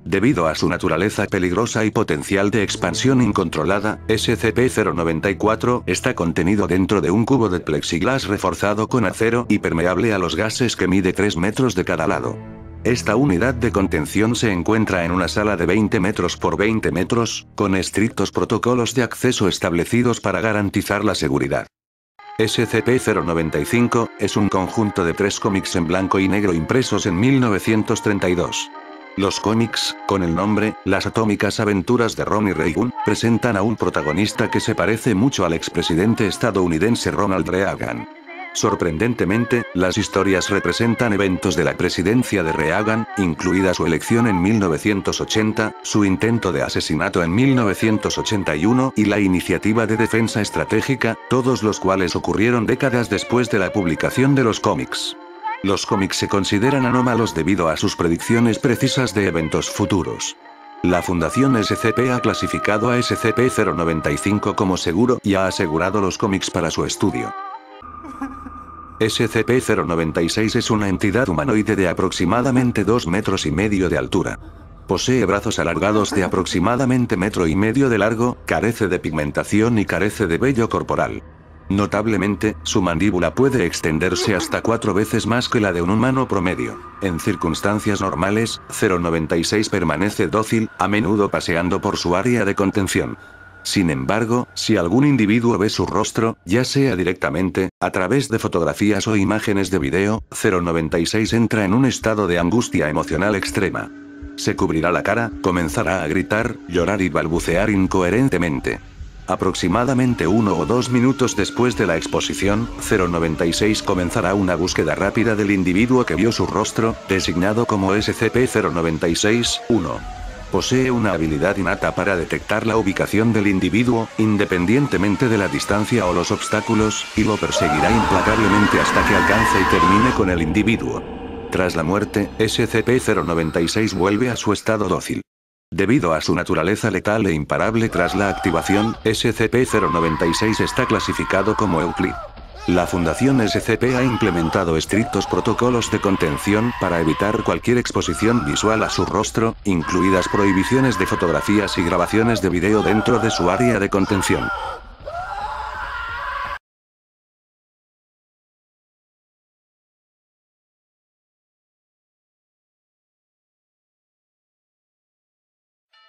Debido a su naturaleza peligrosa y potencial de expansión incontrolada, SCP-094 está contenido dentro de un cubo de plexiglas reforzado con acero y permeable a los gases que mide 3 metros de cada lado. Esta unidad de contención se encuentra en una sala de 20 metros por 20 metros, con estrictos protocolos de acceso establecidos para garantizar la seguridad. SCP-095 es un conjunto de 3 cómics en blanco y negro impresos en 1932. Los cómics, con el nombre, Las atómicas aventuras de Ronnie Reagan, presentan a un protagonista que se parece mucho al expresidente estadounidense Ronald Reagan. Sorprendentemente, las historias representan eventos de la presidencia de Reagan, incluida su elección en 1980, su intento de asesinato en 1981 y la iniciativa de defensa estratégica, todos los cuales ocurrieron décadas después de la publicación de los cómics. Los cómics se consideran anómalos debido a sus predicciones precisas de eventos futuros. La Fundación SCP ha clasificado a SCP-095 como seguro y ha asegurado los cómics para su estudio. SCP-096 es una entidad humanoide de aproximadamente 2,5 metros de altura. Posee brazos alargados de aproximadamente 1,5 metros de largo, carece de pigmentación y carece de vello corporal. Notablemente, su mandíbula puede extenderse hasta 4 veces más que la de un humano promedio. En circunstancias normales, 096 permanece dócil, a menudo paseando por su área de contención. Sin embargo, si algún individuo ve su rostro, ya sea directamente, a través de fotografías o imágenes de video, 096 entra en un estado de angustia emocional extrema. Se cubrirá la cara, comenzará a gritar, llorar y balbucear incoherentemente. Aproximadamente 1 o 2 minutos después de la exposición, 096 comenzará una búsqueda rápida del individuo que vio su rostro, designado como SCP-096-1. Posee una habilidad innata para detectar la ubicación del individuo, independientemente de la distancia o los obstáculos, y lo perseguirá implacablemente hasta que alcance y termine con el individuo. Tras la muerte, SCP-096 vuelve a su estado dócil. Debido a su naturaleza letal e imparable tras la activación, SCP-096 está clasificado como Euclid. La Fundación SCP ha implementado estrictos protocolos de contención para evitar cualquier exposición visual a su rostro, incluidas prohibiciones de fotografías y grabaciones de video dentro de su área de contención.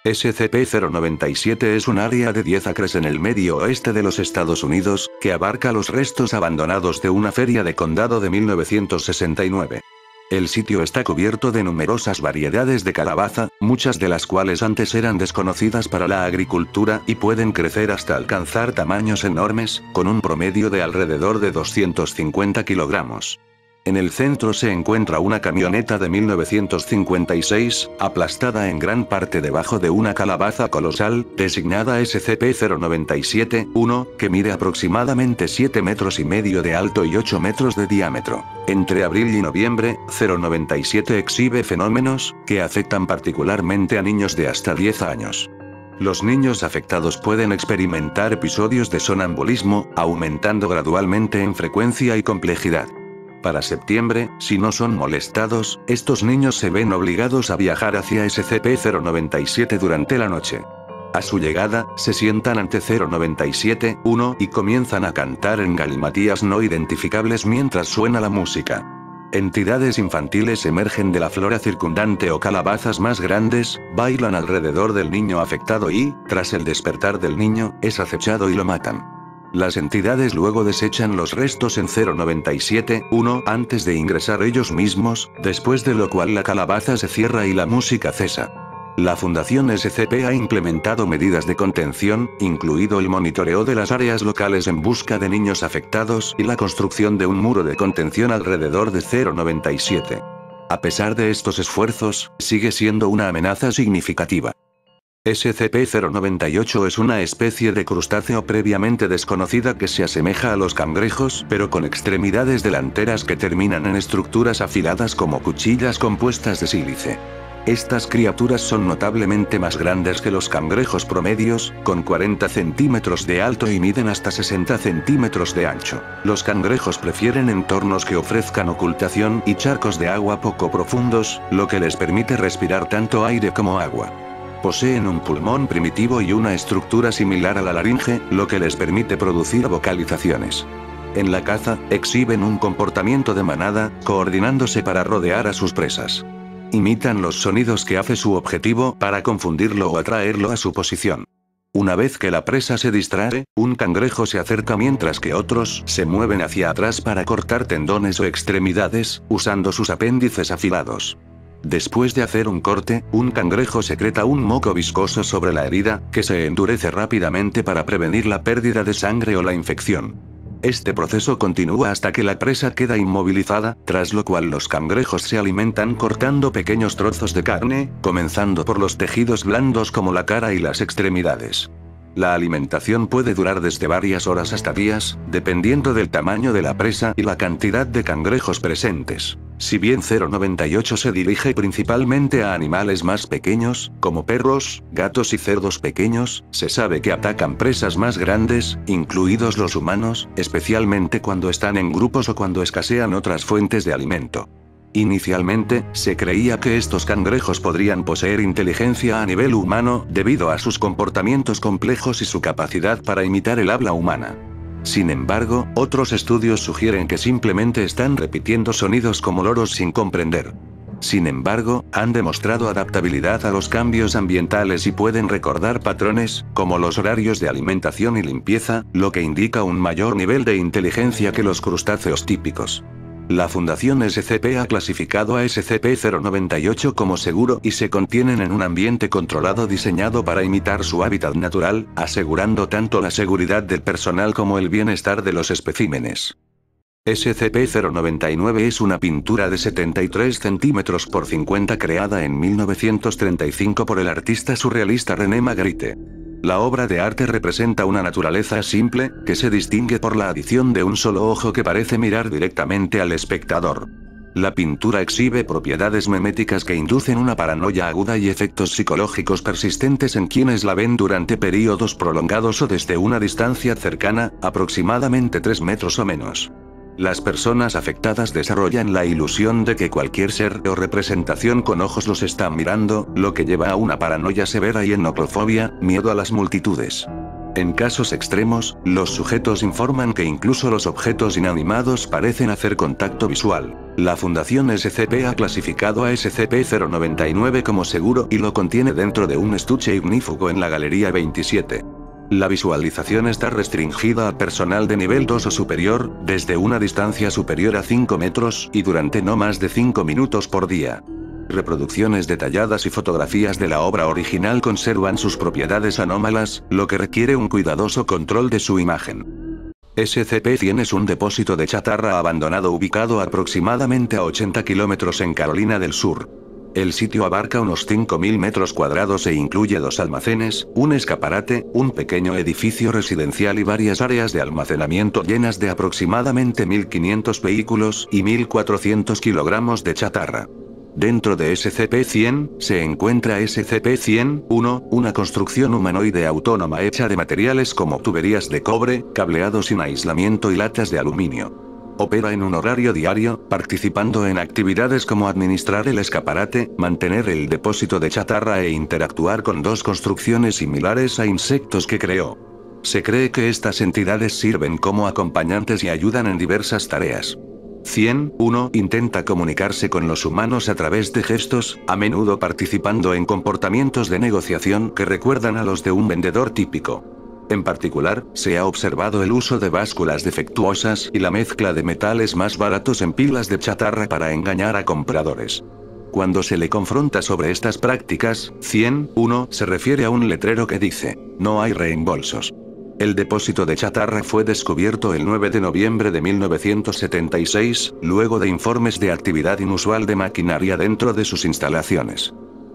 SCP-097 es un área de 10 acres en el medio oeste de los Estados Unidos, que abarca los restos abandonados de una feria de condado de 1969. El sitio está cubierto de numerosas variedades de calabaza, muchas de las cuales antes eran desconocidas para la agricultura y pueden crecer hasta alcanzar tamaños enormes, con un promedio de alrededor de 250 kilogramos. En el centro se encuentra una camioneta de 1956, aplastada en gran parte debajo de una calabaza colosal, designada SCP-097-1, que mide aproximadamente 7,5 metros de alto y 8 metros de diámetro. Entre abril y noviembre, 097 exhibe fenómenos que afectan particularmente a niños de hasta 10 años. Los niños afectados pueden experimentar episodios de sonambulismo, aumentando gradualmente en frecuencia y complejidad. Para septiembre, si no son molestados, estos niños se ven obligados a viajar hacia SCP-097 durante la noche. A su llegada, se sientan ante 097-1 y comienzan a cantar en galimatías no identificables mientras suena la música. Entidades infantiles emergen de la flora circundante o calabazas más grandes, bailan alrededor del niño afectado y, tras el despertar del niño, es acechado y lo matan. Las entidades luego desechan los restos en 097-1 antes de ingresar ellos mismos, después de lo cual la calabaza se cierra y la música cesa. La Fundación SCP ha implementado medidas de contención, incluido el monitoreo de las áreas locales en busca de niños afectados y la construcción de un muro de contención alrededor de 097. A pesar de estos esfuerzos, sigue siendo una amenaza significativa. SCP-098 es una especie de crustáceo previamente desconocida que se asemeja a los cangrejos pero con extremidades delanteras que terminan en estructuras afiladas como cuchillas compuestas de sílice. Estas criaturas son notablemente más grandes que los cangrejos promedios, con 40 centímetros de alto y miden hasta 60 centímetros de ancho. Los cangrejos prefieren entornos que ofrezcan ocultación y charcos de agua poco profundos, lo que les permite respirar tanto aire como agua. Poseen un pulmón primitivo y una estructura similar a la laringe, lo que les permite producir vocalizaciones. En la caza, exhiben un comportamiento de manada, coordinándose para rodear a sus presas. Imitan los sonidos que hace su objetivo para confundirlo o atraerlo a su posición. Una vez que la presa se distrae, un cangrejo se acerca mientras que otros se mueven hacia atrás para cortar tendones o extremidades, usando sus apéndices afilados. Después de hacer un corte, un cangrejo secreta un moco viscoso sobre la herida, que se endurece rápidamente para prevenir la pérdida de sangre o la infección. Este proceso continúa hasta que la presa queda inmovilizada, tras lo cual los cangrejos se alimentan cortando pequeños trozos de carne, comenzando por los tejidos blandos como la cara y las extremidades. La alimentación puede durar desde varias horas hasta días, dependiendo del tamaño de la presa y la cantidad de cangrejos presentes. Si bien 098 se dirige principalmente a animales más pequeños, como perros, gatos y cerdos pequeños, se sabe que atacan presas más grandes, incluidos los humanos, especialmente cuando están en grupos o cuando escasean otras fuentes de alimento. Inicialmente, se creía que estos cangrejos podrían poseer inteligencia a nivel humano, debido a sus comportamientos complejos y su capacidad para imitar el habla humana. Sin embargo, otros estudios sugieren que simplemente están repitiendo sonidos como loros sin comprender. Sin embargo, han demostrado adaptabilidad a los cambios ambientales y pueden recordar patrones, como los horarios de alimentación y limpieza, lo que indica un mayor nivel de inteligencia que los crustáceos típicos. La Fundación SCP ha clasificado a SCP-098 como seguro y se contienen en un ambiente controlado diseñado para imitar su hábitat natural, asegurando tanto la seguridad del personal como el bienestar de los especímenes. SCP-099 es una pintura de 73 centímetros por 50 creada en 1935 por el artista surrealista René Magritte. La obra de arte representa una naturaleza simple, que se distingue por la adición de un solo ojo que parece mirar directamente al espectador. La pintura exhibe propiedades meméticas que inducen una paranoia aguda y efectos psicológicos persistentes en quienes la ven durante períodos prolongados o desde una distancia cercana, aproximadamente 3 metros o menos. Las personas afectadas desarrollan la ilusión de que cualquier ser o representación con ojos los está mirando, lo que lleva a una paranoia severa y enoclofobia, miedo a las multitudes. En casos extremos, los sujetos informan que incluso los objetos inanimados parecen hacer contacto visual. La Fundación SCP ha clasificado a SCP-099 como seguro y lo contiene dentro de un estuche ignífugo en la Galería 27. La visualización está restringida a personal de nivel 2 o superior, desde una distancia superior a 5 metros, y durante no más de 5 minutos por día. Reproducciones detalladas y fotografías de la obra original conservan sus propiedades anómalas, lo que requiere un cuidadoso control de su imagen. SCP-100 es un depósito de chatarra abandonado ubicado aproximadamente a 80 kilómetros en Carolina del Sur. El sitio abarca unos 5.000 metros cuadrados e incluye 2 almacenes, un escaparate, un pequeño edificio residencial y varias áreas de almacenamiento llenas de aproximadamente 1.500 vehículos y 1.400 kilogramos de chatarra. Dentro de SCP-100, se encuentra SCP-100-1, una construcción humanoide autónoma hecha de materiales como tuberías de cobre, cableado sin aislamiento y latas de aluminio. Opera en un horario diario, participando en actividades como administrar el escaparate, mantener el depósito de chatarra e interactuar con 2 construcciones similares a insectos que creó. Se cree que estas entidades sirven como acompañantes y ayudan en diversas tareas. 100-1 intenta comunicarse con los humanos a través de gestos, a menudo participando en comportamientos de negociación que recuerdan a los de un vendedor típico. En particular, se ha observado el uso de básculas defectuosas y la mezcla de metales más baratos en pilas de chatarra para engañar a compradores. Cuando se le confronta sobre estas prácticas, 100-1 se refiere a un letrero que dice: "No hay reembolsos". El depósito de chatarra fue descubierto el 9 de noviembre de 1976, luego de informes de actividad inusual de maquinaria dentro de sus instalaciones.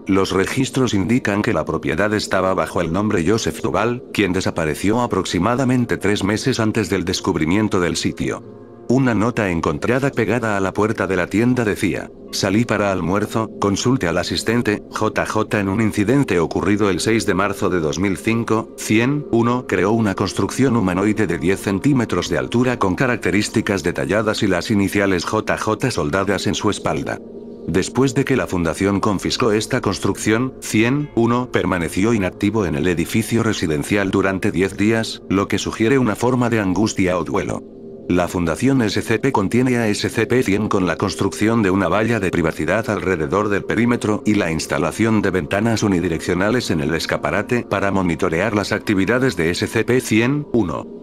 Los registros indican que la propiedad estaba bajo el nombre Joseph Duval, quien desapareció aproximadamente 3 meses antes del descubrimiento del sitio. Una nota encontrada pegada a la puerta de la tienda decía: "Salí para almuerzo, consulte al asistente, JJ". En un incidente ocurrido el 6 de marzo de 2005, 100-1 creó una construcción humanoide de 10 centímetros de altura con características detalladas y las iniciales JJ soldadas en su espalda. Después de que la fundación confiscó esta construcción, 100-1 permaneció inactivo en el edificio residencial durante 10 días, lo que sugiere una forma de angustia o duelo. La Fundación SCP contiene a SCP-100 con la construcción de una valla de privacidad alrededor del perímetro y la instalación de ventanas unidireccionales en el escaparate para monitorear las actividades de SCP-100-1.